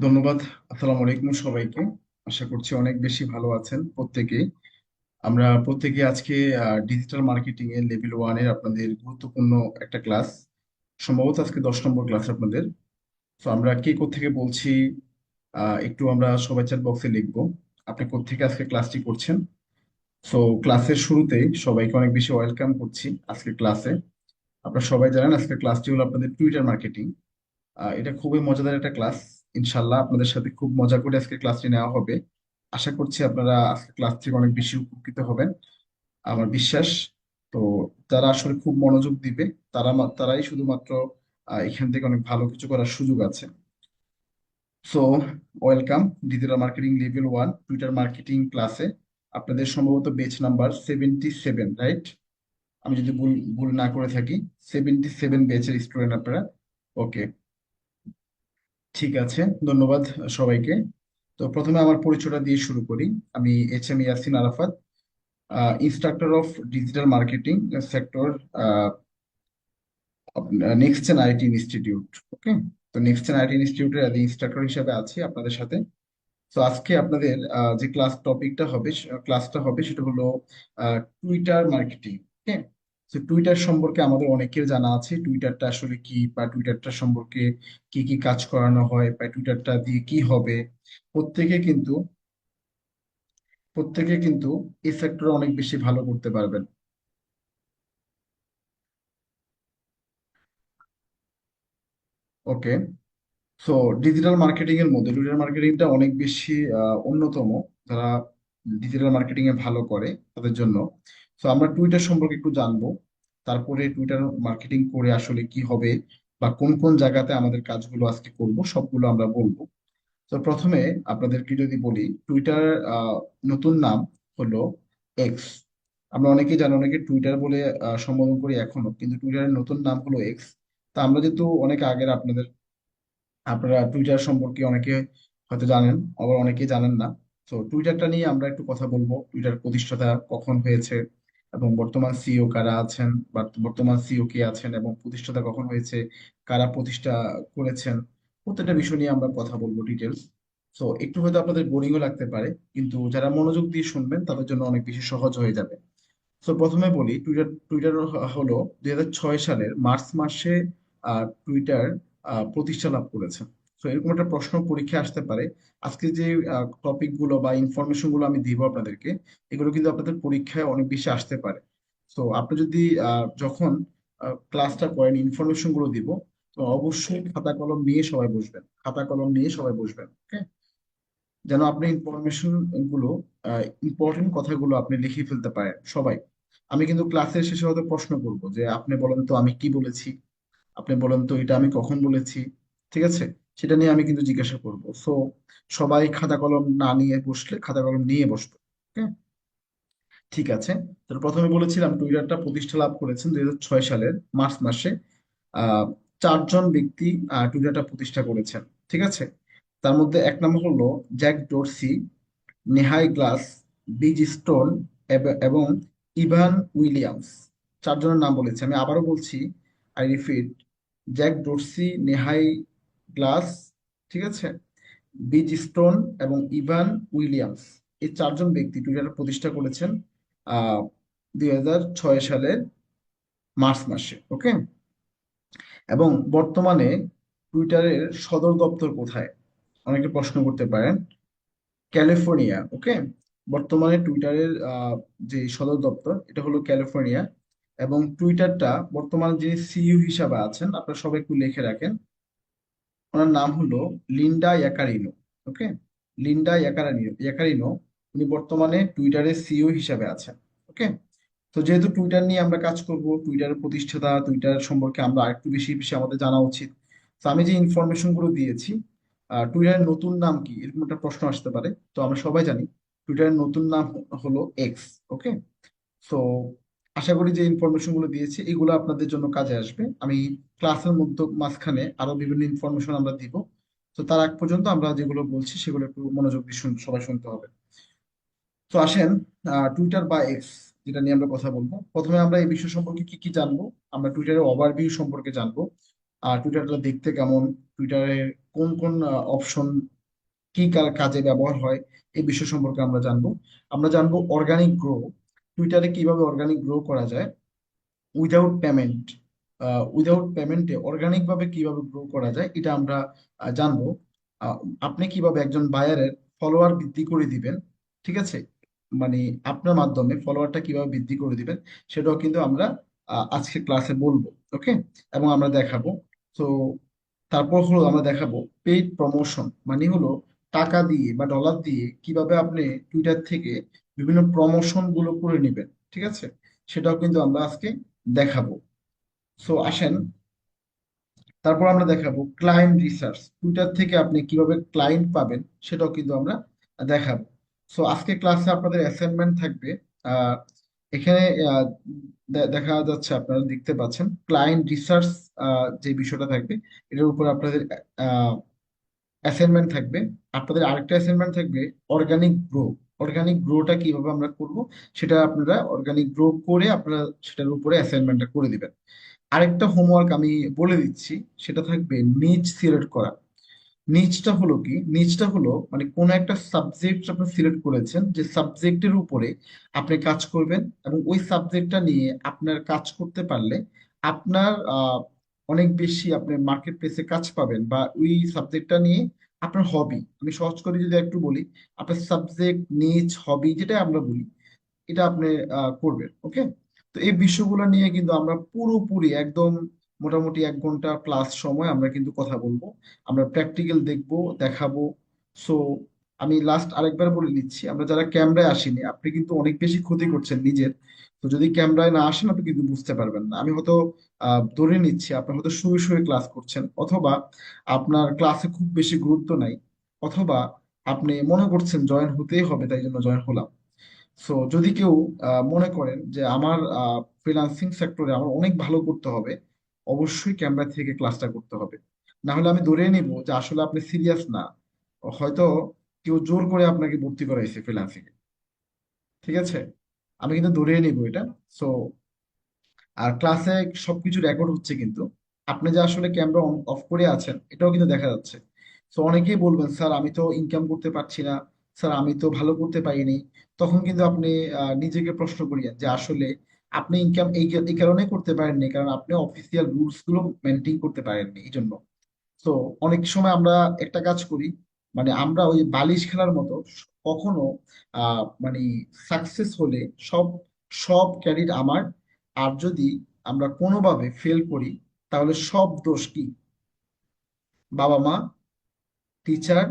ধন্যবাদ। আসসালামু আলাইকুম সবাইকে। আশা করছি অনেক বেশি ভালো আছেন প্রত্যেকেই। আমরা প্রত্যেকে আজকে ডিজিটাল মার্কেটিং এর লেভেল ওয়ান এর আপনাদের গুরুত্বপূর্ণ একটা ক্লাস, সম্ভবত আজকে 10 নম্বর ক্লাস আপনাদের। তো আমরা কে কোত্থেকে বলছি, একটু আমরা সবাই চ্যাট বক্সে লিখবো আপনি কোত্থেকে আজকে ক্লাসটি করছেন। তো ক্লাসের শুরুতেই সবাইকে অনেক বেশি ওয়েলকাম করছি আজকে ক্লাসে। আপনারা সবাই জানেন আজকে ক্লাসটি হলো আপনাদের টুইটার মার্কেটিং। এটা খুবই মজাদার একটা ক্লাস। ইনশাল্লাহ আপনাদের সাথে খুব মজা করে আজকে ক্লাসটি নেওয়া হবে। আশা করছি আপনারা আজকে ক্লাস থেকে অনেক বেশি উপকৃত হবেন, আমার বিশ্বাস। তো যারা আসলে খুব মনোযোগ দিবে তারাই শুধুমাত্র এখান থেকে অনেক ভালো কিছু করার সুযোগ আছে। So welcome digital marketing level one Twitter marketing ক্লাসে। আপনাদের সম্ভবত বেচ নাম্বার 77, রাইট? আমি যদি ভুল ভুল না করে থাকি, 77 বেচের স্টুডেন্ট আপনারা। ওকে, ঠিক আছে, ধন্যবাদ সবাইকে। তো প্রথমে আমার পরিচয়টা দিয়ে শুরু করি। আমি HM Yasin Arafat, instructor of digital marketing sector, next gen IT institute. Okay, তো নেক্সট জেন আইটি ইনস্টিটিউটের ইনস্ট্রাক্টর হিসেবে আছি আপনাদের সাথে। তো আজকে আপনাদের যে ক্লাসটা হবে সেটা হলো টুইটার মার্কেটিং। ওকে, তো টুইটার সম্পর্কে আমাদের অনেকের জানা আছে টুইটারটা আসলে কি, বা টুইটারটা সম্পর্কে কি কি কাজ করানো হয়, বা টুইটারটা দিয়ে কি হবে। প্রত্যেকে কিন্তু প্রত্যেকে কিন্তু এই সেক্টরে অনেক বেশি ভালো করতে পারবেন। ওকে, সো ডিজিটাল মার্কেটিং এর মধ্যে ডিজিটাল মার্কেটিংটা অনেক বেশি অন্যতম। যারা ডিজিটাল মার্কেটিং এ ভালো করে তাদের জন্য। তো আমরা টুইটার সম্পর্কে একটু জানবো, তারপরে টুইটার মার্কেটিং করে আসলে কি হবে, বা কোন কোন জায়গাতে আমাদের কাজগুলো আজকে করব সবগুলো আমরা বলবো। তো প্রথমে আপনাদেরকে যদি বলি, টুইটার নতুন নাম হলো এক্স। আমরা অনেকেই জানি, অনেকে টুইটার বলে সম্বোধন করি এখনো, কিন্তু টুইটারের নতুন নাম হলো এক্স। তা আমরা যেহেতু অনেক আগের, আপনারা টুইটার সম্পর্কে অনেকে হয়তো জানেন, আবার অনেকে জানেন না। তো টুইটারটা নিয়ে আমরা একটু কথা বলবো, টুইটার প্রতিষ্ঠাতা কখন হয়েছে, এবং বর্তমান সিইও কারা আছেন, বা বর্তমান সিইও কে আছেন, এবং প্রতিষ্ঠাতা কখন হয়েছে, কারা প্রতিষ্ঠা করেছেন। প্রত্যেকটা বিষয় নিয়ে আমরা কথা বলবো ডিটেলস। তো একটু হয়তো আপনাদের বোরিংও লাগতে পারে, কিন্তু যারা মনোযোগ দিয়ে শুনবেন তাদের জন্য অনেক বেশি সহজ হয়ে যাবে। তো প্রথমে বলি, টুইটার টুইটার হলো 2006 সালের মার্চ মাসে টুইটার প্রতিষ্ঠা লাভ করেছে। তো এরকম একটা প্রশ্ন পরীক্ষায় আসতে পারে। আজকে যে টপিক গুলো বা ইনফরমেশন গুলো আমি দিব আপনাদেরকে, এগুলো কিন্তু আপনাদের পরীক্ষায় অনেক বেশি আসতে পারে। তো আপনি যদি যখন ক্লাসটা করেন, ইনফরমেশন গুলো দিব, তো অবশ্যই খাতা কলম নিয়ে সবাই বসবেন, খাতা কলম নিয়ে সবাই বসবেন। ওকে, যেন আপনি ইনফরমেশন গুলো, ইম্পর্টেন্ট কথাগুলো আপনি লিখে ফেলতে পারেন সবাই। আমি কিন্তু ক্লাসের শেষে হয়তো প্রশ্ন করব যে আপনি বলেন তো আমি কি বলেছি, আপনি বলেন তো এটা আমি কখন বলেছি। ঠিক আছে, সেটা নিয়ে আমি কিন্তু জিজ্ঞাসা করব। সো সবাই খাতা কলম না নিয়ে বসলে খাতা কলম নিয়ে বসবে। ওকে, ঠিক আছে। তো প্রথমে বলেছিলাম টুইটারটা প্রতিষ্ঠা লাভ করেছেন 2006 সালের মার্চ মাসে। আহ 4 জন ব্যক্তি টুইটারটা প্রতিষ্ঠা করেছেন। ঠিক আছে, তার মধ্যে এক নম্বর হলো Jack Dorsey, Noah Glass, Biz Stone এবং ইভান উইলিয়ামস। 4 জনের নাম বলেছি, আমি আবারও বলছি, I repeat, Jack Dorsey, Noah Glass, ঠিক আছে, বিজ স্টোন এবং ইভান উইলিয়ামস। এই 4 জন ব্যক্তি টুইটার প্রতিষ্ঠা করেছেন 2006 সালের মার্চ মাসে। ওকে, এবং বর্তমানে টুইটারের সদর দপ্তর কোথায়, অনেকে প্রশ্ন করতে পারেন। ক্যালিফোর্নিয়া। ওকে, বর্তমানে টুইটারের যে সদর দপ্তর এটা হলো ক্যালিফোর্নিয়া। এবং টুইটারটা বর্তমানে যিনি সিইও হিসাবে আছেন, আপনারা সবাই একটু লিখে রাখেন, ওনার নাম হলো লিন্ডা ইয়াকারিনো। ওকে, লিন্ডা ইয়াকারিনো উনি বর্তমানে টুইটারের সিইও হিসাবে আছেন। ওকে, তো যেহেতু টুইটার নিয়ে আমরা কাজ করব, টুইটারের প্রতিষ্ঠাতা, টুইটার সম্পর্কে আমরা আরেকটু বেশি বেশি আমাদের জানা উচিত। তো আমি যে ইনফরমেশন গুলো দিয়েছি, টুইটারের নতুন নাম কি, এরকম একটা প্রশ্ন আসতে পারে। তো আমরা সবাই জানি টুইটারের নতুন নাম হলো এক্স। ওকে, সো আশা করি যে ইনফরমেশন গুলো দিয়েছি এগুলো আপনাদের জন্য কাজে আসবে। আমি ক্লাসের মধ্যে মাঝখানে আরো বিভিন্ন ইনফরমেশন আমরা দিব। তো তার আগ পর্যন্ত আমরা যেগুলো বলছি সেগুলো একটু মনোযোগ দিয়ে সবাই শুনতে হবে। তো আসেন, টুইটার বা এক্স যেটা নিয়ে আমরা কথা বলবো, প্রথমে আমরা এই বিষয় সম্পর্কে কি কি জানবো। আমরা টুইটারের ওভারভিউ সম্পর্কে জানবো, টুইটারটা দেখতে কেমন, টুইটারের কোন কোন অপশন কি কাজে ব্যবহার হয়, এই বিষয় সম্পর্কে আমরা জানবো। আমরা জানবো অর্গানিক গ্রো, টুইটারে কিভাবে অর্গানিক গ্রো করা যায় উইদাউট পেমেন্ট, উইদাউট পেমেন্টে অর্গানিক ভাবে কিভাবে গ্রো করা যায় এটা আমরা জানবো। আহ, আপনি কিভাবে একজন বায়ারের ফলোয়ার বৃদ্ধি করে দিবেন, ঠিক আছে, মানে আপনার মাধ্যমে ফলোয়ারটা কিভাবে বৃদ্ধি করে দিবেন, সেটাও কিন্তু আমরা আজকে ক্লাসে বলবো। ওকে, এবং আমরা দেখাবো। তো তারপর হলো আমরা দেখাবো পেইড প্রমোশন, মানে হলো টাকা দিয়ে বা ডলার দিয়ে কিভাবে আপনি টুইটার থেকে বিভিন্ন প্রমোশন গুলো করে নেবেন, ঠিক আছে, সেটাও কিন্তু আমরা আজকে দেখাবো। সো আসেন, তারপর আমরা দেখাবো ক্লায়েন্ট রিসার্চ, টুইটার থেকে আপনি কিভাবে ক্লায়েন্ট পাবেন সেটাও কিন্তু আমরা দেখাবো। সো আজকে ক্লাসে আপনাদের অ্যাসাইনমেন্ট থাকবে। আহ, এখানে আহ, দেখা যাচ্ছে, আপনারা দেখতে পাচ্ছেন ক্লায়েন্ট রিসার্চ যে বিষয়টা থাকবে, এটার উপর আপনাদের অ্যাসাইনমেন্ট থাকবে। আপনাদের আরেকটা অ্যাসাইনমেন্ট থাকবে অর্গানিক গ্রো, অর্গানিক গ্রোটা কিভাবে আমরা করব সেটা আপনারা অর্গানিক গ্রো করে আপনারা সেটার উপরে অ্যাসাইনমেন্টটা করে দিবেন। আরেকটা হোমওয়ার্ক আমি বলে দিচ্ছি, সেটা থাকবে নিচ সিলেক্ট করা। নিচটা হলো কি, নিচটা হলো মানে কোন একটা সাবজেক্ট আপনি সিলেক্ট করেছেন, যে সাবজেক্টের উপরে আপনি কাজ করবেন, এবং ওই সাবজেক্টটা নিয়ে আপনার কাজ করতে পারলে আপনার অনেক বেশি আপনি মার্কেট প্লেসে কাজ পাবেন, বা ওই সাবজেক্টটা নিয়ে আপনার হবি, আমি সহজ করে যদি একটু বলি, আপনার সাবজেক্ট নিচ হবি যেটা আমরা বলি, এটা আপনি করবেন। ওকে, তো এই বিষয়গুলো নিয়ে কিন্তু আমরা পুরোপুরি একদম মোটামুটি 1 ঘন্টা প্লাস সময় আমরা কিন্তু কথা বলবো, আমরা প্র্যাকটিক্যাল দেখবো, দেখাবো। সো আমি লাস্ট আরেকবার বলে নিচ্ছি, আমরা যারা ক্যামেরায় আসিনি, আপনি কিন্তু অনেক বেশি ক্ষতি করছেন নিজের। তো যদি ক্যামেরায় না আসেন আপনি কিন্তু বুঝতে পারবেন না। আমি হয়তো ধরে নিচ্ছি আপনি হয়তো শুয়ে শুয়ে ক্লাস করছেন, অথবা আপনার ক্লাসে খুব বেশি গুরুত্ব নাই, অথবা আপনি মনে করছেন জয়েন হতেই হবে তাই জন্য জয়েন হলাম। সো যদি কেউ মনে করেন যে আমার ফ্রিল্যান্সিং সেক্টরে আমার অনেক ভালো করতে হবে, অবশ্যই ক্যামেরা থেকে ক্লাসটা করতে হবে। না হলে আমি ধরে নিব যে আসলে আপনি সিরিয়াস না, হয়তো কেউ জোর করে আপনাকে ভর্তি করাইছে ফ্রিল্যান্সিং এ, ঠিক আছে, আমি কিন্তু ধরে নিব এটা। সো আর ক্লাসে সবকিছু রেকর্ড হচ্ছে কিন্তু, আপনি যে আসলে ক্যামেরা অন অফ করে আছেন এটাও কিন্তু দেখা যাচ্ছে। তো অনেকেই বলবেন স্যার আমি তো ইনকাম করতে পারছি না, স্যার আমি তো ভালো করতে পারিনি, তখন কিন্তু আপনি নিজেকে প্রশ্ন করিয়েন যে আসলে আপনি ইনকাম এই কারণে করতে পারেননি কারণ আপনি অফিসিয়াল রুলস গুলো মেনটেন করতে পারেননি এই জন্য। তো অনেক সময় আমরা একটা কাজ করি, মানে আমরা ওই বালিশ খেলার মতো, কখনো মানে সাকসেস হলে সব সব ক্রেডিট আমার, আর যদি আমরা কোনোভাবে ফেল করি তাহলে সব দোষ কি, বাবা মা, টিচার,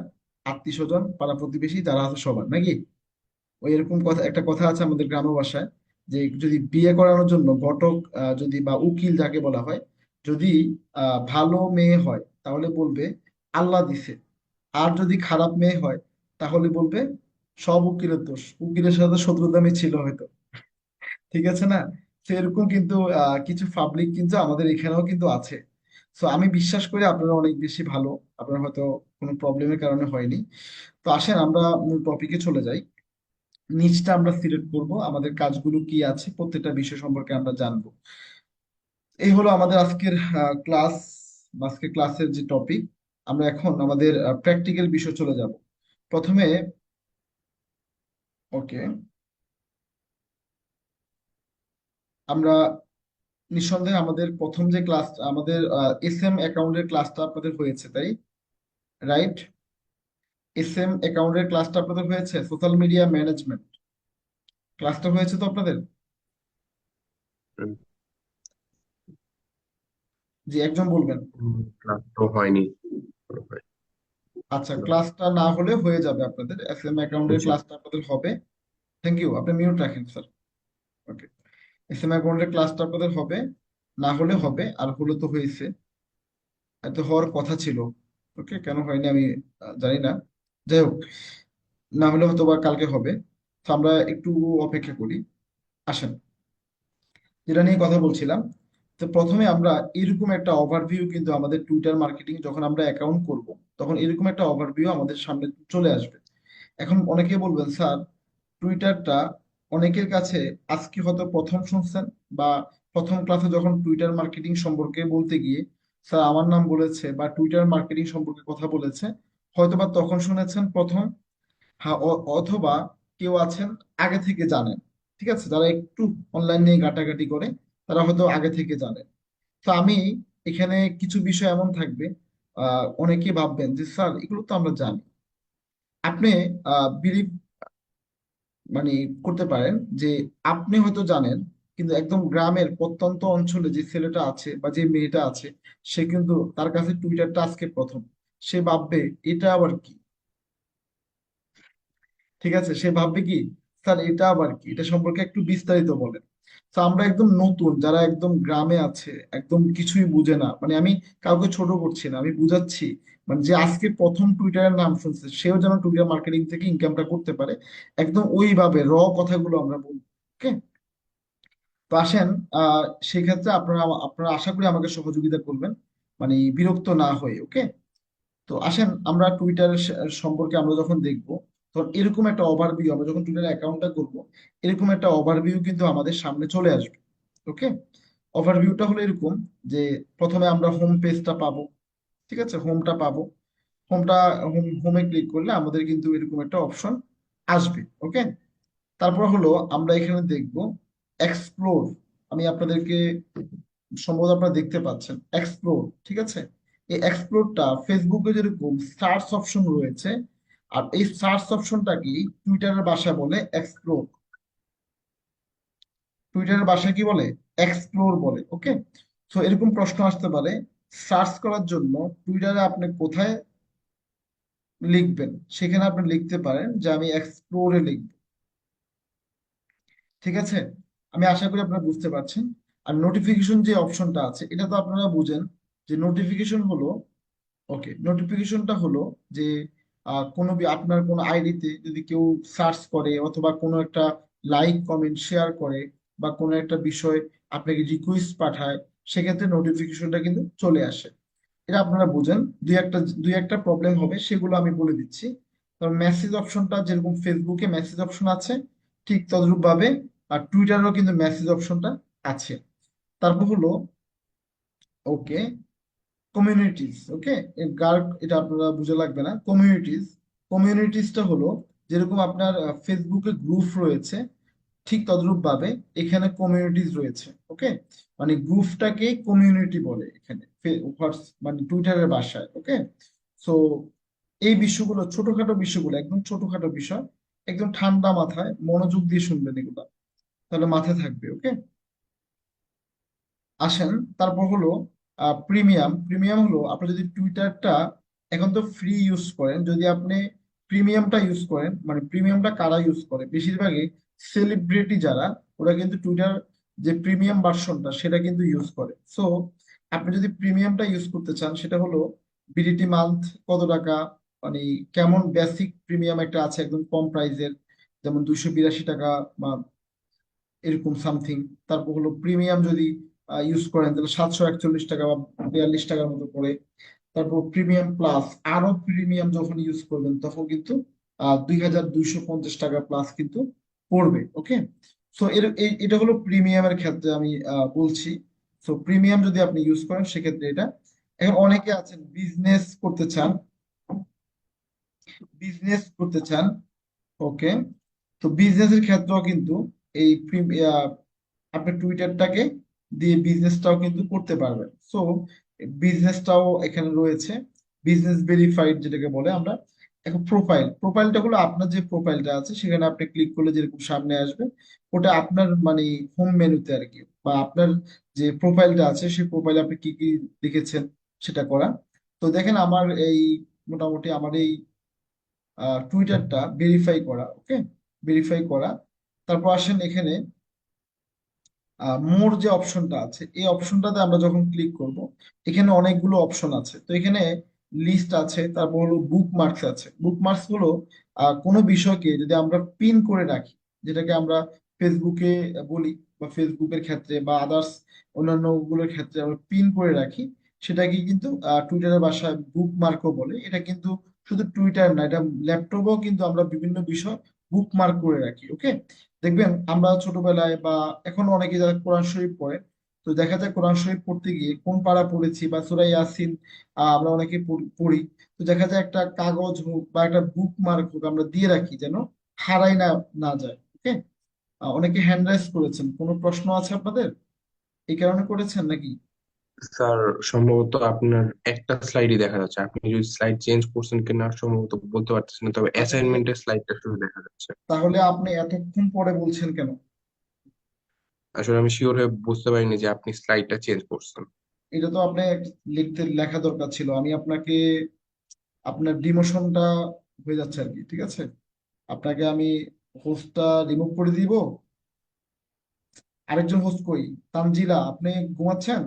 আত্মীয় স্বজন, পাড়া প্রতিবেশী যারা আছে সবার, নাকি? ওই এরকম কথা, একটা কথা আছে আমাদের গ্রাম্য ভাষায়, যে যদি বিয়ে করানোর জন্য ঘটক যদি বা উকিল যাকে বলা হয়, যদি ভালো মেয়ে হয় তাহলে বলবে আল্লাহ দিছে, আর যদি খারাপ মেয়ে হয় তাহলে বলবে সব উকিলের দোষ, উকিলের সাথে শত্রুতামি ছিল হয়তো, ঠিক আছে না? তো এরকম কিন্তু কিছু পাবলিক কিন্তু আমাদের এখানেও কিন্তু আছে। তো আমি বিশ্বাস করি আপনারা অনেক বেশি ভালো, আপনার হয়তো কোনো প্রবলেমের কারণে হয়নি। তো আসেন আমরা মূল টপিকে চলে যাই। নিচটা আমরা সিলেক্ট করব, আমাদের কাজগুলো কি আছে প্রত্যেকটা বিষয় সম্পর্কে আমরা জানবো। এই হলো আমাদের আজকের ক্লাস, আজকের ক্লাসের যে টপিক। আমরা এখন আমাদের প্র্যাকটিক্যাল বিষয় চলে যাব। প্রথমে, ওকে, আমরা নিঃসন্দেহে আমাদের প্রথম যে ক্লাস, আমাদের এস এম অ্যাকাউন্টের ক্লাসটা আপনাদের হয়েছে, তাই রাইট? এস এম অ্যাকাউন্টের ক্লাসটা আপনাদের হয়েছে, সোশ্যাল মিডিয়া ম্যানেজমেন্ট ক্লাসটা হয়েছে তো আপনাদের? জি, একজন বলবেন। ক্লাস তো হয়নি মনে হয়। আচ্ছা, ক্লাসটা না হলে হয়ে যাবে, আপনাদের এস এম অ্যাকাউন্টের জি। ক্লাসটা আপনাদের হবে। থ্যাংক ইউ, আপনি মিউট রাখেন স্যার। ওকে, এস এম অ্যাকাউন্টের ক্লাসটা আপনাদের হবে, না হলে হবে, আর হলে তো হয়েছে, এত হওয়ার কথা ছিল। ওকে, কেন হয়নি আমি জানি না। যাই হোক, না হলে হয়তো বা কালকে হবে। তো আমরা একটু অপেক্ষা করি। আসেন, যেটা নিয়ে কথা বলছিলাম, তো প্রথমে আমরা এরকম একটা ওভারভিউ কিন্তু আমাদের টুইটার মার্কেটিং যখন আমরা অ্যাকাউন্ট করব, তখন এরকম একটা ওভারভিউ আমাদের সামনে চলে আসবে। এখন অনেকে বলবেন স্যার টুইটারটা, অনেকের কাছে আজকে হয়তো প্রথম শুনছেন, বা প্রথম ক্লাসে যখন টুইটার মার্কেটিং সম্পর্কে বলতে গিয়ে স্যার আমার নাম বলেছে বা টুইটার মার্কেটিং সম্পর্কে কথা বলেছে, হয়তোবা তখন শুনেছেন প্রথম। হ্যাঁ, অথবা কেউ আছেন আগে থেকে জানেন, ঠিক আছে, যারা একটু অনলাইন নিয়ে ঘাটাঘাটি করে, তারা হয়তো আগে থেকে জানেন। তো আমি এখানে কিছু বিষয় এমন থাকবে, অনেকে ভাববেন যে স্যার এগুলো তো আমরা জানি। আপনি বিলিভ মানে করতে পারেন যে আপনি হয়তো জানেন, কিন্তু একদম গ্রামের প্রত্যন্ত অঞ্চলে যে ছেলেটা আছে বা যে মেয়েটা আছে, সে কিন্তু তার কাছে টুইটারটা আজকে প্রথম। সে ভাববে এটা আবার কি, ঠিক আছে, সে ভাববে কি স্যার এটা আবার কি, এটা সম্পর্কে একটু বিস্তারিত বলেন। তো আমরা একদম নতুন যারা একদম গ্রামে আছে, একদম কিছুই বুঝে না, মানে আমি কাউকে ছোট করছি না, আমি বুঝাচ্ছি, মানে যে আজকে প্রথম টুইটারের নাম শুনছে সেও যেন টুইটার মার্কেটিং থেকে ইনকামটা করতে পারে, একদম ওইভাবে কথাগুলো আমরা বলবো। ওকে। তো আসেন, আহ সেক্ষেত্রে আপনারা আপনারা আশা করি আমাকে সহযোগিতা করবেন, মানে বিরক্ত না হয়ে। ওকে। তো আসেন আমরা টুইটার সম্পর্কে আমরা যখন দেখব, তখন এরকম একটা ওভারভিউ, আমরা যখন টুইটার অ্যাকাউন্টটা করব, এরকম একটা ওভারভিউ কিন্তু আমাদের সামনে চলে আসবে। ওকে। ওভারভিউটা হলো এরকম যে প্রথমে আমরা হোম পেজটা পাবো, ঠিক আছে, হোমটা পাবো। হোমটা হোমে ক্লিক করলে আমাদের কিন্তু এরকম একটা অপশন আসবে। ওকে। তারপর হলো আমরা এখানে দেখব এক্সপ্লোর। আমি আপনাদেরকে, সম্ভবত আপনারা দেখতে পাচ্ছেন এক্সপ্লোর, ঠিক আছে। এই এক্সপ্লোরটা ফেসবুকে যেরকম সার্চ অপশন রয়েছে, আর এই সার্চ অপশনটাকে টুইটারের ভাষায় বলে এক্সপ্লোর। টুইটারের ভাষায় কি বলে? এক্সপ্লোর বলে। ওকে। তো এরকম প্রশ্ন আসতে পারে, সার্চ করার জন্য টুইটারে আপনি কোথায় লিখবেন, সেখানে আপনি লিখতে পারেন যে আমি এক্সপ্লোরে লিখব। ঠিক আছে। আমি আশা করি আপনারা বুঝতে পারছেন। আর নোটিফিকেশন যে অপশনটা আছে, এটা তো আপনারা বুঝেন যে নোটিফিকেশন হলো, ওকে, নোটিফিকেশনটা হলো যে কোনো আপনার কোনো আইডিতে যদি কেউ সার্চ করে অথবা কোনো একটা লাইক কমেন্ট শেয়ার করে বা কোনো একটা বিষয় আপনাকে রিকোয়েস্ট পাঠায়, সেক্ষেত্রে নোটিফিকেশনটা কিন্তু চলে আসে। এটা আপনারা বুঝেন। দুই একটা প্রবলেম হবে, সেগুলো আমি বলে দিচ্ছি। কারণ মেসেজ অপশনটা যেরকম ফেসবুকে মেসেজ অপশন আছে, ঠিক তদ্রূপ ভাবে আর টুইটারেও কিন্তু মেসেজ অপশনটা আছে। তারপর হলো, ওকে, কমিউনিটিজ। ওকে। এটা আপনারা বুঝে লাগবে না। কমিউনিটিজটা হলো যেরকম আপনার ফেসবুকে গ্রুপ রয়েছে, ঠিক তদ্রূপ ভাবে এখানে কমিউনিটিজ রয়েছে। ওকে। মানে গ্রুপটাকে কমিউনিটি বলে এখানে, মানে টুইটারের ভাষায়। ওকে। সো এই বিষয়গুলো, ছোটখাটো বিষয়গুলো, একদম ছোটখাটো বিষয়, একদম ঠান্ডা মাথায় মনোযোগ দিয়ে শুনবেন এগুলো, তাহলে মাথায় থাকবে। ওকে। আসেন, তারপর হলো প্রিমিয়াম। প্রিমিয়াম হলো আপনি যদি টুইটারটা এখন তো ফ্রি ইউজ করেন, যদি আপনি প্রিমিয়ামটা ইউজ করেন, মানে প্রিমিয়ামটা কারা ইউজ করে বেশিরভাগই সেলিব্রিটি যারা, ওরা কিন্তু টুইটার যে প্রিমিয়াম ভার্সনটা সেটা কিন্তু ইউজ করে। সো আপনি যদি প্রিমিয়ামটা ইউজ করতে চান, সেটা হলো বিডিটি মান্থ কত টাকা, মানে কেমন বেসিক প্রিমিয়াম একটা আছে একদম কম প্রাইসের, যেমন 282 টাকা বা এরকম সামথিং। তারপর হলো প্রিমিয়াম যদি ইউজ করেন তাহলে 741 টাকা বা 42 টাকার মতো পড়ে। তারপর প্রিমিয়াম প্লাস, আরো প্রিমিয়াম যখন ইউজ করবেন তখন কিন্তু 2250 টাকা প্লাস কিন্তু পড়বে। ওকে। সো এটা হলো প্রিমিয়ামের ক্ষেত্রে আমি বলছি। সো প্রিমিয়াম যদি আপনি ইউজ করেন সেক্ষেত্রে এটা। এখন অনেকে আছেন বিজনেস করতে চান, বিজনেস করতে চান। ওকে। তো বিজনেসের ক্ষেত্রেও কিন্তু এই আপনি টুইটারটাকে দিয়ে বিজনেসটাও কিন্তু করতে পারবেন। সো বিজনেসটাও এখানে রয়েছে, বিজনেস ভেরিফাইড যেটাকে বলে আমরা। এখন প্রোফাইলটা হলো আপনার যে প্রোফাইলটা আছে, সেখানে আপনি ক্লিক করলে যেরকম সামনে আসবে, ওটা আপনার মানে হোম মেনুতে আর কি, বা আপনার যে প্রোফাইলটা আছে সেই প্রোফাইলে আপনি কি কি লিখেছেন সেটা করা। তো দেখেন আমার এই, মোটামুটি আমার এই টুইটারটা ভেরিফাই করা। ওকে। ভেরিফাই করা। তারপর আসেন এখানে মোর যে অপশনটা আছে, এই অপশনটাতে আমরা যখন ক্লিক করব, এখানে অনেকগুলো অপশন আছে। তো এখানে লিস্ট আছে, তারপর হলো বুকমার্কস আছে। বুকমার্কস হলো কোনো বিষয়কে যদি আমরা পিন করে রাখি, যেটাকে আমরা ফেসবুকে বলি, বা ফেসবুকের ক্ষেত্রে বা আদার্স অন্যান্য গুলোর ক্ষেত্রে আমরা পিন করে রাখি, সেটাকে কিন্তু টুইটারের ভাষায় বুকমার্কও বলে। এটা কিন্তু শুধু টুইটার না, এটা ল্যাপটপেও কিন্তু আমরা বিভিন্ন বিষয় বুকমার্ক করে রাখি। ওকে। দেখবেন আমরা ছোটবেলায় বা এখন অনেকে যারা কোরআন শরীফ পড়ে, তো দেখা যায় কোরআন শরীফ পড়তে গিয়ে কোন পারা পড়েছি বা সূরা ইয়াসিন আমরা অনেকে পড়ি। তো দেখা যায় একটা কাগজ হোক বা একটা বুক মার্ক হোক আমরা দিয়ে রাখি যেন হারাই না না যায়। ওকে। অনেকে হ্যান্ড রাইজ করেছেন, কোনো প্রশ্ন আছে আপনাদের? এই কারণে করেছেন নাকি? স্যার সম্ভবত আপনার একটা স্লাইডই দেখা যাচ্ছে, আপনি যদি স্লাইড চেঞ্জ করছেন কিনা সম্ভবত বলতে পারতেছেন না, তবে তাহলে অ্যাসাইনমেন্টের স্লাইডটা শুধু দেখা যাচ্ছে। তাহলে আপনি এতক্ষণ পরে বলছেন কেন? আসলে আমি শিওর হয়ে বুঝতে পারিনি যে আপনি স্লাইডটা চেঞ্জ করছেন। এটা তো আপনি লেখা দরকার ছিল। আমি আপনাকে, আপনার ডিমোশনটা হয়ে যাচ্ছে আর কি, ঠিক আছে? আপনাকে আমি হোস্টটা রিমুভ করে দিব। আরেকজন হোস্ট কই? তানজিলা, আপনি ঘুমাচ্ছেন?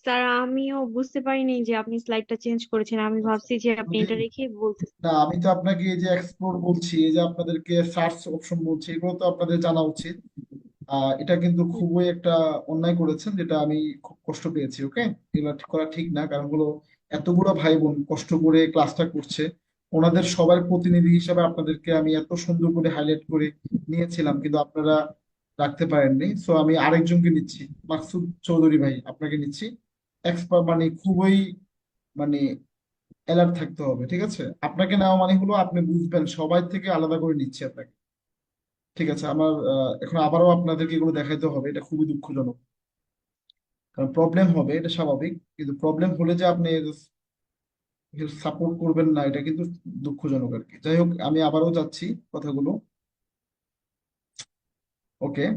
স্যার আমিও বুঝতে পারিনি যে আপনি স্লাইডটা চেঞ্জ করেছেন, আমি আচ্ছা, ভাবছি যে আপনি যদি এটা রেখে বলতেছেন। না, আমি তো আপনাকে এই যে এক্সপ্লোর বলছি, এই যে আপনাদেরকে সার্চ অপশন বলছি, এগুলো তো আপনাদের জানা উচিত। এটা কিন্তু খুবই একটা অন্যায় করেছেন, যেটা আমি খুব কষ্ট পেয়েছি। ওকে, এগুলো ঠিক করা ঠিক না, কারণ হলো এতগুলো ভাই বোন কষ্ট করে ক্লাসটা করছে, ওনাদের সবার প্রতিনিধি হিসাবে আপনাদেরকে আমি এত সুন্দর করে হাইলাইট করে নিয়েছিলাম, কিন্তু আপনারা রাখতে পারেননি। সো আমি আরেকজনকে নিচ্ছি, মাকসুদ চৌধুরী ভাই, আপনাকে নিচ্ছি। এক্সপার্ট মানে খুবই, মানে অ্যালার্ট থাকতে হবে, ঠিক আছে? আপনাকে নেওয়া মানে হলো আপনি বুঝবেন সবাই থেকে আলাদা করে নিচ্ছি আপনাকে। ঠিক আছে, আমার এখন আবারও আপনাদেরকে এগুলো দেখাইতে হবে, এটা খুবই দুঃখজনক। কারণ প্রবলেম হবে, এটা স্বাভাবিক, কিন্তু প্রবলেম হলে যে আপনি সাপোর্ট করবেন না, এটা কিন্তু দুঃখজনক আর কি। যাই হোক, আমি আবারও যাচ্ছি কথাগুলো। ওকে,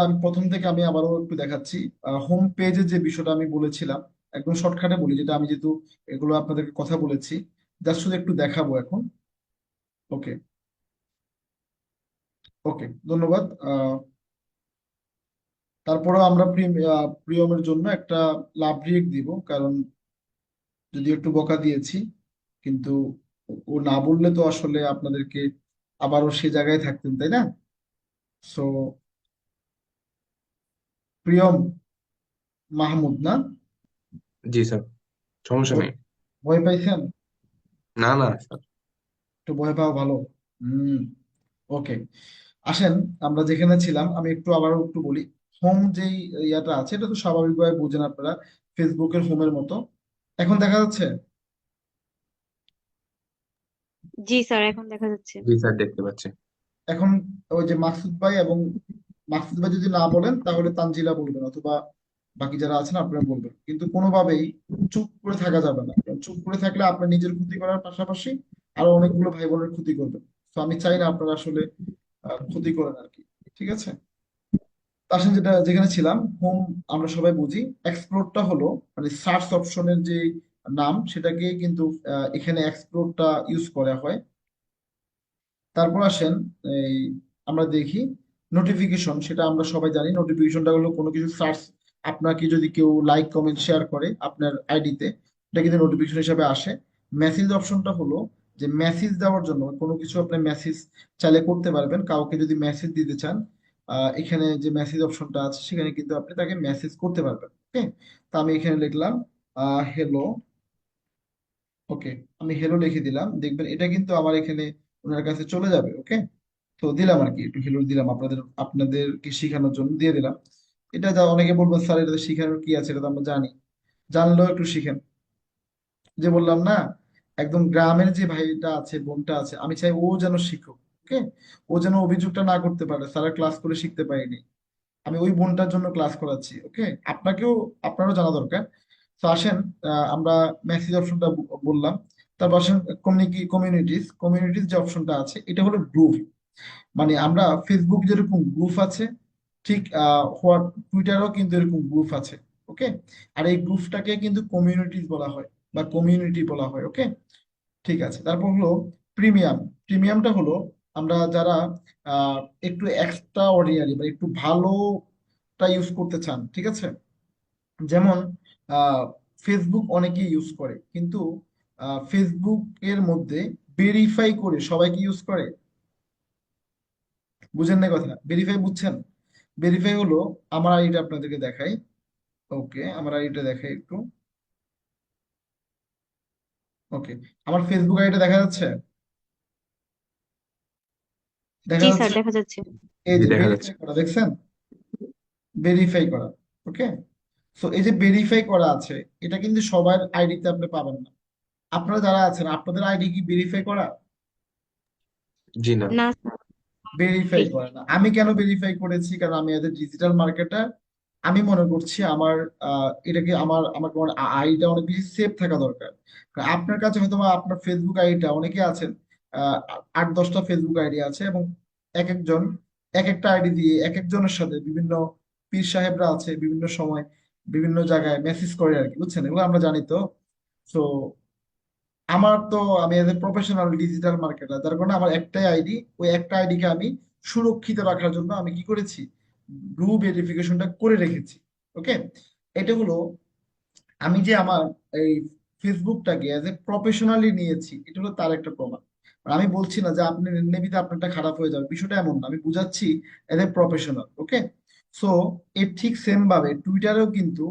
আমি প্রথম থেকে আমি আবারও একটু দেখাচ্ছি। হোম পেজে যে বিষয়টা আমি বলেছিলাম, একদম শর্টকাটে বলি, যেটা আমি যেহেতু এগুলো আপনাদেরকে কথা বলেছি, জাস্ট শুধু একটু দেখাবো এখন। ওকে। ওকে, ধন্যবাদ। তারপরেও আমরা প্রিয়মের জন্য একটা লাভ রিয়েক্ট দিব, কারণ যদি একটু বকা দিয়েছি, কিন্তু ও না বললে তো আসলে আপনাদেরকে আবারও সে জায়গায় থাকতেন, তাই না? সো প্রিয়ম মাহমুদ না? জি স্যার, সমস্যা ভয় নেই। ভয় পাইছেন? না না স্যার। একটু ভয় পাওয়া ভালো। হুম। ওকে, আসেন, আমরা যেখানে ছিলাম আমি একটু আবারও একটু বলি। হোম যেই ইয়াটা আছে, এটা তো স্বাভাবিকভাবে বুঝেন আপনারা, ফেসবুকের হোমের মতো। এখন দেখা যাচ্ছে? জি স্যার, এখন দেখা যাচ্ছে। জি স্যার, দেখতে পাচ্ছি। এখন ওই যে মাকসুদ ভাই এবং মাকসুদ ভাই যদি না বলেন তাহলে তানজিলা বলবেন, অথবা বাকি যারা আছেন আপনারা বলবেন, কিন্তু কোনোভাবেই চুপ করে থাকা যাবে না। কারণ চুপ করে থাকলে আপনার নিজের ক্ষতি করার পাশাপাশি আরো অনেকগুলো ভাই বোনের ক্ষতি করবেন। তো আমি চাই না আপনারা আসলে ক্ষতি করেন আর কি, ঠিক আছে? তার সাথে যেখানে ছিলাম, হোম আমরা সবাই বুঝি। এক্সপ্লোরটা হলো মানে সার্চ অপশনের যে নাম, সেটাকে কিন্তু এখানে এক্সপ্লোরটা ইউজ করা হয়। তারপর আসেন, এই আমরা দেখি নোটিফিকেশন, সেটা আমরা সবাই জানি। নোটিফিকেশনটা হলো কোনো কিছু সার্চ, আপনাকে যদি কেউ লাইক কমেন্ট শেয়ার করে আপনার আইডিতে, এটা কিন্তু নোটিফিকেশন হিসাবে আসে। মেসেজ অপশনটা হলো যে মেসেজ দেওয়ার জন্য কোনো কিছু আপনি মেসেজ চাইলে করতে পারবেন, কাউকে যদি মেসেজ দিতে চান, এখানে যে মেসেজ অপশনটা আছে সেখানে কিন্তু আপনি তাকে মেসেজ করতে পারবেন। ওকে, তো আমি এখানে লিখলাম হ্যালো। ওকে, আমি হ্যালো লিখে দিলাম, দেখবেন এটা কিন্তু আমার এখানে ওনার কাছে চলে যাবে। ওকে, তো দিলাম আর কি, একটু হ্যালো দিলাম আপনাদেরকে শেখানোর জন্য দিয়ে দিলাম। এটা যা অনেকে বলবেন স্যার এটা শেখানোর কি আছে, এটা তো আমরা জানি। জানলেও একটু শিখেন। যে বললাম না, একদম গ্রামের যে ভাইটা আছে বোনটা আছে, আমি চাই ও যেন শিখুক। ওকে, ও যেন অভিযোগটা না করতে পারে স্যার ক্লাস করে শিখতে পারিনি। আমি ওই বোনটার জন্য ক্লাস করাচ্ছি। ওকে, আপনাকেও, আপনারও জানা দরকার। তো আসেন, আমরা মেসেজ অপশনটা বললাম। তারপর আসেন কমিউনিটিস। কমিউনিটিস যে অপশনটা আছে, এটা হলো গ্রুপ। মানে আমরা ফেসবুক যেরকম গ্রুপ আছে, ঠিক টুইটারও কিন্তু এরকম গ্রুপ আছে। ওকে, আর এই গ্রুপটাকে কিন্তু কমিউনিটিস বলা হয় বা কমিউনিটি বলা হয়। ওকে, ঠিক আছে। তারপর হলো প্রিমিয়াম। প্রিমিয়ামটা হলো আমরা যারা আহ, একটু এক্সট্রা অর্ডিনারি বা একটু ভালোটা ইউজ করতে চান, ঠিক আছে? যেমন ফেসবুক অনেকেই ইউজ করে, কিন্তু ফেসবুক এর মধ্যে ভেরিফাই করে সবাইকে ইউজ করে। বুঝেন না কথা? ভেরিফাই বুঝছেন? ভেরিফাই হলো, আমার আইডিটা আপনাদেরকে দেখাই। ওকে, আমার আইডিটা দেখাই একটু। ওকে, আমার ফেসবুক আইডিটা দেখা যাচ্ছে? দেখা জি স্যার, যাচ্ছে? দেখা যাচ্ছে। এই জি যে দেখা যাচ্ছে। ভেরিফাই করা, দেখছেন? ভেরিফাই করা। ওকে, সো এই যে ভেরিফাই করা আছে, এটা কিন্তু সবার আইডিতে আপনি পাবেন না। আপনারা যারা আছেন, আপনাদের আইডি কি ভেরিফাই করা? জি না। না ভেরিফাই স্যার। করে না। আমি কেন ভেরিফাই করেছি? কারণ আমি এজ ডিজিটাল মার্কেটার, আমি মনে করছি আমার এটাকে আমার আইডিটা অনেক বেশি সেফ থাকা দরকার। কারণ আপনার কাছে হয়তো বা আপনার ফেসবুক আইডিটা, অনেকে আছেন আহ, 8-10টা ফেসবুক আইডি আছে, এবং এক একজন এক একটা আইডি দিয়ে এক একজনের সাথে বিভিন্ন পীর সাহেবরা আছে, বিভিন্ন সময় বিভিন্ন জায়গায় মেসেজ করে আর কি, বুঝছেন? এগুলো আমরা জানি তো। তো আমার তো, আমি age a professional digital marketer, যার কারণে আমার একটাই আইডি, ওই একটা আইডিকে আমি সুরক্ষিত রাখার জন্য আমি কি করেছি, ব্লু ভেরিফিকেশনটা করে রেখেছি। ওকে, এটা হলো আমি যে আমার এই ফেসবুকটাকে এজ এ প্রফেশনালি নিয়েছি, এটা হলো তার একটা প্রমাণ। আর আমি বলছি না যে আপনি নেভিতে আপনারটা খারাপ হয়ে যাবে, বিষয়টা এমন না, আমি বুঝাচ্ছি as a professional. Okay, so এর ঠিক সেম ভাবে টুইটারেও কিন্তু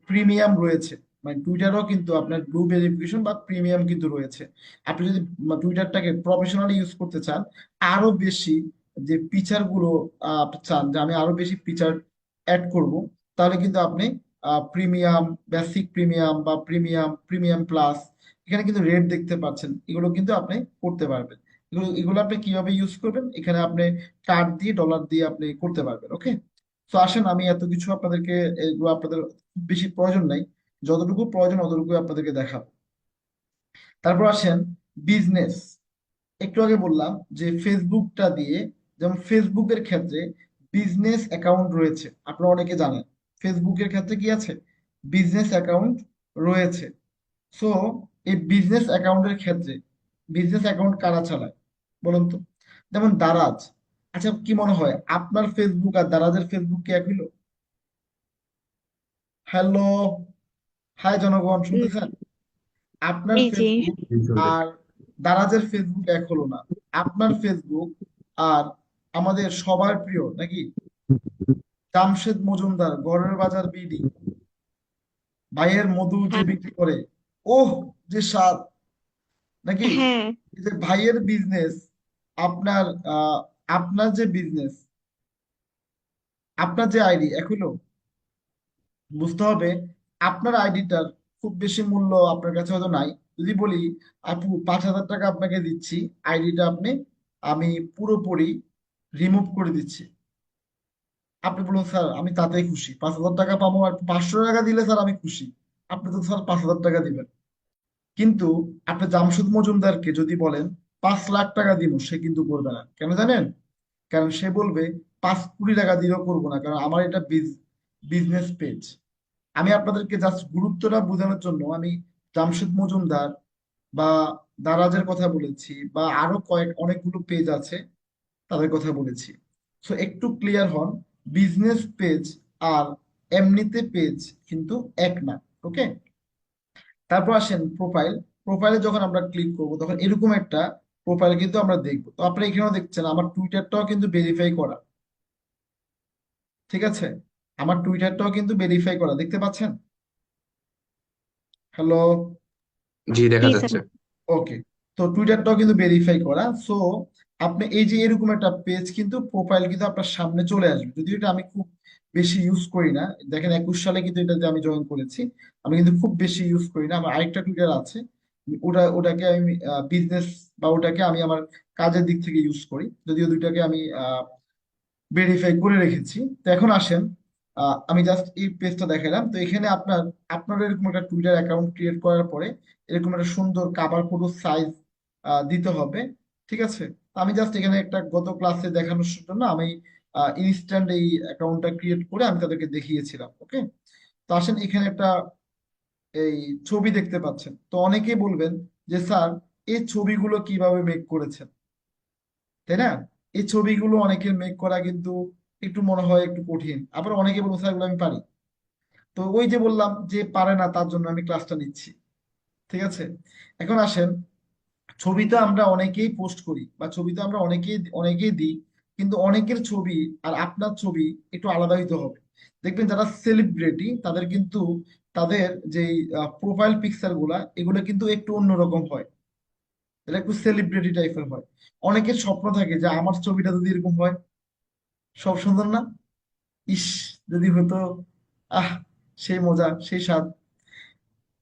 প্রিমিয়াম রয়েছে। মানে টুইটারও কিন্তু আপনার ব্লু ভেরিফিকেশন বা প্রিমিয়াম কিন্তু রয়েছে। আপনি যদি টুইটারটাকে প্রফেশনালি ইউজ করতে চান, আরো বেশি যে ফিচার গুলো আপনি চান যে আমি আরো বেশি ফিচার অ্যাড করব, তাহলে কিন্তু আপনি প্রিমিয়াম, বেসিক প্রিমিয়াম বা প্রিমিয়াম, প্রিমিয়াম প্লাস, এখানে কিন্তু রেট দেখতে পাচ্ছেন, এগুলো কিন্তু আপনি করতে পারবেন। এগুলো এগুলো আপনি কিভাবে ইউজ করবেন, এখানে আপনি কার্ড দিয়ে, ডলার দিয়ে আপনি করতে পারবেন। ওকে, তো আসেন, আমি এত কিছু আপনাদেরকে, এগুলো আপনাদের খুব বেশি প্রয়োজন নাই, যতটুকু প্রয়োজন অতটুকু আপনাদেরকে দেখাবো। তারপর আসেন বিজনেস। একটু আগে বললাম যে ফেসবুকটা দিয়ে, যেমন ফেসবুকের ক্ষেত্রে বিজনেস অ্যাকাউন্ট রয়েছে, আপনারা অনেকে জানেন ফেসবুকের ক্ষেত্রে কি আছে, বিজনেস অ্যাকাউন্ট রয়েছে। সো এই বিজনেস অ্যাকাউন্টের ক্ষেত্রে, বিজনেস অ্যাকাউন্ট কারা চালায় বলুন তো? যেমন দারাজ। আচ্ছা, কি মনে হয় আপনার ফেসবুক আর দারাজের ফেসবুক কি এক হইলো? হ্যালো, হাই জনগণ, শুনতেছেন? আপনার জি জি। ফেসবুক জি, শুনতেছি। আর দারাজের ফেসবুক এক হলো না। আপনার ফেসবুক আর আমাদের সবার প্রিয় নাকি জামশেদ মজুমদার, গড়ের বাজার বিডি ভাইয়ের মধু যে হ্যাঁ বিক্রি করে, ওহ যে স্বাদ, নাকি? হ্যাঁ এই যে ভাইয়ের বিজনেস, আপনার আপনার যে বিজনেস, আপনার যে আইডি এক হলো। বুঝতে হবে আপনার আইডিটার খুব বেশি মূল্য আপনার কাছে হয়তো নাই। যদি বলি আপু 5,000 টাকা আপনাকে দিচ্ছি, আইডিটা আমি পুরোপুরি রিমুভ করে দিচ্ছি, আপনি বলুন স্যার আমি তাতেই খুশি, 5,000 টাকা পাবো, আর 500 টাকা দিলে স্যার আমি খুশি। আপনি তো স্যার 5,000 টাকা দিবেন। কিন্তু আপনি জামশুদ মজুমদারকে যদি বলেন 5 লাখ টাকা দিব, সে কিন্তু করবে না। কেন জানেন? কারণ সে বলবে 5 কোটি টাকা দিলেও করবো না, কারণ আমার এটা বিজনেস পেজ। আমি আপনাদেরকে জাস্ট গুরুত্বটা বোঝানোর জন্য আমি জামশেদ মজুমদার বা দারাজের কথা বলেছি, বা আরো অনেকগুলো পেজ আছে তাদের কথা বলেছি। সো একটু ক্লিয়ার হন, বিজনেস পেজ আর এমনিতে পেজ কিন্তু এক না। ওকে, তারপর আসেন প্রোফাইল। প্রোফাইলে যখন আমরা ক্লিক করব, তখন এরকম একটা প্রোফাইল কিন্তু আমরা দেখবো। তো আপনারা এখানেও দেখছেন আমার টুইটারটাও কিন্তু ভেরিফাই করা। ঠিক আছে, আমার টুইটারটাও কিন্তু ভেরিফাই করা, দেখতে পাচ্ছেন? হ্যালো, জি, জি দেখা স্যার। যাচ্ছে। ওকে, তো টুইটারটাও কিন্তু ভেরিফাই করা। সো আপনি এই যে এরকম একটা পেজ কিন্তু, প্রোফাইল কিন্তু আপনার সামনে চলে আসবে। যদিও এটা আমি খুব বেশি ইউজ করি না, দেখেন 21 সালে কিন্তু এটাতে আমি জয়েন করেছি, আমি কিন্তু খুব বেশি ইউজ করি না। আমার আরেকটা টুইটার আছে, ওটাকে আমি বিজনেস বা ওটাকে আমি আমার কাজের দিক থেকে ইউজ করি, যদিও দুইটাকে আমি ভেরিফাই করে রেখেছি। তো এখন আসেন, আমি জাস্ট এই পেজটা দেখালাম। তো এখানে আপনার এরকম একটা টুইটার অ্যাকাউন্ট ক্রিয়েট করার পরে এরকম একটা সুন্দর কাভার ফটো সাইজ দিতে হবে। ঠিক আছে, তো আমি জাস্ট এখানে একটা গত ক্লাসে দেখানোর জন্য আমি ইনস্ট্যান্ট এই অ্যাকাউন্টটা ক্রিয়েট করে আমি তাদেরকে দেখিয়েছিলাম। ওকে, তো আসেন এখানে একটা এই ছবি দেখতে পাচ্ছেন। তো অনেকেই বলবেন যে স্যার এই ছবিগুলো কিভাবে মেক করেছেন, তাই না? এই ছবিগুলো অনেকের মেক করা কিন্তু একটু মনে হয় একটু কঠিন, আবার অনেকে বলবো স্যার এগুলো আমি পারি। তো ওই যে বললাম যে পারে না তার জন্য আমি ক্লাসটা নিচ্ছি। ঠিক আছে, এখন আসেন, ছবি তো আমরা অনেকেই পোস্ট করি বা ছবি তো আমরা অনেকেই অনেকেই দিই, কিন্তু অনেকের ছবি আর আপনার ছবি একটু আলাদা হইতে হবে। দেখবেন যারা সেলিব্রিটি তাদের কিন্তু তাদের যে প্রোফাইল পিকচার গুলা, এগুলো কিন্তু একটু অন্যরকম হয়, এটা একটু সেলিব্রিটি টাইপের হয়। অনেকের স্বপ্ন থাকে যে আমার ছবিটা যদি এরকম হয়, সব সুন্দর না? ইস, যদি হতো, আহ, সেই মজা, সেই স্বাদ।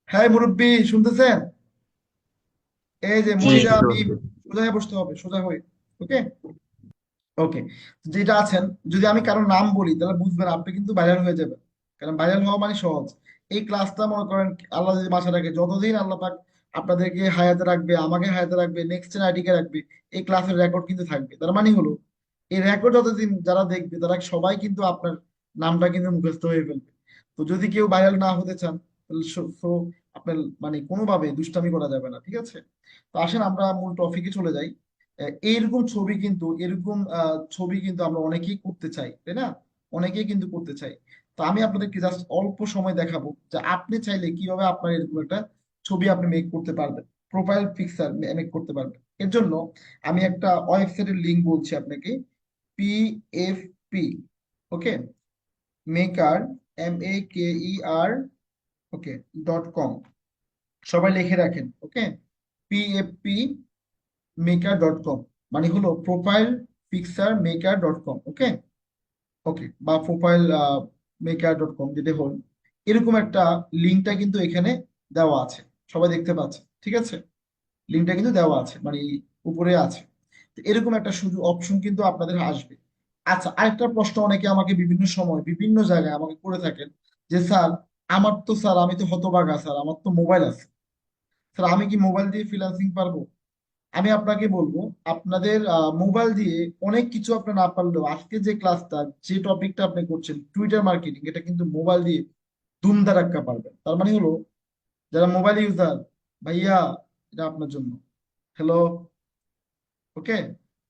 হ্যাঁ মুরব্বি, শুনতেছেন? এই যে জি মনিরা, মিম, শুনছি। সোজা হয়ে বসতে হবে, সোজা হয়ে। ওকে, ওকে। যেটা আছেন, যদি আমি কারো নাম বলি তাহলে বুঝবেন আপনি কিন্তু ভাইরাল হয়ে যাবেন। কারণ ভাইরাল হওয়া মানে সহজ। এই ক্লাসটা মনে করেন আল্লাহ যদি বাঁচা রাখে, যতদিন আল্লাহ পাক আপনাদেরকে হায়াতে রাখবে, আমাকে হায়াতে রাখবে, নেক্সট আইডিকে রাখবে, এই ক্লাসের রেকর্ড কিন্তু থাকবে। তার মানে হলো এই রেকর্ড যতদিন যারা দেখবে তারা সবাই কিন্তু আপনার নামটা কিন্তু মুখস্থ হয়ে ফেলবে। তো যদি কেউ ভাইরাল না হতে চান তাহলে আপনার মানে কোনোভাবে দুষ্টামি করা যাবে না, ঠিক আছে? তো আসেন আমরা মূল টপিকে চলে যাই। এইরকম ছবি কিন্তু, এরকম ছবি কিন্তু আমরা অনেকেই করতে চাই, তাই না? অনেকেই কিন্তু করতে চাই। তো আমি আপনাদেরকে জাস্ট অল্প সময় দেখাবো যে আপনি চাইলে কিভাবে আপনার এরকম একটা ছবি আপনি মেক করতে পারবেন, প্রোফাইল পিকচার মেক করতে পারবেন। এর জন্য আমি একটা ওয়েবসাইটের লিংক বলছি আপনাকে, PFP, ওকে, মেকার, MEKER, ওকে, .com। সবাই লিখে রাখেন, ওকে, PFP মেকার.com, মানে হলো প্রোফাইল পিকচার মেকার.com, ওকে, ওকে, বা প্রোফাইল মেকার.com, যেটা হল এরকম একটা লিঙ্কটা কিন্তু এখানে দেওয়া আছে, সবাই দেখতে পাচ্ছে, ঠিক আছে? লিঙ্কটা কিন্তু দেওয়া আছে, মানে উপরে আছে। তো এরকম একটা সুযোগ অপশন কিন্তু আপনাদের আসবে। আচ্ছা, আরেকটা প্রশ্ন অনেকে আমাকে বিভিন্ন সময় বিভিন্ন জায়গায় আমাকে করে থাকেন যে স্যার, আমার তো স্যার, আমি তো হতভাগা স্যার, আমার তো মোবাইল আছে, স্যার আমি কি মোবাইল দিয়ে ফ্রিল্যান্সিং পারবো? আমি আপনাকে বলবো, আপনাদের মোবাইল দিয়ে অনেক কিছু আপনি না পারলেও আজকে যে ক্লাসটা, যে টপিকটা আপনি করছেন টুইটার মার্কেটিং, এটা কিন্তু মোবাইল দিয়ে ধুমধারাক্কা পারবেন। তার মানে হলো যারা মোবাইল ইউজার, ভাইয়া, এটা আপনার জন্য। হ্যালো, ওকে,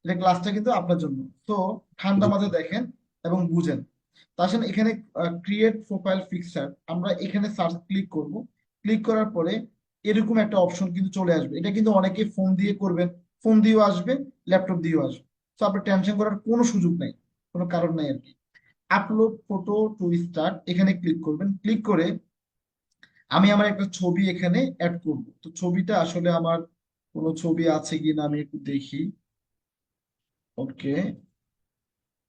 এটা ক্লাসটা কিন্তু আপনার জন্য। তো ঠান্ডা জি। মাথায় দেখেন এবং বুঝেন। তা আসেন এখানে ক্রিয়েট প্রোফাইল পিকচার, আমরা এখানে সার্চ ক্লিক করব। ক্লিক করার পরে এরকম একটা অপশন কিন্তু চলে আসবে। এটা কিন্তু অনেকে ফোন দিয়ে করবেন, ফোন দিয়েও আসবে, ল্যাপটপ দিয়েও আসবে। তো আপনি টেনশন করার কোনো সুযোগ নাই, কোনো কারণ নাই আর কি। আপলোড ফটো টু স্টার্ট, এখানে ক্লিক করবেন। ক্লিক করে আমি আমার একটা ছবি এখানে অ্যাড করব। তো ছবিটা আসলে আমার কোনো ছবি আছে কিনা আমি একটু দেখি। ওকে,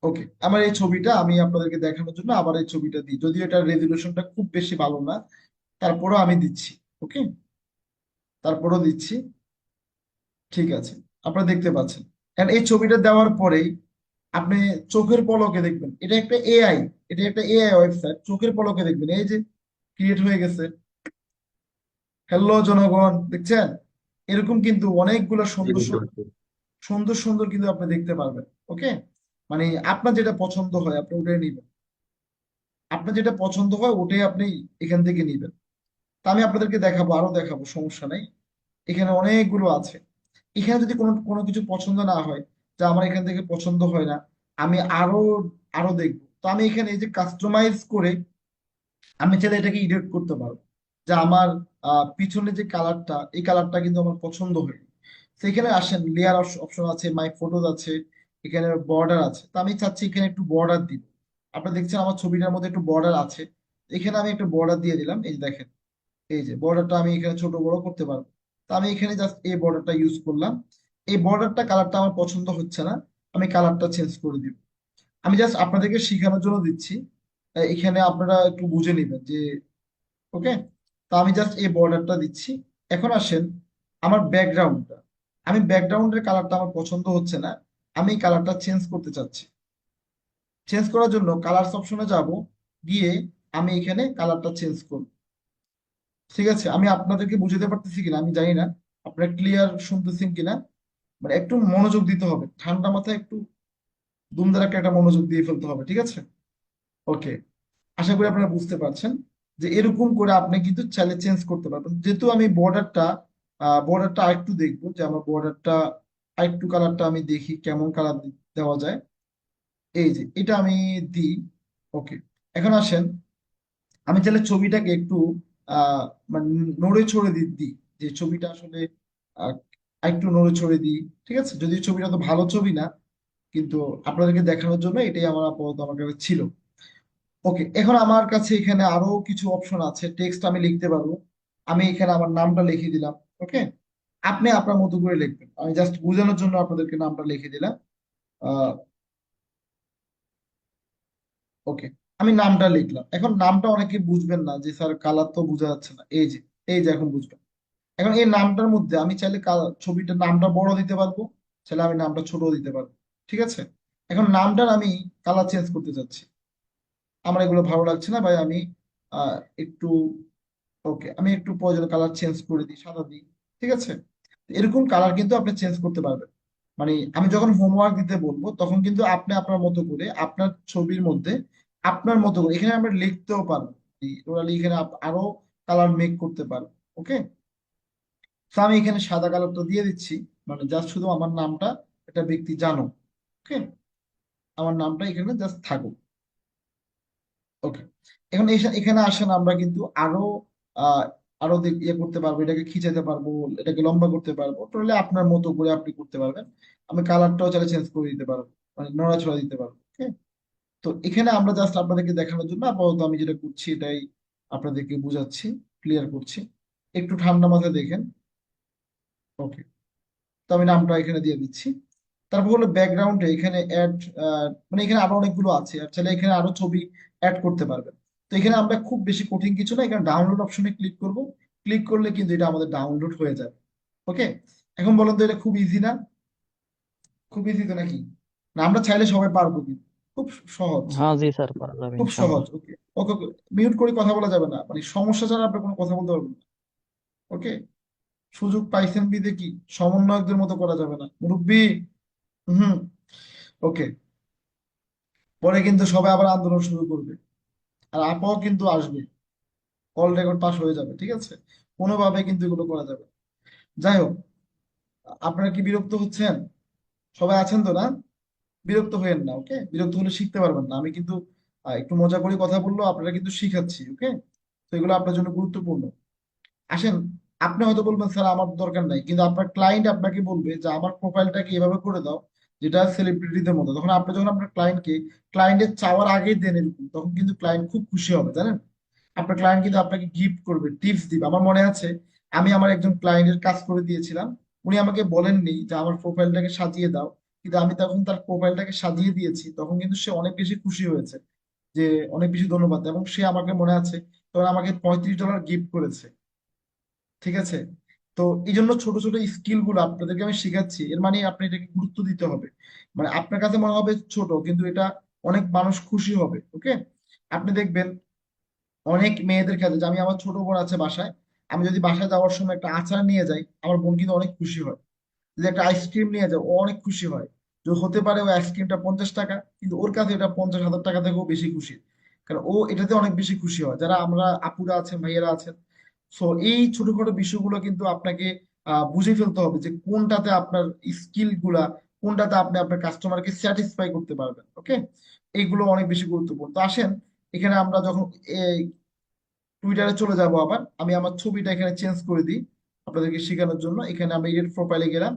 ওকে, আমার এই ছবিটা আমি আপনাদেরকে দেখানোর জন্য আবার এই ছবিটা দিই, যদিও এটার রেজলিউশনটা খুব বেশি ভালো না, তারপরও আমি দিচ্ছি। ওকে, তারপরও দিচ্ছি, ঠিক আছে, আপনারা দেখতে পাচ্ছেন। কারণ এই ছবিটা দেওয়ার পরেই আপনি চোখের পলকে দেখবেন এটা একটা এআই, এটা একটা এআই ওয়েবসাইট, চোখের পলকে দেখবেন এই যে ক্রিয়েট হয়ে গেছে। হ্যালো জনগণ, দেখছেন? এরকম কিন্তু অনেকগুলো জি সুন্দর বুঝতে সুন্দর পারছি। সুন্দর সুন্দর কিন্তু আপনি দেখতে পারবেন। ওকে, মানে আপনার যেটা পছন্দ হয় আপনি ওটাই নিবেন, আপনার যেটা পছন্দ হয় ওটাই আপনি এখান থেকে নিবেন। তা আমি আপনাদেরকে দেখাবো, আরো দেখাবো, সমস্যা নাই। এখানে অনেকগুলো আছে। এখানে যদি কোনো কোনো কিছু পছন্দ না হয়, যা আমার এখান থেকে পছন্দ হয় না, আমি আরো আরো দেখবো। তো আমি এখানে এই যে কাস্টমাইজ করে আমি চাইলে এটাকে এডিট করতে পারবো, যে আমার পিছনে যে কালারটা, এই কালারটা কিন্তু আমার পছন্দ হয়। সেখানে আসেন, লেয়ার অপশন আছে, মাই ফটোজ আছে, এখানে বর্ডার আছে। তো আমি চাচ্ছি এখানে একটু বর্ডার দিব। আপনারা দেখছেন আমার ছবিটার মধ্যে একটু বর্ডার আছে, এখানে আমি একটু বর্ডার দিয়ে দিলাম। এই যে দেখেন, এই যে বর্ডারটা আমি এখানে ছোট বড় করতে পারবো। তো আমি এখানে জাস্ট এই বর্ডারটা ইউজ করলাম। এই বর্ডারটা কালারটা আমার পছন্দ হচ্ছে না, আমি কালারটা চেঞ্জ করে দিব। আমি জাস্ট আপনাদেরকে শেখানোর জন্য দিচ্ছি, এখানে আপনারা একটু বুঝে নেবেন যে, ওকে। তো আমি জাস্ট এই বর্ডারটা দিচ্ছি। এখন আসেন আমার ব্যাকগ্রাউন্ডটা, আমি ব্যাকগ্রাউন্ডের কালারটা আমার পছন্দ হচ্ছে না, আমি এই কালারটা চেঞ্জ করতে চাচ্ছি। চেঞ্জ করার জন্য কালার্স অপশনে যাব, গিয়ে আমি এখানে কালারটা চেঞ্জ করব। ঠিক আছে, আমি আপনাদেরকে বুঝাতে পারতেছি কিনা আমি জানি না, আপনারা ক্লিয়ার শুনতেছেন কিনা। মানে একটু মনোযোগ দিতে হবে, ঠান্ডা মাথায় একটু দুমদারাক্কা একটা মনোযোগ দিয়ে ফেলতে হবে, ঠিক আছে? ওকে, আশা করি আপনারা বুঝতে পারছেন যে এরকম করে আপনি কিন্তু চাইলে চেঞ্জ করতে পারবেন। যেহেতু আমি বর্ডারটা আরেকটু দেখবো, যে আমার বর্ডারটা আরেকটু কালারটা আমি দেখি কেমন কালার দেওয়া যায়। এই যে এটা আমি দিই। ওকে, এখন আসেন আমি চাইলে ছবিটাকে একটু আহ মানে নড়ে চড়ে দিই, যে ছবিটা আসলে আহ একটু নড়ে চড়ে দিই। ঠিক আছে, যদিও ছবিটা তো ভালো ছবি না, কিন্তু আপনাদেরকে দেখানোর জন্য এটাই আমার আপাতত আমার কাছে ছিল। ওকে, এখন আমার কাছে এখানে আরো কিছু অপশন আছে, টেক্সট আমি লিখতে পারবো। আমি এখানে আমার নামটা লিখে দিলাম। ওকে, আপনি আপনার মতো করে লিখবেন, আমি জাস্ট বোঝানোর জন্য আপনাদেরকে নামটা লিখে দিলাম। আহ ওকে, আমি নামটা লিখলাম। এখন নামটা অনেকে বুঝবেন না যে স্যার কালার তো বোঝা যাচ্ছে না, এই যে এখন বুঝবেন। এখন এই নামটার মধ্যে আমি চাইলে ছবিটার নামটা বড় দিতে পারবো, চাইলে আমি নামটা ছোট দিতে পারবো। ঠিক আছে, এখন নামটার আমি কালার চেঞ্জ করতে চাচ্ছি। আমার এগুলো ভালো লাগছে না ভাই, আমি একটু, ওকে আমি একটু প্রয়োজন কালার চেঞ্জ করে দিই, সাদা দিই। ঠিক আছে, এরকম কালার কিন্তু আপনি চেঞ্জ করতে পারবেন। মানে আমি যখন হোমওয়ার্ক দিতে বলবো তখন কিন্তু আপনি আপনার মতো করে আপনার ছবির মধ্যে আপনার মতো করে এখানে আমরা লিখতেও পারবো, টোটালি এখানে আরো কালার মেক করতে পারবো। ওকে, তো আমি এখানে সাদা কালারটা দিয়ে দিচ্ছি, মানে জাস্ট শুধু আমার নামটা একটা ব্যক্তি জানো। ওকে, আমার নামটা এখানে জাস্ট থাকুক। ওকে, এখন এখানে আসেন, আমরা কিন্তু আরো আহ আরো ইয়ে করতে পারবো, এটাকে খিচাতে পারবো, এটাকে লম্বা করতে পারবো, তাহলে আপনার মতো করে আপনি করতে পারবেন। আমি কালারটাও চাইলে চেঞ্জ করে দিতে পারবো, মানে নড়াচড়া দিতে পারবো। ওকে, তো এখানে আমরা জাস্ট আপনাদেরকে দেখানোর জন্য আপাতত আমি যেটা করছি এটাই আপনাদেরকে বুঝাচ্ছি, ক্লিয়ার করছি। একটু ঠান্ডা মাথায় দেখেন। ওকে, তো আমি নামটা এখানে দিয়ে দিচ্ছি। তারপর হলো ব্যাকগ্রাউন্ডে এখানে অ্যাড, মানে এখানে আরো অনেকগুলো আছে, আর চাইলে এখানে আরো ছবি অ্যাড করতে পারবেন। তো এখানে আমরা খুব বেশি কঠিন কিছু না, এখানে ডাউনলোড অপশনে ক্লিক করব। ক্লিক করলে কিন্তু এটা আমাদের ডাউনলোড হয়ে যাবে। ওকে, এখন বলেন তো এটা খুব ইজি না? খুব ইজি তো নাকি? না আমরা চাইলে সবাই পারবো কিন্তু, খুব সহজ, হ্যাঁ জি স্যার, পারা যাবে খুব সহজ। ইনশাল্লাহ। ওকে ওকে, মিউট করে কথা বলা যাবে না, মানে সমস্যা ছাড়া আপনি কোনো কথা বলতে পারবেন না। ওকে, সুযোগ পাইছেন বিদে কি সমন্বয়কদের মতো করা যাবে না মুরব্বি। হুম। ওকে, পরে কিন্তু সবাই আবার আন্দোলন শুরু করবে, আর আপাও কিন্তু আসবে, কল রেকর্ড পাস হয়ে যাবে। ঠিক আছে, কোনোভাবে কিন্তু এগুলো করা যাবে না। যাই হোক, আপনারা কি বিরক্ত হচ্ছেন? সবাই আছেন তো না? বিরক্ত হয়েন না। ওকে, বিরক্ত হলে শিখতে পারবেন না। আমি কিন্তু একটু মজা করে কথা বললো, আপনারা কিন্তু শিখাচ্ছি। ওকে, তো এগুলো আপনার জন্য গুরুত্বপূর্ণ। আসেন, আপনি হয়তো বলবেন স্যার আমার দরকার নাই, কিন্তু আপনার ক্লায়েন্ট আপনাকে বলবে যে আমার প্রোফাইলটাকে এভাবে করে দাও যেটা সেলিব্রিটিদের মতো। তখন আপনি যখন আপনার ক্লায়েন্টের চাওয়ার আগেই দেন এরকম, তখন কিন্তু ক্লায়েন্ট খুব খুশি হবে, জানেন? আপনার ক্লায়েন্ট কিন্তু আপনাকে গিফট করবে, টিপস দিবে। আমার মনে আছে আমি আমার একজন ক্লায়েন্টের কাজ করে দিয়েছিলাম, উনি আমাকে বলেননি যে আমার প্রোফাইলটাকে সাজিয়ে দাও, কিন্তু আমি তখন তার প্রোফাইলটাকে সাজিয়ে দিয়েছি, তখন কিন্তু সে অনেক বেশি খুশি হয়েছে, যে অনেক বেশি ধন্যবাদ, এবং সে আমাকে মনে আছে তখন আমাকে $35 গিফট করেছে। ঠিক আছে, তো এই জন্য ছোট ছোট স্কিল গুলো আপনাদেরকে আমি শেখাচ্ছি, এর মানে আপনি এটাকে গুরুত্ব দিতে হবে। মানে আপনার কাছে মনে হবে ছোট, কিন্তু এটা অনেক মানুষ খুশি হবে। ওকে, আপনি দেখবেন অনেক মেয়েদের কাছে, যে আমি আমার ছোট বোন আছে বাসায়, আমি যদি বাসায় যাওয়ার সময় একটা আচার নিয়ে যাই, আমার বোন কিন্তু অনেক খুশি হয়। যদি একটা আইসক্রিম নিয়ে যায়, ও অনেক খুশি হয়। যে হতে পারে ওই আইসক্রিমটা 50 টাকা, কিন্তু ওর কাছে এটা 50,000 টাকা থেকেও বেশি খুশি, কারণ ও এটাতে অনেক বেশি খুশি হয়। যারা আমরা আপুরা আছেন, ভাইয়েরা আছেন, সো এই ছোটখাটো বিষয়গুলো কিন্তু আপনাকে বুঝে ফেলতে হবে যে কোনটাতে আপনার স্কিল গুলা, কোনটাতে আপনি আপনার কাস্টমারকে স্যাটিসফাই করতে পারবেন। ওকে, এইগুলো অনেক বেশি গুরুত্বপূর্ণ। তো আসেন, এখানে আমরা যখন টুইটারে চলে যাব, আবার আমি আমার ছবিটা এখানে চেঞ্জ করে দিই আপনাদেরকে শেখানোর জন্য। এখানে আমি এর প্রোফাইলে গেলাম,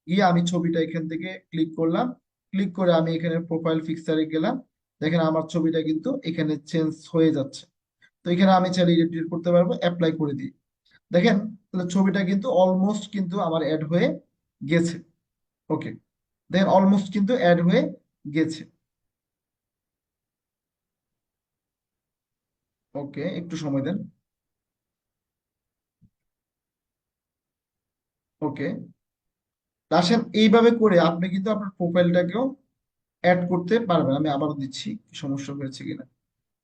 গিয়ে আমি ছবিটা এখান থেকে ক্লিক করলাম, ক্লিক করে আমি এখানে প্রোফাইল পিকচারে গেলাম। দেখেন আমার ছবিটা কিন্তু এখানে চেঞ্জ হয়ে যাচ্ছে। তো এখানে আমি চাইলে এডিট করতে পারবো, অ্যাপ্লাই করে দিই। দেখেন, তাহলে ছবিটা কিন্তু অলমোস্ট কিন্তু আমার অ্যাড হয়ে গেছে। ওকে, দেখেন অলমোস্ট কিন্তু অ্যাড হয়ে গেছে। ওকে, একটু সময় দেন। ওকে, আসেন এইভাবে করে আপনি কিন্তু আপনার প্রোফাইলটাকেও অ্যাড করতে পারবেন। আমি আবারও দিচ্ছি, কি সমস্যা হয়েছে কিনা।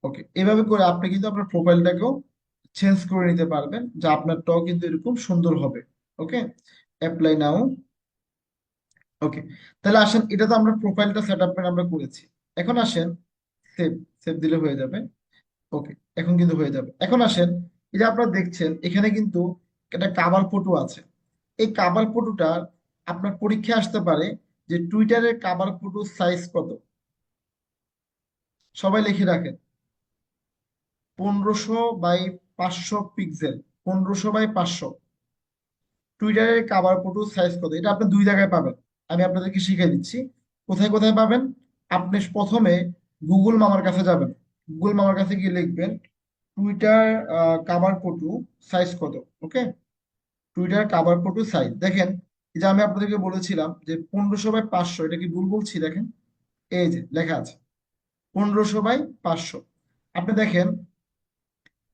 ওকে, এভাবে করে আপনি কিন্তু আপনার প্রোফাইলটাকেও চেঞ্জ করে নিতে পারবেন, যা আপনারটাও কিন্তু এরকম সুন্দর হবে। ওকে, অ্যাপ্লাই নাও। ওকে, তাহলে আসেন, এটা তো আমরা প্রোফাইলটা সেট আপ আমরা করেছি। এখন আসেন, সেভ, সেভ দিলে হয়ে যাবে। ওকে, এখন কিন্তু হয়ে যাবে। এখন আসেন, এই যে আপনারা দেখছেন এখানে কিন্তু একটা কাভার ফটো আছে। এই কাভার ফটোটা আপনার পরীক্ষা আসতে পারে যে টুইটারের কাভার ফটো সাইজ কত। সবাই লিখে রাখেন, 1500 বাই 500 পিক্সেল, 1500 বাই 500। টুইটারের কাভার ফটো সাইজ কত, এটা আপনি দুই জায়গায় পাবেন। আমি আপনাদেরকে শিখিয়ে দিচ্ছি কোথায় কোথায় পাবেন। আপনি প্রথমে গুগল মামার কাছে যাবেন, গুগল মামার কাছে গিয়ে লিখবেন টুইটার কাভার ফটো সাইজ কত। ওকে, টুইটার কাভার ফটো সাইজ দেখেন, এই যে আমি আপনাদেরকে বলেছিলাম যে 1500 বাই 500, এটা কি ভুল বলছি? দেখেন, এই যে লেখা আছে 1500 বাই 500। আপনি দেখেন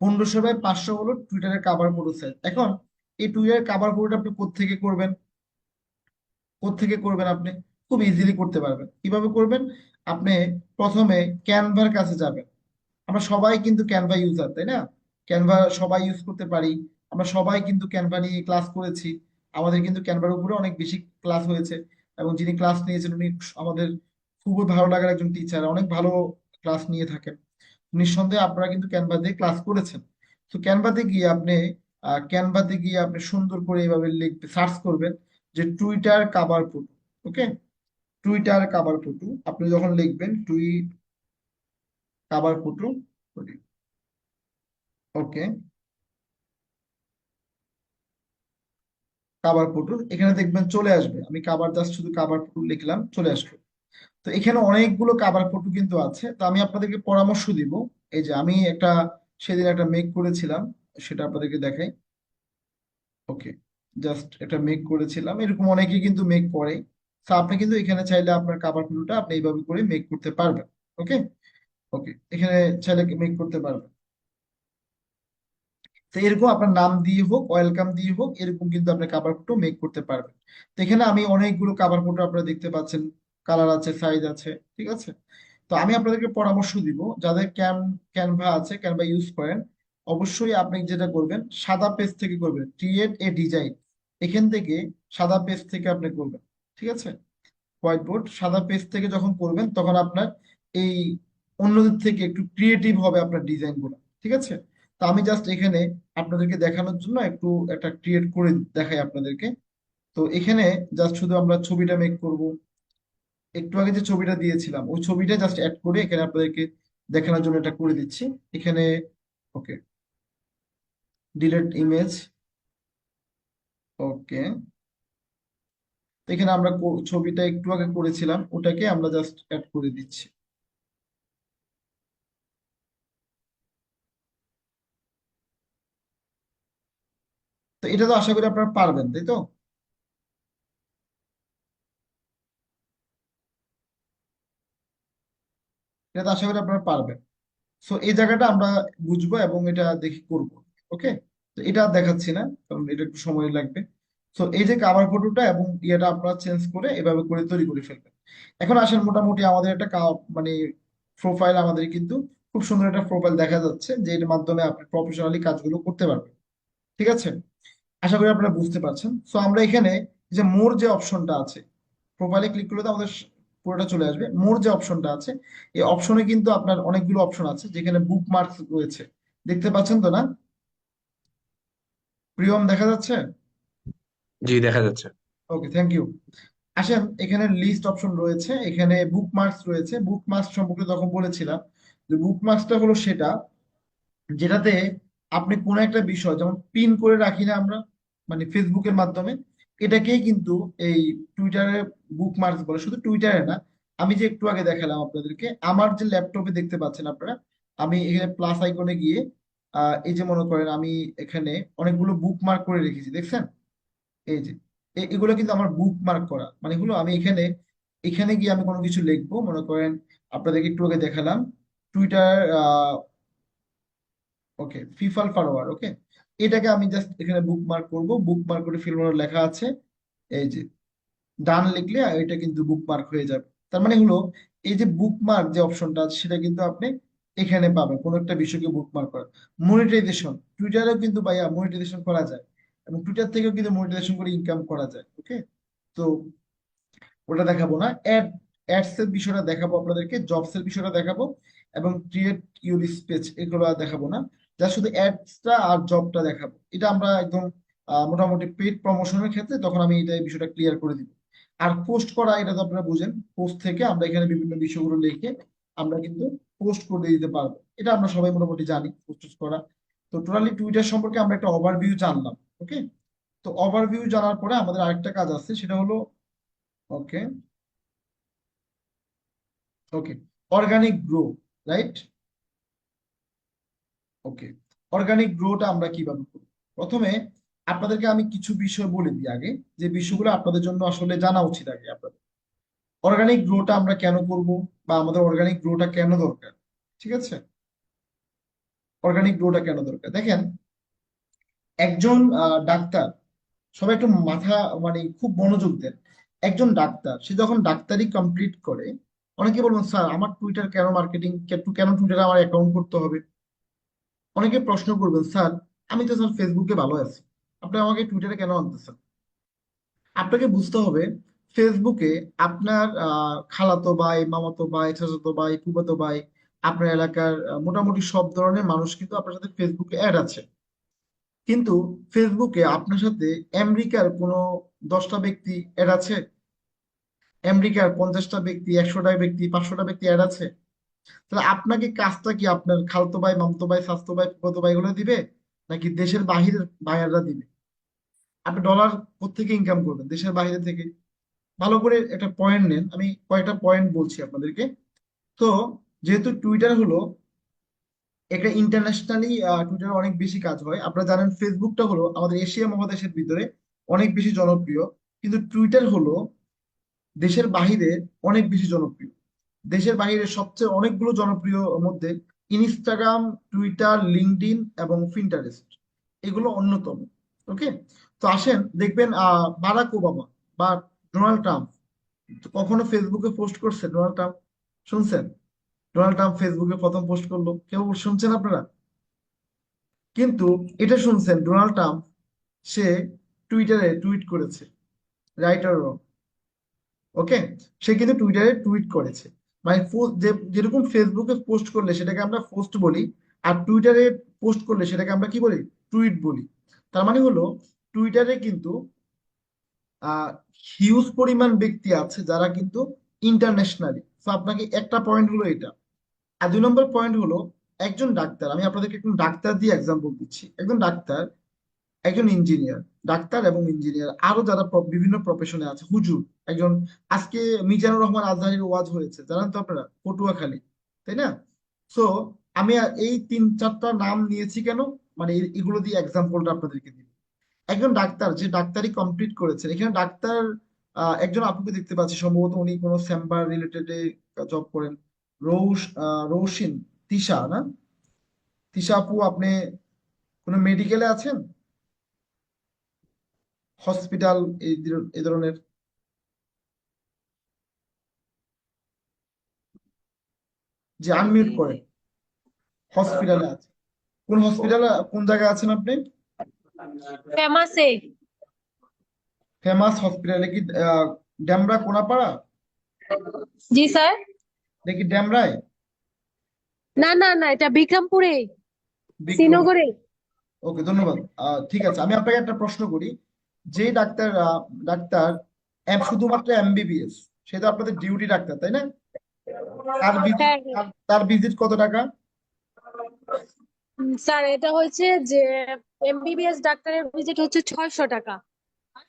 1500 বাই 500 হলো টুইটারের কাভার ফটো সাইজ। এখন এই টুইটারের কাভার ফটোটা আপনি কোত্থেকে করবেন? কোত্থেকে করবেন আপনি? খুব ইজিলি করতে পারবেন। কিভাবে করবেন? আপনি প্রথমে ক্যানভার কাছে যাবেন। আমরা সবাই কিন্তু ক্যানভা ইউজার, তাই না? ক্যানভা সবাই ইউজ করতে পারি। আমরা সবাই কিন্তু ক্যানভা নিয়ে ক্লাস করেছি। আমাদের কিন্তু ক্যানভার উপরে অনেক বেশি ক্লাস হয়েছে, এবং যিনি ক্লাস নিয়েছেন উনি আমাদের খুবই ভালো লাগার একজন টিচার, অনেক ভালো ক্লাস নিয়ে থাকেন। নিঃসন্দেহে আপনারা কিন্তু ক্যানভা দিয়ে ক্লাস করেছেন। তো ক্যানভাতে গিয়ে আপনি সুন্দর করে এইভাবে লিখবে, সার্চ করবেন যে টুইটার কাভার ফটো। ওকে, টুইটার কাভার ফটো আপনি যখন লিখবেন কাভার ফটো, ওকে, কাভার ফটো এখানে দেখবেন চলে আসবে। আমি জাস্ট শুধু কাভার ফটো লিখলাম, চলে আসলো। তো এখানে অনেকগুলো কাভার ফটো কিন্তু আছে, তো আমি আপনাদেরকে পরামর্শ দিব। এই যে আমি সেদিন একটা মেক করেছিলাম, সেটা আপনাদেরকে দেখাই। ওকে, জাস্ট একটা মেক করেছিলাম, এরকম অনেকেই কিন্তু মেক করে। তো আপনি কিন্তু এখানে চাইলে আপনার কাভার ফটোটা আপনি এইভাবে করে মেক করতে পারবেন। ওকে, ওকে, এখানে চাইলে মেক করতে পারবেন। তো এরকম আপনার নাম দিয়ে হোক, ওয়েলকাম দিয়ে হোক, এরকম কিন্তু আপনি কাভার ফটো মেক করতে পারবেন। তো এখানে আমি অনেকগুলো কাভার ফটো আপনারা দেখতে পাচ্ছেন, কালার আছে, সাইজ আছে, ঠিক আছে। তো আমি আপনাদেরকে পরামর্শ দিব, যাদের ক্যানভা আছে, ক্যানভা ইউজ করেন, অবশ্যই আপনি যেটা করবেন সাদা পেজ থেকে করবেন, ক্রিয়েট এ ডিজাইন। এখান থেকে সাদা পেজ থেকে আপনি করবেন, ঠিক আছে। হোয়াইট বোর্ড সাদা পেজ থেকে যখন করবেন তখন আপনার এই অন্যদের থেকে একটু ক্রিয়েটিভ হবে আপনার ডিজাইন গুলো, ঠিক আছে। তো আমি জাস্ট এখানে আপনাদেরকে দেখানোর জন্য একটু একটা ক্রিয়েট করে দেখাই আপনাদেরকে। তো এখানে জাস্ট শুধু আমরা ছবিটা মেক করব। একটু আগে যে ছবিটা দিয়েছিলাম ওই ছবিটা জাস্ট অ্যাড করে এখানে আপনাদেরকে দেখানোর জন্য এটা করে দিচ্ছি এখানে। ওকে, ডিলেট ইমেজ। ওকে, এখানে আমরা ছবিটা একটু আগে করেছিলাম ওটাকে আমরা জাস্ট অ্যাড করে দিচ্ছি। তো এটা তো আশা করি আপনারা পারবেন, তাই তো? এটা তো আশা করি আপনারা পারবেন। সো এই জায়গাটা আমরা বুঝবো এবং এটা দেখি করব। ওকে, তো এটা আর দেখাচ্ছি না, কারণ এটা একটু সময় লাগবে। সো এই যে কাভার ফটোটা এবং ইয়েটা আপনারা চেঞ্জ করে এভাবে করে তৈরি করে ফেলবেন। এখন আসেন, মোটামুটি আমাদের একটা মানে প্রোফাইল আমাদের কিন্তু খুব সুন্দর একটা প্রোফাইল দেখা যাচ্ছে, যে এর মাধ্যমে আপনি প্রফেশনালি কাজগুলো করতে পারবেন, ঠিক আছে। আশা করি আপনারা বুঝতে পারছেন। সো আমরা এখানে যে মোর যে অপশনটা আছে, প্রোফাইলে ক্লিক করলে তো আমাদের পুরোটা চলে আসবে। মোর যে অপশনটা আছে, এই অপশনে কিন্তু আপনার অনেকগুলো অপশন আছে, যেখানে বুকমার্কস রয়েছে, দেখতে পাচ্ছেন তো না? প্রিয়ম, দেখা যাচ্ছে? জি, দেখা যাচ্ছে। ওকে, থ্যাংক ইউ। আসেন, এখানে লিস্ট অপশন রয়েছে, এখানে বুকমার্কস রয়েছে। বুকমার্কস সম্পর্কে তখন বলেছিলাম যে বুকমার্কসটা হলো সেটা যেটাতে আপনি কোনো একটা বিষয় যেমন পিন করে রাখি না আমরা, মানে ফেসবুকের মাধ্যমে, এটাকেই কিন্তু এই টুইটারে বুকমার্কস বলে। শুধু টুইটারে না, আমি যে একটু আগে দেখালাম আপনাদেরকে, আমার যে ল্যাপটপে দেখতে পাচ্ছেন আপনারা, আমি এখানে প্লাস আইকনে গিয়ে এই যে মনে করেন আমি এখানে অনেকগুলো বুকমার্ক করে রেখেছি, দেখছেন? এই যে এগুলো কিন্তু আমার বুকমার্ক করা, মানে হলো আমি এখানে এখানে গিয়ে আমি কোনো কিছু লিখবো, মনে করেন আপনাদেরকে একটু আগে দেখালাম টুইটার, ওকে, ফিফাল ফরওয়ার্ড। ওকে, এটাকে আমি জাস্ট এখানে বুকমার্ক করব। বুকমার্ক করে ফিল্ম লেখা আছে, এই যে ডান লিখলে এটা কিন্তু বুকমার্ক হয়ে যাবে। তার মানে হলো এই যে বুকমার্ক যে অপশনটা আছে সেটা কিন্তু আপনি এখানে পাবেন, কোনো একটা বিষয়কে বুকমার্ক করা। মনিটাইজেশন, টুইটারেও কিন্তু ভাইয়া মনিটাইজেশন করা যায়, এবং টুইটার থেকেও কিন্তু মনিটাইজেশন করে ইনকাম করা যায়। ওকে, তো ওটা দেখাবো না। অ্যাডস এর বিষয়টা দেখাবো আপনাদেরকে, জবস এর বিষয়টা দেখাবো, এবং ক্রিয়েট ইউর স্পেস এগুলো আর দেখাবো না। যা শুধু অ্যাডসটা আর জবটা দেখাবো। এটা আমরা একদম মোটামুটি পেড প্রমোশনের ক্ষেত্রে তখন আমি এই বিষয়টা ক্লিয়ার করে দিব। আর পোস্ট করা, এটা তো আপনারা বুঝেন, পোস্ট থেকে আমরা এখানে বিভিন্ন বিষয়গুলো লিখে আমরা কিন্তু পোস্ট করে দিতে পারবো। এটা আমরা সবাই মোটামুটি জানি পোস্ট করা। তো টোটালি টুইটার সম্পর্কে আমরা একটা ওভারভিউ জানলাম। ওকে, তো ওভারভিউ জানার পরে আমাদের আরেকটা কাজ আছে, সেটা হলো, ওকে, ওকে, অর্গানিক গ্রো, রাইট? ওকে, অর্গানিক গ্রোটা আমরা কিভাবে করব? প্রথমে আপনাদেরকে আমি কিছু বিষয় বলে দিই আগে, যে বিষয়গুলো আপনাদের জন্য আসলে জানা উচিত আগে আপনাদের। অর্গানিক গ্রোটা আমরা কেন করব, বা আমাদের অর্গানিক গ্রোটা কেন দরকার, ঠিক আছে। অর্গানিক গ্রোটা কেন দরকার? দেখেন, একজন ডাক্তার, সবাই একটু মাথা মানে খুব মনোযোগ দেন। একজন ডাক্তার সে যখন ডাক্তারি কমপ্লিট করে, অনেকে বলবেন স্যার আমার টুইটার কেন মার্কেটিং, কেন টুইটারে আমার অ্যাকাউন্ট করতে হবে? অনেকে প্রশ্ন করবেন স্যার আমি তো স্যার ফেসবুকে ভালো আছি, আপনি আমাকে টুইটারে কেন আনতেছেন? আপনাকে বুঝতে হবে ফেসবুকে আপনার খালাতো ভাই, মামাতো ভাই, চাচাতো ভাই, ফুফাতো ভাই, আপনার এলাকার মোটামুটি সব ধরনের মানুষ কিন্তু আপনার সাথে ফেসবুকে অ্যাড আছে। কিন্তু ফেসবুকে আপনার সাথে আমেরিকার কোনো 10টা ব্যক্তি অ্যাড আছে? আমেরিকার 50টা ব্যক্তি, 100টা ব্যক্তি, 500টা ব্যক্তি অ্যাড আছে? তাহলে আপনাকে কাজটা কি আপনার খালতো ভাই, মামতো ভাই, চাচতো ভাই, ফুফাতো ভাই গুলো দিবে, নাকি দেশের বাহিরের ভাইয়াররা দিবে? আপনি ডলার কোত্থেকে ইনকাম করবেন? দেশের বাইরে থেকে। ভালো করে একটা পয়েন্ট নেন, আমি কয়েকটা পয়েন্ট বলছি আপনাদেরকে। তো যেহেতু টুইটার হলো একটা ইন্টারন্যাশনালি, টুইটার অনেক বেশি কাজ হয়। আপনারা জানেন ফেসবুকটা হলো আমাদের এশিয়া মহাদেশের ভিতরে অনেক বেশি জনপ্রিয়, কিন্তু টুইটার হলো দেশের বাহিরে অনেক বেশি জনপ্রিয়। দেশের বাইরে সবচেয়ে অনেকগুলো জনপ্রিয় মধ্যে ইনস্টাগ্রাম, টুইটার, লিঙ্কডইন এবং পিন্টারেস্ট, এগুলো অন্যতম। ওকে, তো আসেন দেখবেন বারাক ওবামা বা ডোনাল্ড ট্রাম্প কখনো ফেসবুকে পোস্ট করছে? ডোনাল্ড ট্রাম্প শুনছেন? ডোনাল্ড ট্রাম্প ফেসবুকে প্রথম পোস্ট করলো, কেউ শুনছেন আপনারা? কিন্তু এটা শুনছেন ডোনাল্ড ট্রাম্প সে টুইটারে টুইট করেছে, রাইট অর রং? ওকে, সে কিন্তু টুইটারে টুইট করেছে। মানে যেরকম ফেসবুকে পোস্ট করলে সেটাকে আমরা পোস্ট বলি, আর টুইটারে পোস্ট করলে সেটাকে আমরা কি বলি? টুইট বলি। তার মানে হলো টুইটারে কিন্তু হিউজ পরিমাণ ব্যক্তি আছে যারা কিন্তু ইন্টারন্যাশনালি। তো আপনাকে একটা পয়েন্ট হলো এটা। আর 2 নম্বর পয়েন্ট হলো একজন ডাক্তার, আমি আপনাদেরকে একজন ডাক্তার দিয়ে এক্সাম্পল দিচ্ছি। একজন ডাক্তার, একজন ইঞ্জিনিয়ার, ডাক্তার এবং ইঞ্জিনিয়ার আরো যারা বিভিন্ন প্রফেশনে আছে, হুজুর একজন। আজকে মিজানুর রহমান আজহারির ওয়াজ হয়েছে, জানেন তো আপনারা, পটুয়াখালী, তাই না? সো আমি এই 3-4টা নাম নিয়েছি কেন, মানে এগুলো দিয়ে এক্সাম্পলটা আপনাদেরকে দিই। একজন ডাক্তার যে ডাক্তারি কমপ্লিট করেছেন, এখানে ডাক্তার একজন আপুকে দেখতে পাচ্ছি, সম্ভবত উনি কোনো চেম্বার রিলেটেড জব করেন। রৌশিন, তিশা না? তিশা আপু, আপনি কোনো মেডিকেলে আছেন, হসপিটাল, এই ধরনের? যে আনমিউট করেন, হসপিটালে আছে? কোন হসপিটালে, কোন জায়গায় আছেন আপনি? ফেমাসে। ফেমাস হসপিটালে কি ড্যামরা কোনাপাড়া জি স্যার। নাকি ড্যামরায়? না না না, এটা বিক্রমপুরে, বিক্রম? শ্রীনগরে। ওকে, ধন্যবাদ। ঠিক আছে, আমি আপনাকে একটা প্রশ্ন করি। যে ডাক্তার ডাক্তার শুধুমাত্র এমবিবিএস, সে তো আপনাদের ডিউটি ডাক্তার, তাই না? তার ভিজিট, হ্যাঁ হ্যাঁ। তার ভিজিট কত টাকা? স্যার এটা হচ্ছে যে এমবিবিএস ডাক্তারের ভিজিট হচ্ছে 600 টাকা।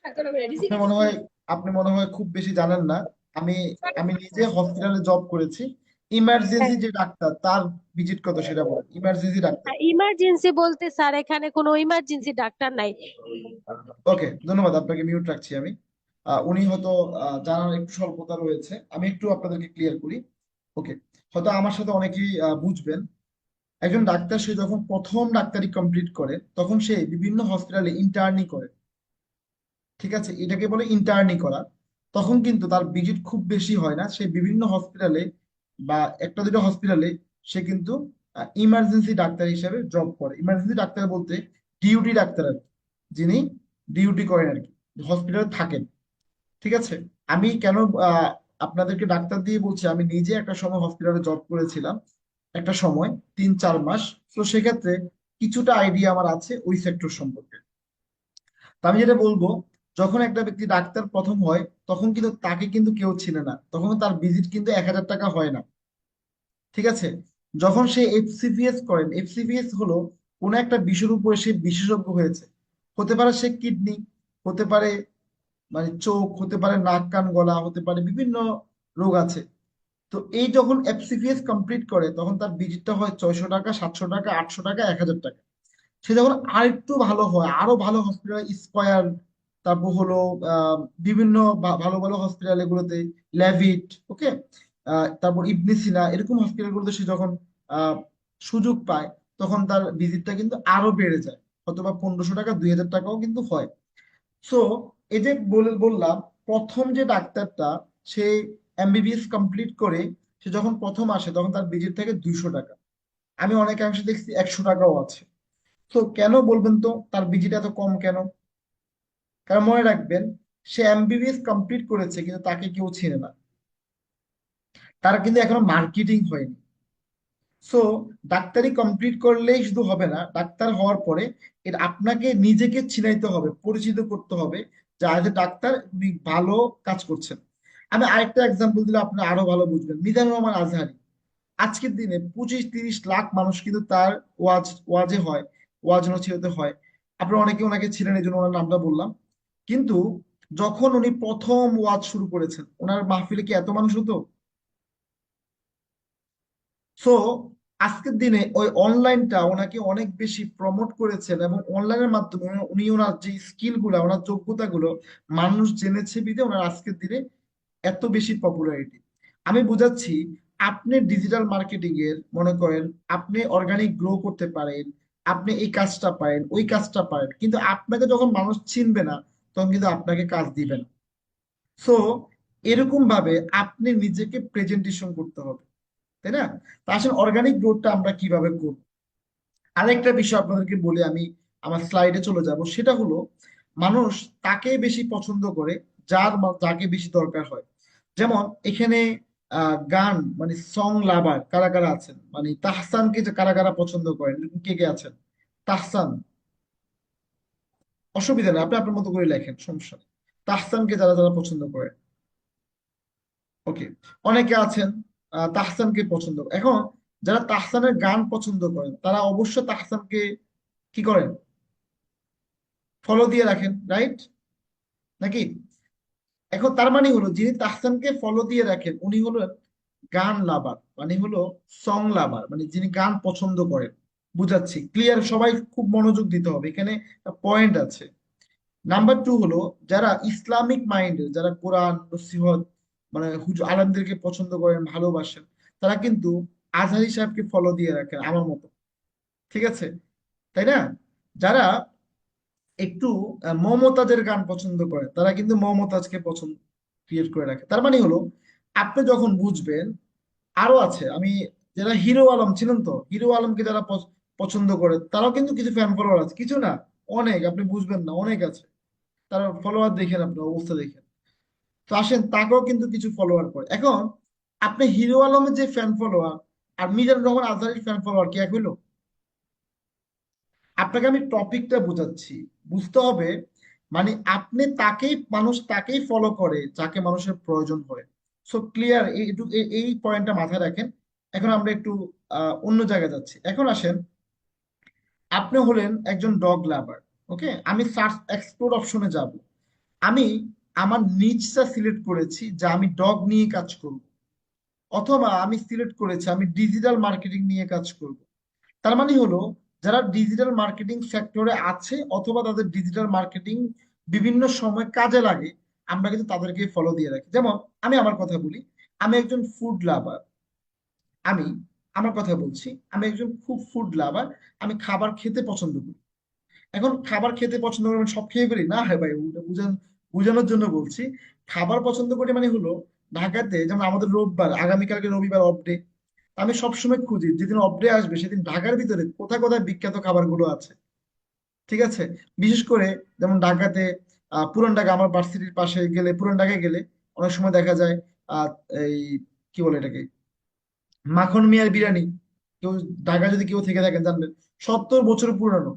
আপনি মনে হয় আপনি মনে হয় খুব বেশি জানেন না। আমি আমি নিজে হসপিটালে জব করেছি। ইমার্জেন্সি হ্যাঁ, যে ডাক্তার তার ভিজিট কত সেটা বলেন, ইমার্জেন্সি ডাক্তার। ইমার্জেন্সি বলতে স্যার এখানে কোনো ইমার্জেন্সি ডাক্তার নাই। ওকে, ধন্যবাদ, আপনাকে মিউট রাখছি আমি। উনি হয়তো জানার একটু স্বল্পতা রয়েছে, আমি একটু আপনাদেরকে ক্লিয়ার করি। ওকে, হয়তো আমার সাথে অনেকেই বুঝবেন। একজন ডাক্তার সে যখন প্রথম ডাক্তারি কমপ্লিট করে তখন সে বিভিন্ন হসপিটালে ইন্টার্নি করে। ঠিক আছে, এটাকে বলে ইন্টার্নি করা। তখন কিন্তু তার ভিজিট খুব বেশি হয় না, সে বিভিন্ন হসপিটালে বা একটা দুটো হসপিটালে সে কিন্তু ইমার্জেন্সি ডাক্তার হিসেবে জব করে। ইমার্জেন্সি ডাক্তার বলতে ডিউটি ডাক্তার আর কি, যিনি ডিউটি করেন আর কি, হসপিটালে থাকেন। ঠিক আছে, আমি কেন আহ, আপনাদেরকে ডাক্তার দিয়ে বলছি, আমি নিজে একটা সময় হসপিটালে জব করেছিলাম, একটা সময় 3-4 মাস। তো সেক্ষেত্রে কিছুটা আইডিয়া আমার আছে ওই সেক্টর সম্পর্কে। তো আমি যেটা বলবো, যখন একটা ব্যক্তি ডাক্তার প্রথম হয় তখন কিন্তু তাকে কিন্তু কেউ চিনে না, তখন তার ভিজিট কিন্তু 1,000 টাকা হয় না। ঠিক আছে, যখন সে এফসিপিএস করেন, এফসিপিএস হলো কোন একটা বিষয়ের উপরে সে বিশেষজ্ঞ হয়েছে। হতে পারে সে কিডনি, হতে পারে মানে চোখ, হতে পারে নাক কান গলা, হতে পারে বিভিন্ন রোগ আছে। তো এই যখন এফসিপিএস কমপ্লিট করে তখন তার ভিজিটটা হয় 600 টাকা, 700 টাকা, 800 টাকা, 1,000 টাকা। সে যখন আরেকটু ভালো হয়, আরো ভালো হসপিটাল, স্কয়ার, তারপর হলো আহ, বিভিন্ন ভালো ভালো হসপিটাল এগুলোতে, ল্যাভিট, ওকে, তারপর ইবনে সিনা, এরকম হসপিটাল গুলোতে সে যখন আহ, সুযোগ পায়, তখন তার ভিজিটটা কিন্তু আরো বেড়ে যায়, অথবা 1500 টাকা 2000 টাকাও কিন্তু হয়। সো এই যে বললাম, প্রথম যে ডাক্তারটা, সে এমবিবিএস কমপ্লিট করে সে যখন প্রথম আসে তখন তার ভিজিট থাকে 200 টাকা। আমি অনেকাংশে দেখছি 100 টাকাও আছে। তো কেন বলবেন তো তার ভিজিট এত কম কেন? কারণ মনে রাখবেন, সে এমবিবিএস কমপ্লিট করেছে কিন্তু তাকে কেউ চিনে না, তার কিন্তু এখনো মার্কেটিং হয়নি। সো ডাক্তারি কমপ্লিট করলেই শুধু হবে না, ডাক্তার হওয়ার পরে এটা আপনাকে নিজেকে চিনাইতে হবে, পরিচিত করতে হবে যে আজ ডাক্তার উনি ভালো কাজ করছেন। আমি আরেকটা এক্সাম্পল দিলে আপনি আরো ভালো বুঝবেন। মিজানুর রহমান আজহারী, আজকের দিনে 25-30 লাখ মানুষ কিন্তু তার ওয়াজে হয়, ওয়াজ নসিহতে হয়। আপনারা অনেকে ওনাকে ছিলেন, এই জন্য ওনার নামটা বললাম। কিন্তু যখন উনি প্রথম ওয়াজ শুরু করেছেন, ওনার মাহফিলে কি এত মানুষ হতো? সো আজকের দিনে ওই অনলাইনটা ওনাকে অনেক বেশি প্রমোট করেছেন, এবং অনলাইনের মাধ্যমে উনি ওনার যে স্কিল গুলা, ওনার যোগ্যতা গুলো মানুষ জেনেছে বিধে ওনার আজকের দিনে এত বেশি পপুলারিটি। আমি বুঝাচ্ছি, আপনি ডিজিটাল মার্কেটিং এর মনে করেন আপনি অর্গানিক গ্রো করতে পারেন, আপনি এই কাজটা পারেন, ওই কাজটা পারেন, কিন্তু আপনাকে যখন মানুষ চিনবে না তখন কিন্তু আপনাকে কাজ দিবে না। সো এরকম ভাবে আপনি নিজেকে প্রেজেন্টেশন করতে হবে, তাই না? তা আসলে অর্গানিক গ্রোথটা আমরা কিভাবে করব? আরেকটা বিষয় আপনাদেরকে বলে আমি আমার স্লাইডে চলে যাব, সেটা হলো মানুষ তাকে বেশি পছন্দ করে যাকে বেশি দরকার হয়। যেমন এখানে গান মানে সং লাভার কারা কারা আছেন, মানে তাহসানকে যে কারা কারা পছন্দ করেন, এরকম কে কে আছেন? তাহসান, অসুবিধা নেই, আপনি আপনার মতো করে লেখেন, সমস্যা নেই। তাহসানকে যারা যারা পছন্দ করেন, ওকে। অনেকে আছেন তাহসানকে পছন্দ এখন যারা তাহসানের গান পছন্দ করেন তারা অবশ্য তাহসানকে কি করেন? ফলো দিয়ে রাখেন, রাইট নাকি? এখন তার মানে হলো যিনি তাহসানকে ফলো দিয়ে রাখেন উনি হলো গান লাভার, মানে হলো সং লাভার, মানে যিনি গান পছন্দ করেন। বুঝাচ্ছি, ক্লিয়ার? সবাই খুব মনোযোগ দিতে হবে, এখানে পয়েন্ট আছে। নাম্বার টু হলো যারা ইসলামিক মাইন্ডের, যারা কোরআন নসিহত মানে হুজুর আলেমদেরকে পছন্দ করেন, ভালোবাসেন, তারা কিন্তু আজহারি সাহেবকে ফলো দিয়ে রাখেন আমার মতো, ঠিক আছে? তাই না? যারা একটু মমতাজের গান পছন্দ করে তারা কিন্তু মমতাজকে পছন্দ ক্রিয়েট করে রাখে। তার মানে হলো আপনি যখন বুঝবেন, আরো আছে, আমি যারা হিরো আলম ছিলেন, তো হিরো আলমকে যারা পছন্দ করে তারাও কিন্তু কিছু ফ্যান ফলোয়ার আছে, কিছু না অনেক, আপনি বুঝবেন না, অনেক আছে। তার ফলোয়ার দেখেন, আপনার অবস্থা দেখেন। তো আসেন, তাকেও কিন্তু কিছু ফলোয়ার করে। এখন আপনি হিরো আলমের যে ফ্যান ফলোয়ার আর মিজানুর রহমান আজহারির ফ্যান ফলোয়ার কি এক হইলো? আপনাকে আমি টপিকটা বুঝাচ্ছি, বুঝতে হবে। মানে আপনি তাকেই, মানুষ তাকেই ফলো করে যাকে মানুষের প্রয়োজন হয়। So clear? এই পয়েন্টটা মাথায় রাখেন। এখন আমরা একটু অন্য জায়গায় যাচ্ছি। এখন আসেন, আপনি হলেন একজন ডগ লাভার, ওকে। আমি সার্চ এক্সপ্লোর অপশনে যাব, আমি আমার নিচটা সিলেক্ট করেছি যে আমি ডগ নিয়ে কাজ করব, অথবা আমি সিলেক্ট করেছি আমি ডিজিটাল মার্কেটিং নিয়ে কাজ করব। তার মানে হলো যারা ডিজিটাল মার্কেটিং সেক্টরে আছে অথবা তাদের ডিজিটাল মার্কেটিং বিভিন্ন সময় কাজে লাগে, আমরা কিন্তু তাদেরকে ফলো দিয়ে রাখি। যেমন আমি আমার কথা বলি, আমি একজন ফুড লাভার, আমি আমার কথা বলছি, আমি একজন খুব ফুড লাভার, আমি খাবার খেতে পছন্দ করি। এখন খাবার খেতে পছন্দ করি মানে সব খেয়ে ফেলি না, হ্যাঁ ভাই, ওটা বোঝানোর জন্য বলছি। খাবার পছন্দ করি মানে হলো ঢাকাতে যেমন আমাদের রোববার, আগামীকালকে রবিবার অফ ডে, আমি সবসময় খুঁজি যেদিন অফ ডে আসবে সেদিন ঢাকার ভিতরে কোথায় কোথায় বিখ্যাত খাবারগুলো আছে, ঠিক আছে? বিশেষ করে যেমন ঢাকাতে পুরান ঢাকা, আমার ভার্সিটির পাশে গেলে, পুরান ঢাকায় গেলে অনেক সময় দেখা যায় আহ এই কি বলে এটাকে, মাখন মিয়ার বিরিয়ানি। কেউ ঢাকা যদি কেউ থেকে থাকেন জানবেন, 70 বছর পুরানো।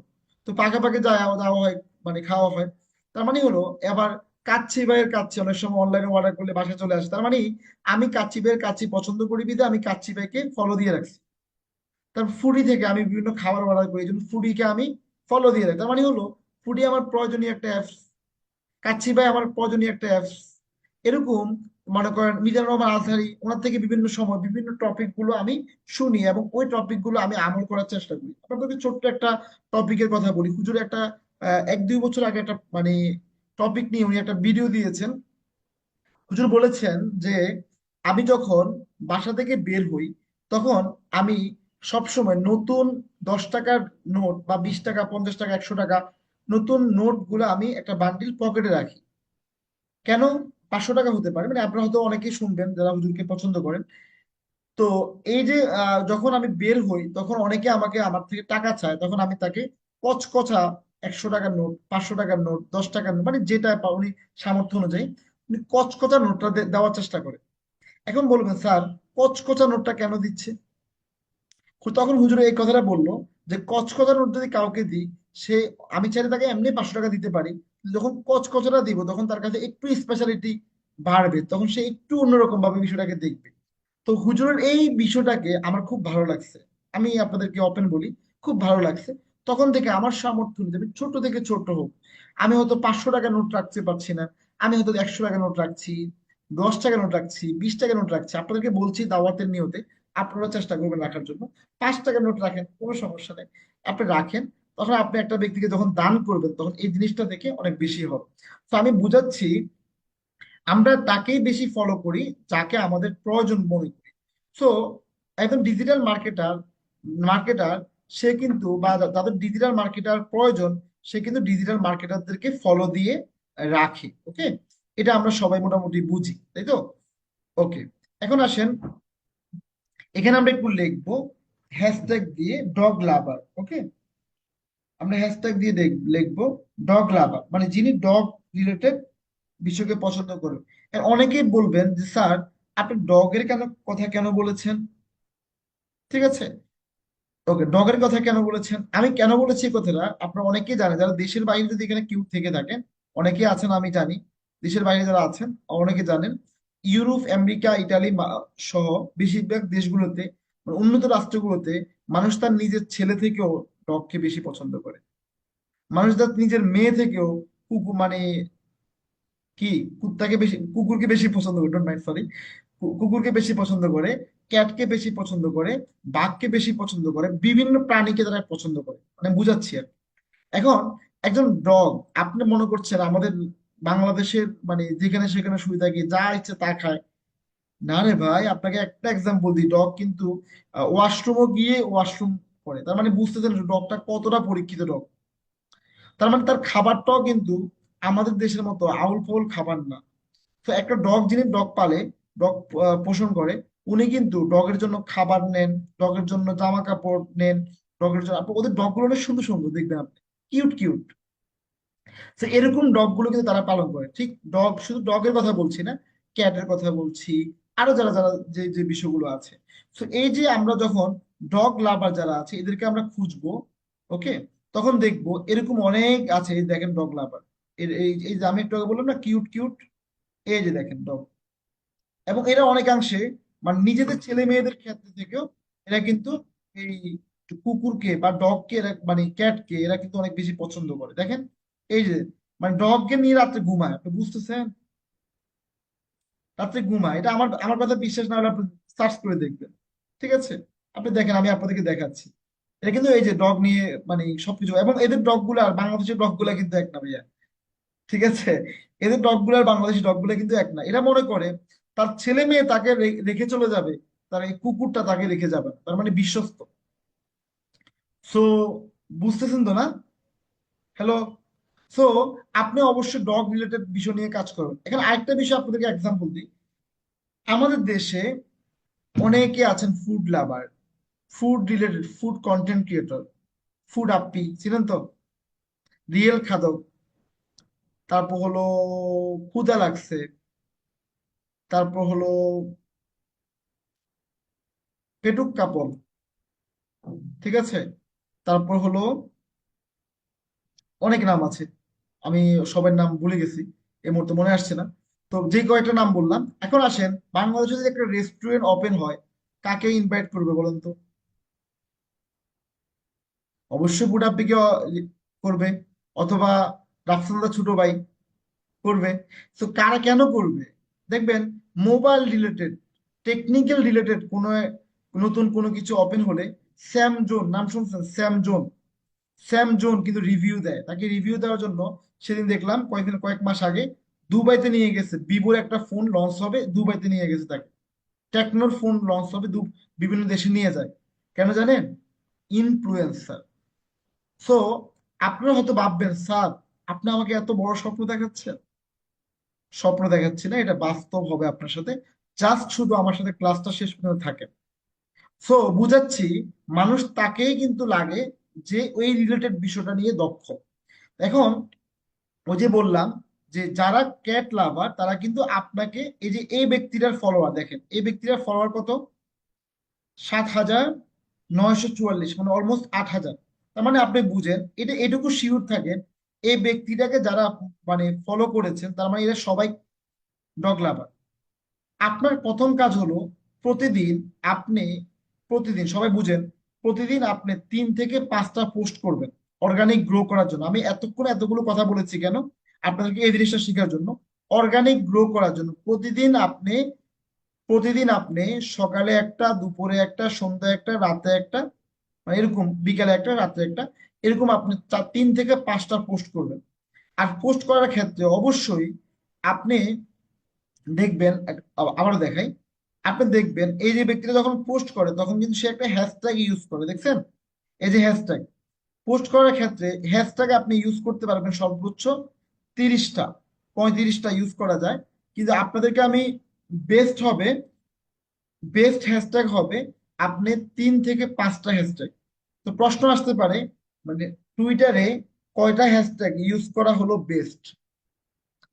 তো পাকে পাকে যায় যাওয়া হয়, মানে খাওয়া হয়। তার মানে হলো এবার কাচ্চি ভাইয়ের কাচ্চি অনেক সময় অনলাইনে অর্ডার করলে বাসায় চলে আসে। তার মানে আমি কাচ্চি ভাইয়ের কাচ্চি পছন্দ করি বিধে আমি কাচ্চি ভাইকে ফলো দিয়ে রাখছি। তার ফুডি থেকে আমি বিভিন্ন খাবার অর্ডার করি, এই জন্য ফুডিকে আমি ফলো দিয়ে রাখি। তার মানে হলো ফুডি আমার প্রয়োজনীয় একটা অ্যাপস, কাচ্চি ভাই আমার প্রয়োজনীয় একটা অ্যাপস। এরকম মনে করেন মিজানুর রহমান আজহারি, ওনার থেকে বিভিন্ন সময় বিভিন্ন টপিক গুলো আমি শুনি এবং ওই টপিক গুলো আমি আমল করার চেষ্টা করি। আপনাদেরকে ছোট্ট একটা টপিকের কথা বলি। হুজুর একটা 1-2 বছর আগে একটা মানে টপিক নিয়ে উনি একটা ভিডিও দিয়েছেন। হুজুর বলেছেন যে আমি যখন বাসা থেকে বের হই তখন আমি সবসময় নতুন 10 টাকার নোট বা 20 টাকা, 50 টাকা, 100 টাকা নতুন নোট গুলো আমি একটা বান্ডিল পকেটে রাখি। কেন? 500 টাকা হতে পারে, মানে আপনারা হয়তো অনেকেই শুনবেন যারা হুজুরকে পছন্দ করেন। তো এই যে যখন আমি বের হই তখন অনেকে আমাকে আমার থেকে টাকা চায়, তখন আমি তাকে কচকচা 100 টাকার নোট, 500 টাকার নোট, 10 টাকার নোট, মানে যেটা উনি সামর্থ্য অনুযায়ী উনি কচকচা নোটটা দেওয়ার চেষ্টা করে। এখন বলবেন স্যার কচকচা নোটটা কেন দিচ্ছে? তখন হুজুর এই কথাটা বললো যে কচকচা নোট যদি কাউকে দিই, সে, আমি চাইলে তাকে এমনি 500 টাকা দিতে পারি, কিন্তু যখন কচকচাটা দিব তখন তার কাছে একটু স্পেশালিটি বাড়বে, তখন সে একটু অন্যরকম ভাবে বিষয়টাকে দেখবে। তো হুজুরের এই বিষয়টাকে আমার খুব ভালো লাগছে, আমি আপনাদেরকে ওপেন বলি, খুব ভালো লাগছে। তখন থেকে আমার সামর্থ্য অনুযায়ী আমি ছোট থেকে ছোট হোক, আমি হয়তো 500 টাকা নোট রাখতে পারছি না, আমি হয়তো 100 টাকা নোট রাখছি, 10 টাকা নোট রাখছি, 20 টাকা নোট রাখছি, আপনাদেরকে বলছি দাওয়াতের নিয়তে আপনারা চেষ্টা করবেন রাখার জন্য। 5 টাকা নোট রাখেন, কোনো সমস্যা নেই, আপনি রাখেন। তখন আপনি একটা ব্যক্তিকে যখন দান করবেন তখন এই জিনিসটা দেখে অনেক বেশি হবে। তো আমি বুঝাচ্ছি, আমরা তাকেই বেশি ফলো করি যাকে আমাদের প্রয়োজন মনে করি। সো একজন ডিজিটাল মার্কেটার সে কিন্তু, বা যাদের ডিজিটাল মার্কেটার প্রয়োজন, সে কিন্তু ডিজিটাল মার্কেটারদেরকে ফলো দিয়ে রাখে। ওকে, এটা আমরা সবাই মোটামুটি বুঝি, তাই তো? ওকে, এখন আসেন, এখানে আমরা একটু লিখবো হ্যাশট্যাগ দিয়ে ডগ লাভার। ওকে, আমরা হ্যাশট্যাগ দিয়ে লিখবো ডগ লাভার, মানে যিনি ডগ রিলেটেড বিষয়কে পছন্দ করেন। আর অনেকেই বলবেন যে স্যার আপনি ডগের কথা কেন বলেছেন? ঠিক আছে, ওকে, ডগের কথা কেন বলেছেন, আমি কেন বলেছি এই কথাটা আপনারা অনেকেই জানেন, যারা দেশের বাইরে যদি এখানে কেউ থেকে থাকেন, অনেকেই আছেন আমি জানি, দেশের বাইরে যারা আছেন অনেকে জানেন, ইউরোপ, আমেরিকা, ইটালি সহ বেশিরভাগ দেশগুলোতে, মানে উন্নত রাষ্ট্রগুলোতে, মানুষ তার নিজের ছেলে থেকেও ডগকে বেশি পছন্দ করে। মানুষ তার নিজের মেয়ে থেকেও কুকুর, মানে কি, কুকুরকে বেশি পছন্দ করে, ডোন্ট মাইন্ড, সরি, কুকুরকে বেশি পছন্দ করে, ক্যাটকে বেশি পছন্দ করে, বাঘকে বেশি পছন্দ করে, বিভিন্ন প্রাণীকে তারা পছন্দ করে, মানে বুঝাচ্ছি আর কি। এখন একজন ডগ, আপনি মনে করছেন আমাদের বাংলাদেশের মানে যেখানে সেখানে শুয়ে থাকে, যা ইচ্ছে তা খায়? না রে ভাই, আপনাকে একটা এক্সাম্পল দিই, ডগ কিন্তু ওয়াশরুমও গিয়ে ওয়াশরুম করে, তার মানে বুঝতেছেন ডগটা কতটা পরীক্ষিত ডগ। তার মানে তার খাবারটাও কিন্তু আমাদের দেশের মতো আউল ফাউল খাবার না। তো একটা ডগ, যিনি ডগ পালে, ডগ পোষণ করে, উনি কিন্তু ডগের জন্য খাবার নেন, ডগের জন্য জামা কাপড় নেন, ডগের জন্য ওদের ডগ গুলো অনেক সুন্দর সুন্দর দেখবেন আপনি, কিউট কিউট। তো এরকম ডগ গুলো কিন্তু তারা পালন করে। ঠিক ডগ, শুধু ডগের কথা বলছি না, ক্যাটের কথা বলছি, আরো যারা যারা যে যে বিষয়গুলো আছে। তো এই যে আমরা যখন ডগ লাভার যারা আছে এদেরকে আমরা খুঁজবো, ওকে, তখন দেখবো এরকম অনেক আছে। এই দেখেন ডগ লাভার, এই এই যে আমি একটু আগে বললাম না কিউট কিউট, এই যে দেখেন ডগ। এবং এরা অনেকাংশে মানে নিজেদের ছেলে মেয়েদের ক্ষেত্রে থেকেও এরা কিন্তু এই কুকুরকে বা ডগকে, এরা মানে ক্যাটকে এরা কিন্তু অনেক বেশি পছন্দ করে। দেখেন এই যে, মানে ডগকে নিয়ে রাত্রে ঘুমায়, আপনি বুঝতেছেন? রাত্রে ঘুমায়, এটা আমার আমার কথা বিশ্বাস না হলে আপনি সার্চ করে দেখবেন। ঠিক আছে, আপনি দেখেন, আমি আপনাদেরকে দেখাচ্ছি। এটা কিন্তু এই যে ডগ নিয়ে মানে সবকিছু, এবং এদের ডগ গুলা আর বাংলাদেশের ডগ গুলা কিন্তু এক না ভাইয়া। ঠিক আছে, এদের ডগ গুলো আর বাংলাদেশি ডগ গুলো কিন্তু এক না। এরা মনে করে তার ছেলে মেয়ে তাকে রেখে চলে যাবে, তার এই কুকুরটা তাকে রেখে যাবে না। তার মানে বিশ্বস্ত। সো বুঝতেছেন তো না? হ্যালো। সো আপনি অবশ্যই ডগ রিলেটেড বিষয় নিয়ে কাজ করবেন। এখানে আরেকটা বিষয় আপনাদেরকে এক্সাম্পল দিই, আমাদের দেশে অনেকে আছেন food lover, food related, food content creator, food আপ্পি, ছিলেন তো, রিয়েল খাদক, তারপর হলো ক্ষুধা লাগছে, তারপর হলো পেটুক কাপড়, ঠিক আছে, তারপর হলো অনেক নাম আছে, আমি সবার নাম ভুলে গেছি, এই মুহূর্তে মনে আসছে না। তো যে কয়েকটা নাম বললাম, এখন আসেন বাংলাদেশে যদি একটা রেস্টুরেন্ট ওপেন হয়, কাকে ইনভাইট করবে বলেন তো? অবশ্যই বুড়াপ্পিকে করবে, অথবা রাফসানদা ছোট ভাই করবে। তো কারা কেন করবে? দেখবেন মোবাইল রিলেটেড, টেকনিক্যাল রিলেটেড কোনো নতুন কোনো কিছু ওপেন হলে, স্যাম জোন নাম শুনছেন? স্যাম জোন, স্যাম জোন কিন্তু রিভিউ দেয়, তাকে রিভিউ দেওয়ার জন্য সেদিন দেখলাম কয়েক মাস আগে দুবাইতে নিয়ে গেছে, ভিভোর একটা ফোন লঞ্চ হবে, দুবাইতে নিয়ে গেছে তাকে, টেকনোর ফোন লঞ্চ হবে, বিভিন্ন দেশে নিয়ে যায়। কেন জানেন? ইনফ্লুয়েন্সার। সো আপনারা হয়তো ভাববেন, স্যার আপনি আমাকে এত বড় স্বপ্ন দেখাচ্ছেন। স্বপ্ন দেখাচ্ছি না, এটা বাস্তব হবে আপনার সাথে। জাস্ট শুধু আমার সাথে ক্লাসটা শেষ পর্যন্ত থাকেন। সো বুঝাচ্ছি, মানুষ তাকেই কিন্তু লাগে যে ওই রিলেটেড বিষয়টা নিয়ে দক্ষ। এখন ওই যে বললাম যে যারা ক্যাট লাভার তারা কিন্তু আপনাকে, এই যে এই ব্যক্তিটার ফলোয়ার দেখেন, এই ব্যক্তিটার ফলোয়ার কত, 7,944, মানে অলমোস্ট 8,000। তার মানে আপনি বুঝেন, এটা এটুকু শিওর থাকেন, এই ব্যক্তিটাকে যারা মানে ফলো করেছেন তার মানে এরা সবাই ডগ লাভার। আপনার প্রথম কাজ হলো প্রতিদিন আপনি, প্রতিদিন সবাই বুঝেন, প্রতিদিন আপনি 3 থেকে 5টা পোস্ট করবেন অর্গানিক গ্রো করার জন্য। আমি এতক্ষণ এতগুলো কথা বলেছি কেন? আপনাদেরকে এই জিনিসটা শেখার জন্য। অর্গানিক গ্রো করার জন্য প্রতিদিন আপনি সকালে একটা, দুপুরে একটা, সন্ধ্যায় একটা, রাতে একটা, মানে এরকম বিকালে একটা, রাতে একটা, এরকম আপনি 3 থেকে 5টা পোস্ট করবেন। আর পোস্ট করার ক্ষেত্রে অবশ্যই আপনি দেখবেন, আবারও দেখাই, আপনি দেখবেন এই যে ব্যক্তিটা যখন পোস্ট করে তখন কিন্তু সে একটা হ্যাশট্যাগ ইউজ করে, দেখছেন? এই যে হ্যাশট্যাগ, পোস্ট করার ক্ষেত্রে হ্যাশট্যাগ আপনি ইউজ করতে পারবেন সর্বোচ্চ 30টা, 35টা ইউজ করা যায়। কিন্তু আপনাদেরকে আমি, বেস্ট হবে, বেস্ট হ্যাশট্যাগ হবে আপনি 3 থেকে 5টা হ্যাশট্যাগ। তো প্রশ্ন আসতে পারে, মানে টুইটারে কয়টা হ্যাশট্যাগ ইউজ করা হলো বেস্ট?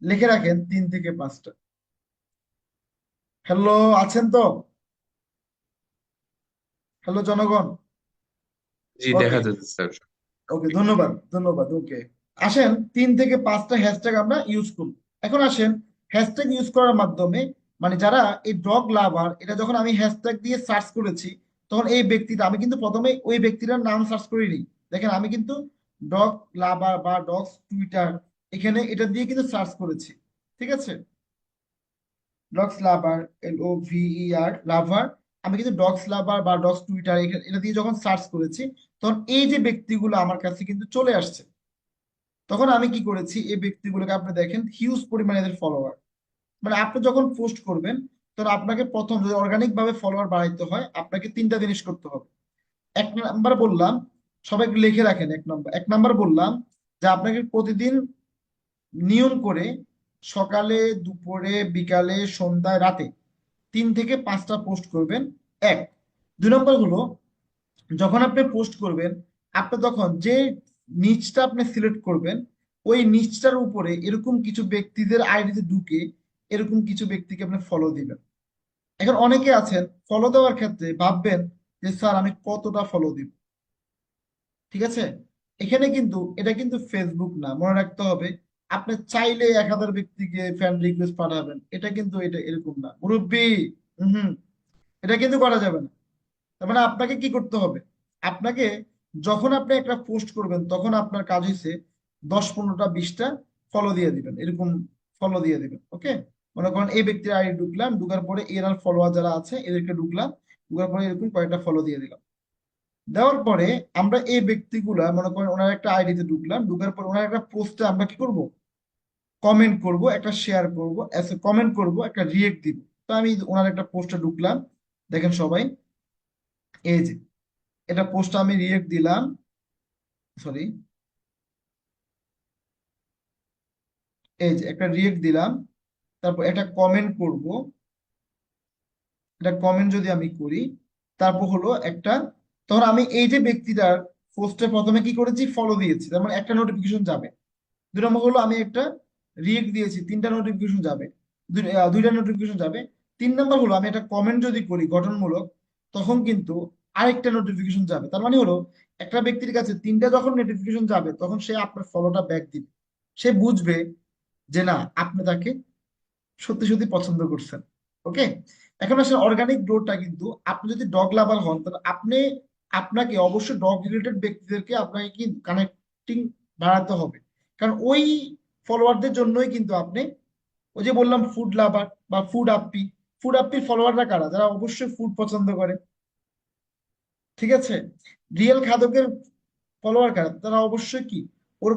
লিখে রাখেন 3 থেকে 5টা। হ্যালো, আছেন তো? হ্যালো জনগণ। জি, ওকে, দেখা যাচ্ছে স্যার। ওকে, ধন্যবাদ, ধন্যবাদ। ওকে, আসেন 3 থেকে 5টা হ্যাশট্যাগ আমরা ইউজ করব। এখন আসেন, হ্যাশট্যাগ ইউজ করার মাধ্যমে, মানে যারা এই ডগ লাভার, এটা যখন আমি হ্যাশট্যাগ দিয়ে সার্চ করেছি, তখন এই ব্যক্তিটা, আমি কিন্তু প্রথমে ওই ব্যক্তিটার নাম সার্চ করিনি। দেখেন আমি কিন্তু ডগ লাভার বা ডগস টুইটার, এখানে এটা দিয়ে কিন্তু সার্চ করেছি। ঠিক আছে, ডগস লাভার, LOVER লাভার, আমি কিন্তু ডগস লাভার বা ডগস টুইটার এটা দিয়ে যখন সার্চ করেছি, তখন এই যে ব্যক্তিগুলো আমার কাছে কিন্তু চলে আসছে। তখন আমি কি করেছি, এই ব্যক্তিগুলোকে আপনি দেখেন হিউজ পরিমাণে এদের ফলোয়ার। মানে আপনি যখন পোস্ট করবেন, তখন আপনাকে প্রথম যদি অর্গানিক ভাবে ফলোয়ার বাড়াইতে হয়, আপনাকে 3টা জিনিস করতে হবে। এক নাম্বার বললাম, সবাই একটু লিখে রাখেন, এক নাম্বার বললাম যে আপনাকে প্রতিদিন নিয়ম করে সকালে, দুপুরে, বিকালে, সন্ধ্যায়, রাতে 3 থেকে 5টা পোস্ট করবেন। এক। 2 নম্বর হলো, যখন আপনি পোস্ট করবেন, আপনি তখন যে নিচটা আপনি সিলেক্ট করবেন, ওই নিচটার উপরে এরকম কিছু ব্যক্তিদের আইডিতে ঢুকে এরকম কিছু ব্যক্তিকে আপনি ফলো দিবেন। এখন অনেকে আছেন ফলো দেওয়ার ক্ষেত্রে ভাববেন যে স্যার আমি কতটা ফলো দিব। ঠিক আছে, এখানে কিন্তু এটা কিন্তু ফেসবুক না, মনে রাখতে হবে। আপনি চাইলে 1,000 ব্যক্তিকে ফ্রেন্ড রিকোয়েস্ট পাঠাবেন, এটা কিন্তু এটা এরকম না মুরব্বি। হম, এটা কিন্তু করা যাবে না। তার মানে আপনাকে কি করতে হবে? আপনাকে, যখন আপনি একটা পোস্ট করবেন তখন আপনার কাজ হয়েছে 10, 15টা, 20টা ফলো দিয়ে দিবেন, এরকম ফলো দিয়ে দিবেন। ওকে, মনে করেন এই ব্যক্তির আইডি ঢুকলাম, ঢুকার পরে এর ফলোয়ার যারা আছে এদেরকে ঢুকলাম, ঢুকার পরে এরকম কয়েকটা ফলো দিয়ে দিলাম। দেওয়ার পরে আমরা এই ব্যক্তিগুলা, মনে করেন ওনার একটা আইডিতে ঢুকলাম, ঢুকার পর ওনার একটা পোস্টে আমরা কি করব, কমেন্ট করব, একটা শেয়ার করব, কমেন্ট করব, একটা রিয়েক্ট দিব। তো আমি ওনার একটা পোস্টে ঢুকলাম, দেখেন সবাই, এই যে এটা পোস্ট আমি রিয়েক্ট দিলাম, সরি, এই যে একটা রিয়েক্ট দিলাম, তারপর একটা কমেন্ট করব, এটা কমেন্ট যদি আমি করি, তারপর হলো একটা, তখন আমি এই যে ব্যক্তিটার পোস্টে প্রথমে কি করেছি, ফলো দিয়েছি, তার মানে একটা নোটিফিকেশন যাবে। 2 নম্বর হলো আমি একটা রিয়েক্ট দিয়েছি, 3টা নোটিফিকেশন যাবে, 2টা নোটিফিকেশন যাবে। 3 নম্বর হলো আমি একটা কমেন্ট যদি করি গঠনমূলক, তখন কিন্তু আরেকটা নোটিফিকেশন যাবে। তার মানে হলো একটা ব্যক্তির কাছে 3টা যখন নোটিফিকেশন যাবে, তখন সে আপনার ফলোটা ব্যাক দিবে। সে বুঝবে যে না, আপনি তাকে সত্যি সত্যি পছন্দ করছেন। ওকে, এখন আসলে অর্গানিক গ্রোথটা কিন্তু, আপনি যদি ডগ লাভার হন তাহলে আপনাকে অবশ্যই ডগ রিলেটেড ব্যক্তিদেরকে আপনাকে কি কানেক্টিং বাড়াতে হবে। কারণ ওই ফলোয়ারদের জন্যই কিন্তু আপনি, ওই যে বললাম ফুড লাভার বা ফুড আপ্পির ফলোয়াররা কারা? যারা অবশ্যই ফুড পছন্দ করে। ঠিক আছে, রিয়েল খাদকের ফলোয়ার কারা? তারা অবশ্যই কি, ওর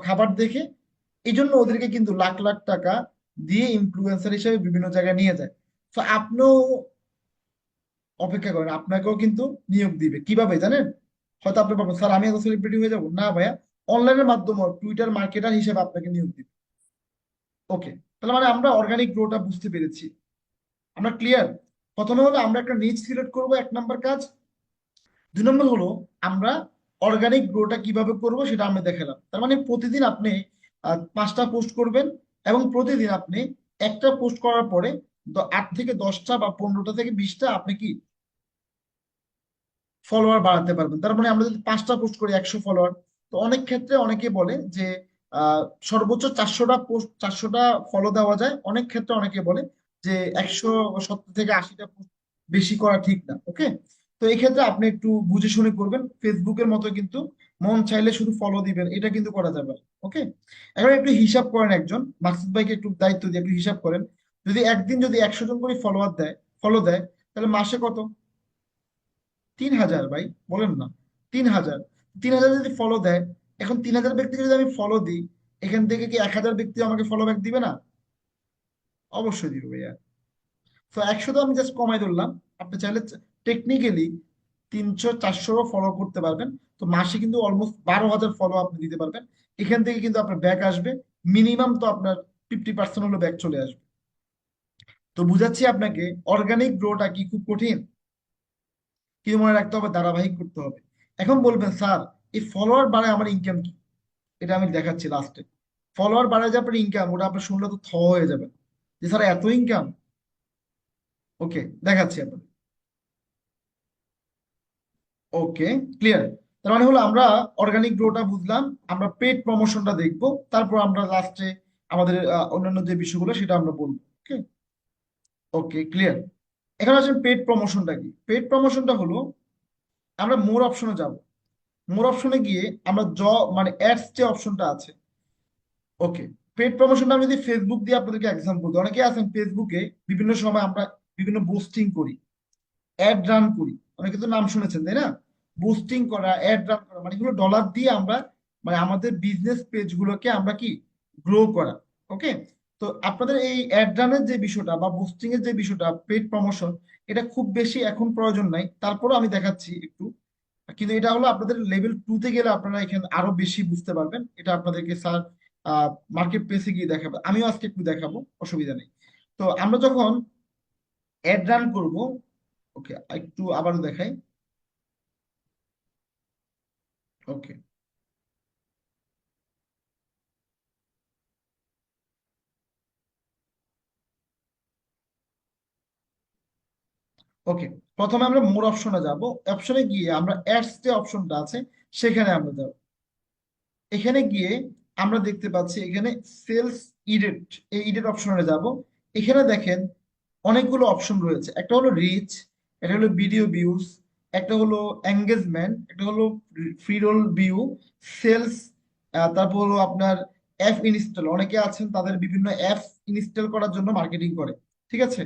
খাবার দেখে, এই জন্য ওদেরকে কিন্তু লাখ লাখ টাকা দিয়ে ইনফ্লুয়েন্সার হিসেবে বিভিন্ন জায়গায় নিয়ে যায়। তো আপনিও অপেক্ষা করেন, আপনাকেও কিন্তু নিয়োগ দিবে। কিভাবে জানেন? হয়তো আপনি বলবেন স্যার আমি এত সেলিব্রিটি হয়ে যাবো না ভাইয়া, অনলাইনের মাধ্যমে টুইটার মার্কেটার হিসেবে আপনাকে নিয়োগ দিবে। ওকে, তাহলে মানে আমরা অর্গানিক গ্রোটা বুঝতে পেরেছি, আমরা ক্লিয়ার। প্রথমে হলো আমরা একটা নিচ সিলেক্ট করব, এক নাম্বার কাজ। 2 নম্বর হলো আমরা অর্গানিক গ্রোটা কিভাবে করব সেটা আমি দেখালাম। তার মানে প্রতিদিন আপনি 5টা পোস্ট করবেন, এবং প্রতিদিন আপনি একটা পোস্ট করার পরে 8 থেকে 10টা বা 15টা থেকে 20টা আপনি কি ফলোয়ার বাড়াতে পারবেন। তার মানে আমরা যদি 5টা পোস্ট করি 100 ফলোয়ার, তো অনেক ক্ষেত্রে অনেকে বলে যে আহ, সর্বোচ্চ 400টা পোস্ট, 400টা ফলো দেওয়া যায়। অনেক ক্ষেত্রে অনেকে বলে যে 170 থেকে 80টা পোস্ট বেশি করা ঠিক না। ওকে, তো এই ক্ষেত্রে আপনি একটু বুঝে শুনে করবেন। ফেসবুকের মতো কিন্তু মন চাইলে শুধু ফলো দিবেন এটা কিন্তু করা যাবে না। ওকে, এখন একটু হিসাব করেন, একজন মাকসুদ ভাইকে একটু দায়িত্ব দিয়ে একটু হিসাব করেন, যদি একদিন যদি 100 জন করে ফলো দেয়, তাহলে মাসে কত? 3,000 ভাই, বলেন না। 3,000, 3,000 যদি ফলো দেয়, এখন 3,000 ব্যক্তিকে যদি আমি ফলো দিই, এখান থেকে কি 1,000 ব্যক্তি আমাকে ফলো ব্যাক দিবে না? অবশ্যই দিবে ভাইয়া। তো 100 তো আমি জাস্ট কমাই ধরলাম, আপনি চাইলে টেকনিক্যালি 300 400 ফলো করতে পারবেন। তো মাসে কিন্তু অলমোস্ট 12,000 ফলো আপনি দিতে পারবেন। এখান থেকে কিন্তু আপনার ব্যাক আসবে মিনিমাম, তো আপনার 50% হলো ব্যাক চলে আসবে। তো বুঝাচ্ছি আপনাকে, অর্গানিক গ্রোটা কি খুব কঠিন? কিন্তু মনে রাখতে হবে ধারাবাহিক করতে হবে। এখন বলবেন স্যার এই ফলোয়ার বাড়ায় আমার ইনকাম কি? এটা আমি দেখাচ্ছি লাস্টে। ফলোয়ার বাড়ায় যে আপনার ইনকাম, ওটা আপনার শুনলে তো হয়ে যাবে যে স্যার এত ইনকাম। ওকে, দেখাচ্ছি আপনাদের। ওকে, ক্লিয়ার। তার মানে হলো আমরা অর্গানিক গ্রোটা বুঝলাম, আমরা পেড প্রমোশনটা দেখবো, তারপর আমরা লাস্টে আমাদের অন্যান্য যে বিষয়গুলো সেটা আমরা বলবো। ওকে, ওকে, ক্লিয়ার। এখন আসেন পেড প্রমোশনটা কি। পেড প্রমোশনটা হলো আমরা মোর অপশনে যাব। মোর অপশনে গিয়ে আমরা মানে অ্যাডস যে অপশনটা আছে। ওকে, পেড প্রমোশনটা আমি যদি ফেসবুক দিয়ে আপনাদেরকে এক্সাম্পল দিই, অনেকে আছেন ফেসবুকে বিভিন্ন সময় আমরা বিভিন্ন বুস্টিং করি, অ্যাড রান করি। অনেকে তো নাম শুনেছেন তাই না? বুস্টিং করা, অ্যাড রান করা, মানে এগুলো ডলার দিয়ে আমরা মানে আমাদের বিজনেস পেজ গুলোকে আমরা কি গ্রো করা। ওকে, তো আপনাদের এই অ্যাড রানের যে বিষয়টা বা বুস্টিং এর যে বিষয়টা, পেড প্রমোশন, এটা খুব বেশি এখন প্রয়োজন নাই, তারপরেও আমি দেখাচ্ছি একটু। কিন্তু এটা হলো আপনাদের লেভেল 2-তে গেলে আপনারা এখানে আরো বেশি বুঝতে পারবেন। এটা আপনাদেরকে স্যার মার্কেট প্লেসে গিয়ে দেখাবো, আমিও আজকে একটু দেখাবো, অসুবিধা নেই। তো আমরা যখন অ্যাড রান করব, ওকে একটু আবারও দেখাই। ওকে, ওকে, প্রথমে আমরা মোর অপশনে যাব। অপশনে গিয়ে আমরা অ্যাডস যে অপশনটা আছে সেখানে আমরা যাব। এখানে গিয়ে আমরা দেখতে পাচ্ছি এখানে সেলস ইডেট, এই ইডেট অপশনে যাব। এখানে দেখেন অনেকগুলো অপশন রয়েছে, একটা হলো রিচ, একটা হলো ভিডিও ভিউজ, একটা হলো এঙ্গেজমেন্ট, একটা হলো ফ্রি রোল ভিউ, সেলস, তারপর হলো আপনার অ্যাপ ইনস্টল। অনেকে আছেন তাদের বিভিন্ন অ্যাপ ইনস্টল করার জন্য মার্কেটিং করে, ঠিক আছে।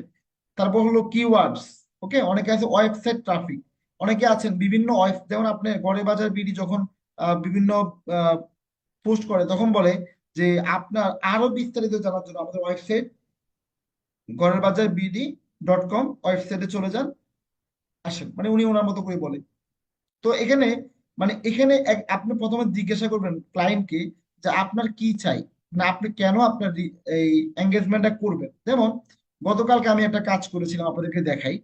তারপর হলো কিওয়ার্ডস। ওকে, অনেকে আছে ওয়েবসাইট ট্রাফিক। অনেকে আছেন বিভিন্ন যেমন আপনি গড়ে বাজার বিডি যখন বিভিন্ন পোস্ট করে তখন বলে যে আপনার আরো বিস্তারিত জানার জন্য আমাদের ওয়েবসাইট ঘরের বাজার BD.com ওয়েবসাইটে চলে যান, আসেন, মানে উনি ওনার মতো করে বলে। তো এখানে মানে এখানে আপনি প্রথমে জিজ্ঞাসা করবেন ক্লায়েন্টকে যে আপনার কি চাই, না আপনি কেন আপনার এই এঙ্গেজমেন্টটা করবেন। যেমন গতকালকে আমি একটা কাজ করেছিলাম, আপনাদেরকে দেখাই।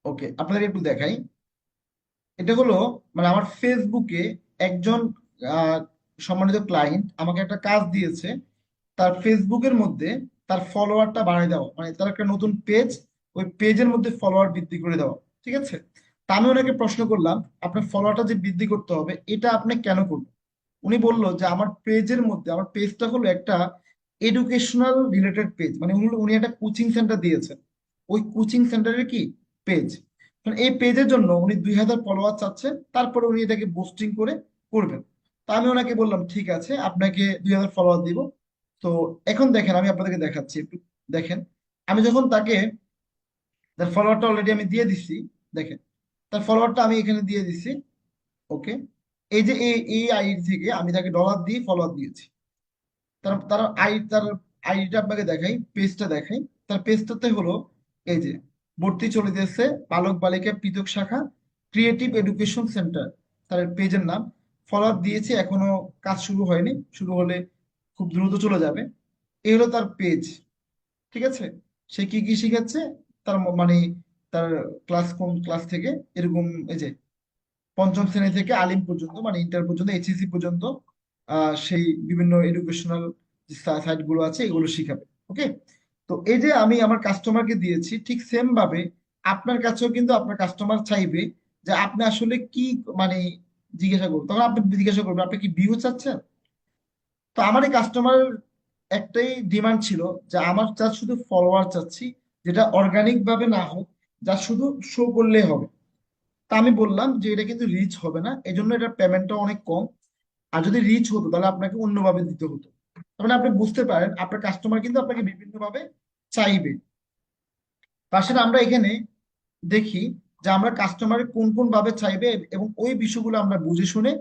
ওকে, আপনাদের একটু দেখাই। এটা হলো মানে আমার ফেসবুকে একজন আহ, সম্মানিত ক্লায়েন্ট আমাকে একটা কাজ দিয়েছে, তার ফেসবুকের মধ্যে তার ফলোয়ারটা বাড়িয়ে দেওয়া, মানে তার একটা নতুন পেজ, ওই পেজের মধ্যে ফলোয়ার বৃদ্ধি করে দেওয়া। ঠিক আছে, তা আমি ওনাকে প্রশ্ন করলাম আপনার ফলোয়ারটা যে বৃদ্ধি করতে হবে এটা আপনি কেন করবেন? উনি বলল যে আমার পেজের মধ্যে, আমার পেজটা হলো একটা এডুকেশনাল রিলেটেড পেজ, মানে উনি একটা কোচিং সেন্টার দিয়েছেন, ওই কোচিং সেন্টারের কি পেজ, এই পেজের জন্য উনি 2,000 ফলোয়ার চাচ্ছেন, তারপরে উনি এটাকে বুস্টিং করে করবেন। তা আমি ওনাকে বললাম ঠিক আছে আপনাকে 2,000 ফলোয়ার দিব। তো এখন দেখেন আমি আপনাদেরকে দেখাচ্ছি একটু, দেখেন আমি যখন তাকে, তার ফলোয়ারটা অলরেডি আমি দিয়ে দিচ্ছি, দেখেন তার ফলোয়ারটা আমি এখানে দিয়ে দিচ্ছি। ওকে, এই যে এই আইডি থেকে আমি তাকে ডলার দিয়ে ফলোয়ার দিয়েছি। তার আইডিটা আপনাকে দেখাই, পেজটা দেখাই। তার পেজটাতে হলো এই যে ভর্তি চলিতেছে বালক বালিকা পৃথক শাখা ক্রিয়েটিভ এডুকেশন সেন্টার, তার পেজের নাম। ফলো আপ দিয়েছি, এখনো কাজ শুরু হয়নি, শুরু হলে খুব দ্রুত চলে যাবে। এই হলো তার পেজ। ঠিক আছে, সে কি কি শিখাচ্ছে, তার মানে তার ক্লাস কোন ক্লাস থেকে এরকম, এই যে পঞ্চম শ্রেণী থেকে আলিম পর্যন্ত মানে ইন্টার পর্যন্ত এইচএসসি পর্যন্ত সেই বিভিন্ন এডুকেশনাল যে সাইট গুলো আছে এগুলো শিখাবে। ওকে, তো এই যে আমি আমার কাস্টমারকে দিয়েছি, ঠিক সেম ভাবে আপনার কাছেও কিন্তু আপনার কাস্টমার চাইবে যে আপনি আসলে কি মানে জিজ্ঞাসা করবেন, তখন আপনি জিজ্ঞাসা করবেন আপনি কি ভিউ চাচ্ছেন। তো আমার এই কাস্টমার একটাই ডিমান্ড ছিল যে আমার জাস্ট শুধু ফলোয়ার চাচ্ছি, যেটা অর্গানিক ভাবে না হোক, যা শুধু শো করলেই হবে। তা আমি বললাম যে এটা কিন্তু রিচ হবে না, এই জন্য এটা পেমেন্টটা অনেক কম। আর যদি রিচ হতো তাহলে আপনাকে অন্যভাবে দিতে হতো। তার মানে আপনি বুঝতে পারেন আপনার কাস্টমার কিন্তু আপনাকে বিভিন্ন ভাবে চাইবে। তার আমরা এখানে দেখি যে আমরা কাস্টমারের কোন কোন ভাবে চাইবে এবং ওই বিষয়গুলো আমরা বুঝে শুনে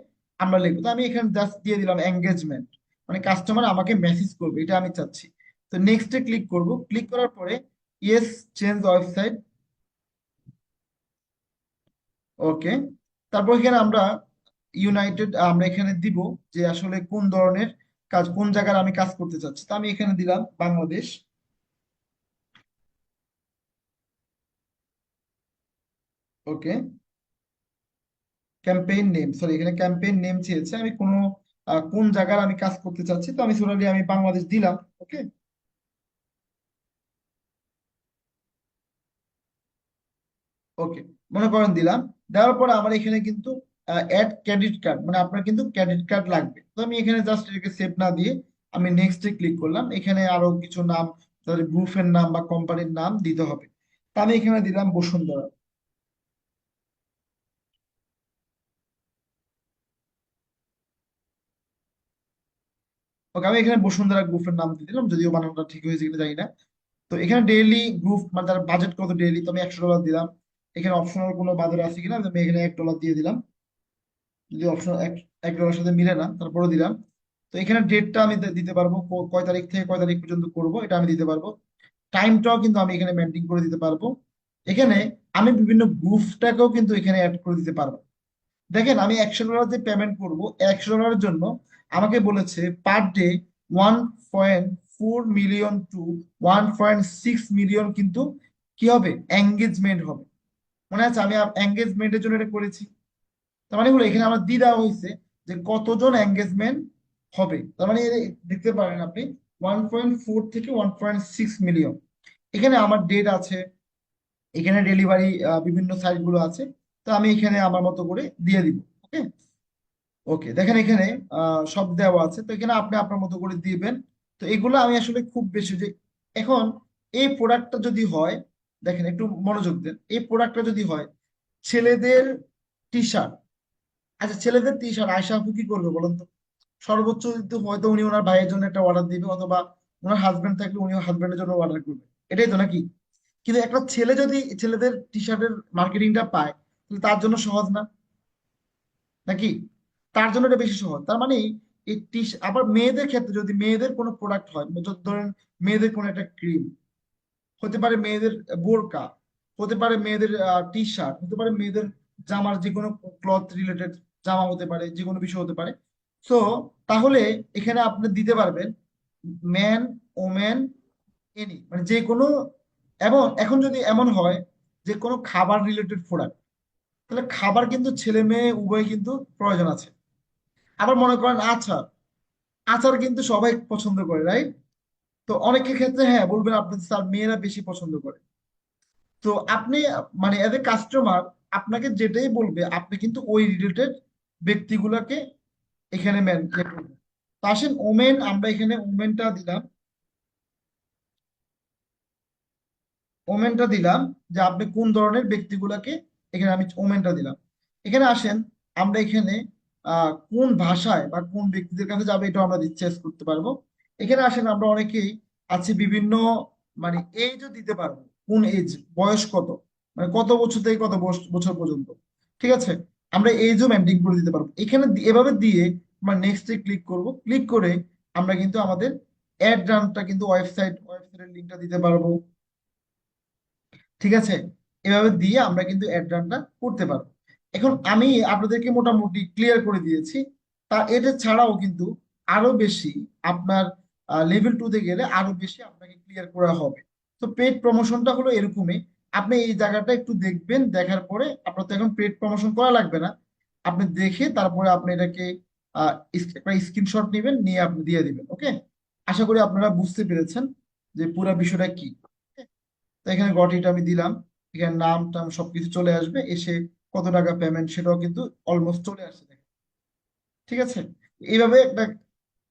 আমরা লিখবো। তো আমি এখানে জাস্ট দিয়ে দিলাম এঙ্গেজমেন্ট, মানে কাস্টমার আমাকে মেসেজ করবে, এটা আমি চাচ্ছি। তো নেক্সটে ক্লিক করব, ক্লিক করার পরে ইয়েস চেঞ্জ ওয়েবসাইট। ওকে, তারপর এখানে আমরা ইউনাইটেড আমরা এখানে দিব যে আসলে কোন ধরনের কাজ, কোন জায়গায় আমি কাজ করতে চাচ্ছি। তো আমি এখানে দিলাম বাংলাদেশ। ওকে, ক্যাম্পেইন নেম, সরি এখানে ক্যাম্পেইন নেম চেয়েছে, আমি কোনো কোন জায়গায় আমি কাজ করতে চাচ্ছি, তো আমি সোনালি আমি বাংলাদেশ দিলাম। ওকে, ওকে, মনে করেন দিলাম। দেওয়ার পরে আমার এখানে কিন্তু অ্যাড ক্রেডিট কার্ড, মানে আপনার কিন্তু ক্রেডিট কার্ড লাগবে। তো আমি এখানে জাস্ট এটাকে সেভ না দিয়ে আমি নেক্সটে ক্লিক করলাম। এখানে আরো কিছু নাম, তাদের গ্রুপের নাম বা কোম্পানির নাম দিতে হবে। তা আমি এখানে দিলাম বসুন্ধরা। ওকে, আমি এখানে বসুন্ধরা গ্রুপের নাম দিয়ে দিলাম, যদিও বানানটা ঠিক হয়েছে কিনা জানি না। তো এখানে ডেইলি গ্রুপ মানে তার বাজেট কত ডেইলি, তো আমি $100 দিলাম। এখানে অপশনাল কোনো বাজার আছে কিনা, আমি এখানে $1 দিয়ে দিলাম। যদি অপশন $1 সাথে মিলে না তারপরে দিলাম। তো এখানে ডেটটা আমি দিতে পারবো, কয় তারিখ থেকে কয় তারিখ পর্যন্ত করব এটা আমি দিতে পারবো। টাইমটাও কিন্তু আমি এখানে মেনটেন করে দিতে পারবো। এখানে আমি বিভিন্ন গ্রুপটাকেও কিন্তু এখানে অ্যাড করে দিতে পারবো। দেখেন আমি $100 যে পেমেন্ট করব, $100 জন্য আমাকে বলেছে per day 1.4 million to 1.6 million কিন্তু কি হবে, এঙ্গেজমেন্ট হবে। মনে আছে আমি এঙ্গেজমেন্টের জন্য এটা করেছি। তার মানে হলো এখানে আমার দিয়ে দেওয়া হয়েছে যে কতজন এঙ্গেজমেন্ট হবে। তার মানে দেখতে পারেন আপনি 1.4 থেকে 1.6 মিলিয়ন। এখানে আমার ডেট আছে, এখানে ডেলিভারি বিভিন্ন সাইট গুলো আছে। তো আমি এখানে আমার মতো করে দিয়ে দিব। ওকে, ওকে, দেখেন এখানে সব দেওয়া আছে, তো এখানে আপনি আপনার মতো করে দিবেন। তো এগুলো আমি আসলে খুব বেশি যে এখন এই প্রোডাক্টটা যদি হয়, দেখেন একটু মনোযোগ দেন, এই প্রোডাক্টটা যদি হয় ছেলেদের টি শার্ট, আচ্ছা ছেলেদের টি শার্ট আয়সা আপু কি করবে বলুন তো? সর্বোচ্চ কিন্তু হয়তো উনি ওনার ভাইয়ের জন্য একটা অর্ডার দিবে, অথবা ওনার হাজবেন্ড থাকলে উনি হাজবেন্ডের জন্য অর্ডার করবে, এটাই তো নাকি? কিন্তু একটা ছেলে যদি ছেলেদের টি শার্টের মার্কেটিংটা পায়, তাহলে তার জন্য সহজ না নাকি? তার জন্য এটা বেশি সহজ। তার মানে এই টি, আবার মেয়েদের ক্ষেত্রে যদি মেয়েদের কোনো প্রোডাক্ট হয়, ধরেন মেয়েদের কোনো একটা ক্রিম, হতে পারে মেয়েদের বোরকা, হতে পারে মেয়েদের টি শার্ট, হতে পারে মেয়েদের জামার যে কোনো ক্লথ রিলেটেড জামা হতে পারে, যে কোনো বিষয় হতে পারে। সো তাহলে এখানে আপনি দিতে পারবেন ম্যান, ওমেন, এনি মানে যে কোনো। এবং এখন যদি এমন হয় যে কোনো খাবার রিলেটেড প্রোডাক্ট, তাহলে খাবার কিন্তু ছেলে মেয়ে উভয় কিন্তু প্রয়োজন আছে। আবার মনে করেন আচার, আচার কিন্তু সবাই পছন্দ করে, রাইট? তো অনেকের ক্ষেত্রে হ্যাঁ বলবেন আপনি স্যার মেয়েরা বেশি পছন্দ করে। তো আপনি মানে এজ এ কাস্টমার আপনাকে যেটাই বলবে আপনি কিন্তু ওই রিলেটেড ব্যক্তিগুলোকে এখানে মেন করবেন। তো আসেন ওমেন, আমরা এখানে ওমেনটা দিলাম, ওমেনটা দিলাম যে আপনি কোন ধরনের ব্যক্তিগুলোকে, এখানে আমি ওমেনটা দিলাম। এখানে আসেন আমরা এখানে কোন ভাষায় বা কোন ব্যক্তিদের কাছে যাবে এটা আমরা চেস করতে পারবো। এখানে আসেন আমরা অনেকেই আছে বিভিন্ন মানে এজও দিতে পারবো, কোন এজ, বয়স কত, মানে কত বছর থেকে কত বছর পর্যন্ত। ঠিক আছে, আমরা এজও মেনটেন করে দিতে পারবো। এখানে এভাবে দিয়ে আমরা নেক্সটে ক্লিক করব, ক্লিক করে আমরা কিন্তু আমাদের অ্যাড রানটা কিন্তু ওয়েবসাইটের লিঙ্কটা দিতে পারবো। ঠিক আছে, এভাবে দিয়ে আমরা কিন্তু অ্যাড রানটা করতে পারবো। এখন আমি আপনাদেরকে মোটামুটি ক্লিয়ার করে দিয়েছি। তা এটা ছাড়াও কিন্তু আরো বেশি আপনার লেভেল 2 তে গেলে আরো বেশি আপনাকে ক্লিয়ার করা হবে। তো পেড প্রমোশনটা হলো এরকমই, আপনি এই জায়গাটা একটু দেখবেন, দেখার পরে আপনার তো এখন পেড প্রমোশন করা লাগবে না, আপনি দেখে তারপরে আপনি এটাকে একটা স্ক্রিনশট নেবেন, নিয়ে আপনি দিয়ে দিবেন। ওকে, আশা করি আপনারা বুঝতে পেরেছেন যে পুরো বিষয়টা কি। Okay? তো এখানে গটিটা আমি দিলাম, এখানে নাম টাম সবকিছু চলে আসবে, এসে কত টাকা পেমেন্ট সেটাও কিন্তু অলমোস্ট চলে আসছে দেখেন। ঠিক আছে, এইভাবে একটা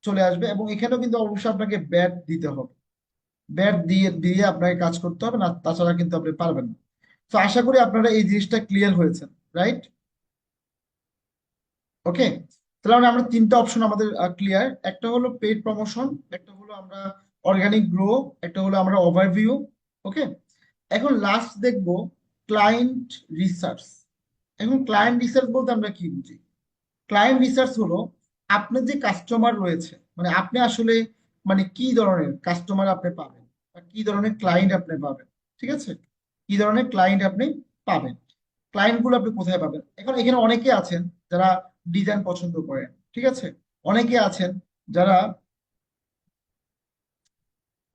চলে আসবে, এবং এখানেও কিন্তু অবশ্যই আপনাকে ব্যাট দিতে হবে, ব্যাট দিয়ে দিয়ে আপনাকে কাজ করতে হবে, না তাছাড়া কিন্তু আপনি পারবেন না। তো আশা করি আপনারা এই জিনিসটা ক্লিয়ার হয়েছেন, রাইট? ওকে, তাহলে আমরা তিনটা অপশন আমাদের ক্লিয়ার, একটা হলো পেইড প্রমোশন, একটা হলো আমরা অর্গানিক গ্রো, একটা হলো আমরা ওভারভিউ। ওকে, এখন লাস্ট দেখবো ক্লায়েন্ট রিসার্চ। এখন ক্লায়েন্ট রিসার্চ বলতে আমরা কি বুঝি? ক্লায়েন্ট রিসার্চ হলো আপনার যে কাস্টমার রয়েছে, মানে আপনি আসলে মানে কি ধরনের কাস্টমার আপনি পাবেন, বা কি ধরনের ক্লায়েন্ট আপনি পাবেন। ঠিক আছে, কি ধরনের ক্লায়েন্ট আপনি পাবেন, ক্লায়েন্ট গুলো আপনি কোথায় পাবেন। এখন এখানে অনেকে আছেন যারা ডিজাইন পছন্দ করেন, ঠিক আছে, অনেকে আছেন যারা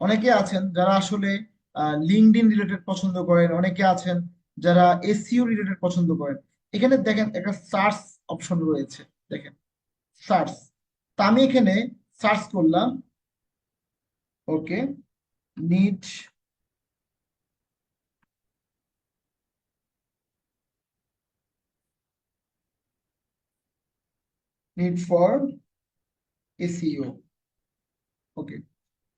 অনেকে আছেন যারা আসলে লিঙ্কডইন রিলেটেড পছন্দ করেন, অনেকে আছেন যারা এসইও রিলেটেড পছন্দ করেন। এখানে দেখেন একটা সার্চ অপশন রয়েছে, দেখেন সার্চ। তা আমি এখানে সার্চ করলাম, ওকে, নিড নিড ফর এসইও। ওকে,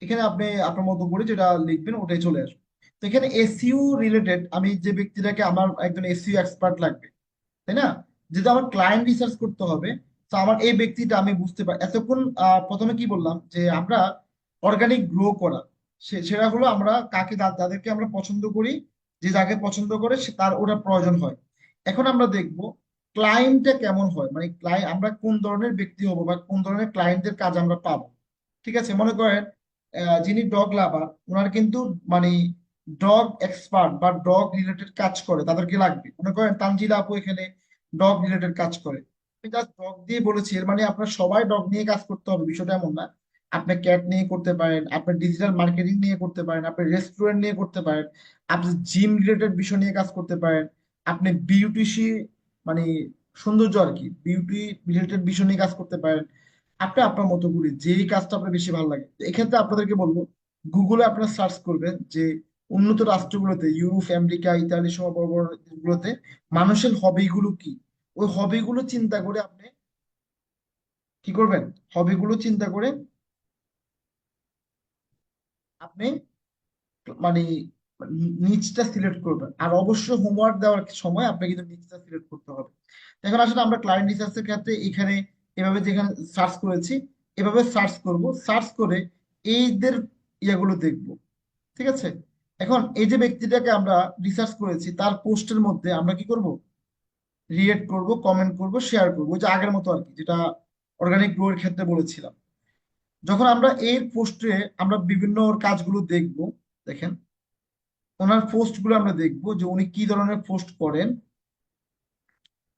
এখানে আপনি আপনার মতো করে যেটা লিখবেন ওটাই চলে আসবে। তো এখানে এসইও রিলেটেড আমি যে ব্যক্তিটাকে, আমার একজন এসইও এক্সপার্ট লাগবে, তাই না? যেহেতু আমার ক্লায়েন্ট রিসার্চ করতে হবে, তো আমার এই ব্যক্তিটা আমি বুঝতে পারি। এতক্ষণ প্রথমে কি বললাম যে আমরা অর্গানিক গ্রো করা, সেটা হলো আমরা কাকে যাদেরকে আমরা পছন্দ করি, যে যাকে পছন্দ করে সে তার ওটা প্রয়োজন হয়। এখন আমরা দেখব ক্লায়েন্টটা কেমন হয়, মানে ক্লায়েন্ট আমরা কোন ধরনের ব্যক্তি হবো, বা কোন ধরনের ক্লায়েন্টের কাজ আমরা পাবো। ঠিক আছে, মনে করেন যিনি ডগ লাভার, ওনার কিন্তু মানে ডগ এক্সপার্ট বা ডগ রিলেটেড কাজ করে তাদেরকে লাগবে। মনে করেন তানজিলা আপু এখানে ডগ রিলেটেড কাজ করে, আমি জাস্ট ডগ দিয়ে বলেছি, এর মানে আপনার সবাই ডগ নিয়ে কাজ করতে হবে বিষয়টা এমন না। আপনি ক্যাট নিয়ে করতে পারেন, আপনি ডিজিটাল মার্কেটিং নিয়ে করতে পারেন, আপনি রেস্টুরেন্ট নিয়ে করতে পারেন, আপনি জিম রিলেটেড বিষয় নিয়ে কাজ করতে পারেন, আপনি বিউটিশি মানে সৌন্দর্য আর কি, বিউটি রিলেটেড বিষয় নিয়ে কাজ করতে পারেন। আপনি আপনার মতো করে যেই কাজটা আপনার বেশি ভালো লাগে। তো এক্ষেত্রে আপনাদেরকে বলবো, গুগলে আপনারা সার্চ করবেন যে উন্নত রাষ্ট্রগুলোতে, ইউরোপ, আমেরিকা, ইতালি সহ বড় বড় দেশগুলোতে মানুষের হবিগুলো কি, ওই হবিগুলো চিন্তা করে আপনি কি করবেন, হবিগুলো চিন্তা করে আপনি মানে নিচটা সিলেক্ট করবেন। আর অবশ্যই হোমওয়ার্ক দেওয়ার সময় আপনি কিন্তু নিচটা সিলেক্ট করতে হবে। এখন আসলে আমরা ক্লায়েন্ট রিসার্চের ক্ষেত্রে এখানে এভাবে যেখানে সার্চ করেছি, এভাবে সার্চ করব, সার্চ করে এইদের ইয়াগুলো দেখব। ঠিক আছে, এখন এই যে ব্যক্তিটাকে আমরা রিসার্চ করেছি তার পোস্টের মধ্যে আমরা কি করব, রিয়েক্ট করব, কমেন্ট করব, শেয়ার করব, ওই যে আগের মতো আর কি, যেটা অর্গানিক গ্রো এর ক্ষেত্রে বলেছিলাম। যখন আমরা এই পোস্টে আমরা বিভিন্ন ওর কাজগুলো দেখব, দেখেন ওনার পোস্ট গুলো আমরা দেখবো যে উনি কি ধরনের পোস্ট করেন।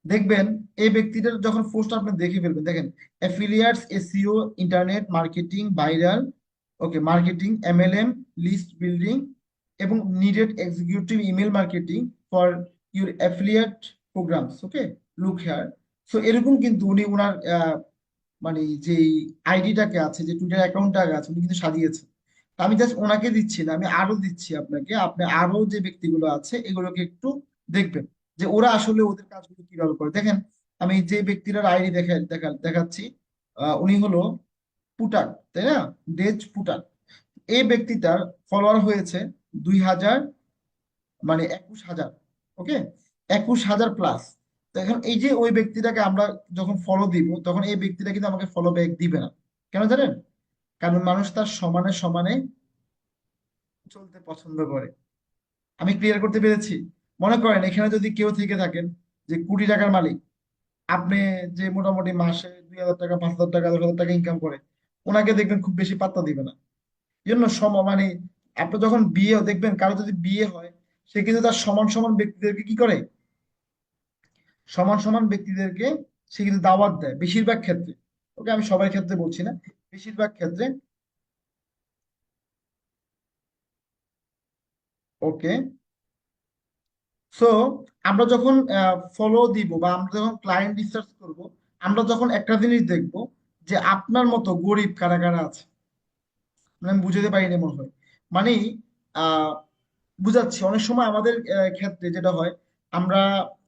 দেখবেন এই ব্যক্তিটার যখন পোস্ট আপনি দেখে ফেলবেন, দেখেন affiliates, SEO, internet marketing, viral, okay, marketing, MLM, list building, এবং needed executive email marketing for your affiliate programs. Okay, look here. So এরকম কিন্তু উনি ওনার মানে যে আইডিটাকে আছে, যে টুইটার অ্যাকাউন্টটা আছে, উনি কিন্তু সাজিয়েছেন। তা আমি জাস্ট ওনাকে দিচ্ছি না, আমি আরো দিচ্ছি আপনাকে, আপনি আরো যে ব্যক্তিগুলো আছে এগুলোকে একটু দেখবেন যে ওরা আসলে ওদের কাজগুলো কিভাবে করে। দেখেন আমি যে ব্যক্তিটার আইডি দেখাচ্ছি, উনি হলো পুটাক, তাই না, ডেজ পুটাক। এই ব্যক্তিটার ফলোয়ার হয়েছে 2000, মানে 21,000। ওকে, 21,000 প্লাস। তো এখন এই যে ওই ব্যক্তিটাকে আমরা যখন ফলো দিব, তখন এই ব্যক্তিটা কিন্তু আমাকে ফলো ব্যাক দিবে না। কেন জানেন? কারণ মানুষ তার সমানে সমানে চলতে পছন্দ করে। আমি ক্লিয়ার করতে পেরেছি? মনে করেন এখানে যদি কেউ থেকে থাকেন যে কোটি টাকার মালিক, আপনি যে মোটামুটি মাসে 2,000 টাকা, 5,000 টাকা, 10,000 টাকা ইনকাম করে, ওনাকে দেখবেন খুব বেশি পাত্তা দিবে না। এই জন্য মানে আপনার যখন বিয়ে দেখবেন কারো যদি বিয়ে হয়, সে কিন্তু তার সমান সমান ব্যক্তিদেরকে কি করে, সমান সমান ব্যক্তিদেরকে সে কিন্তু দাওয়াত দেয় বেশিরভাগ ক্ষেত্রে। ওকে, আমি সবার ক্ষেত্রে বলছি না, বেশিরভাগ ক্ষেত্রে। ওকে, সো আমরা যখন ফলো দিব বা আমরা যখন ক্লায়েন্ট রিসার্চ করব, আমরা যখন একটা জিনিস দেখব যে আপনার মতো গরিব কারা কারা আছে। মানে আমি বুঝাতে পারিনি মনে হয়, মানে আহ বুঝাচ্ছি, অনেক সময় আমাদের ক্ষেত্রে যেটা হয়, আমরা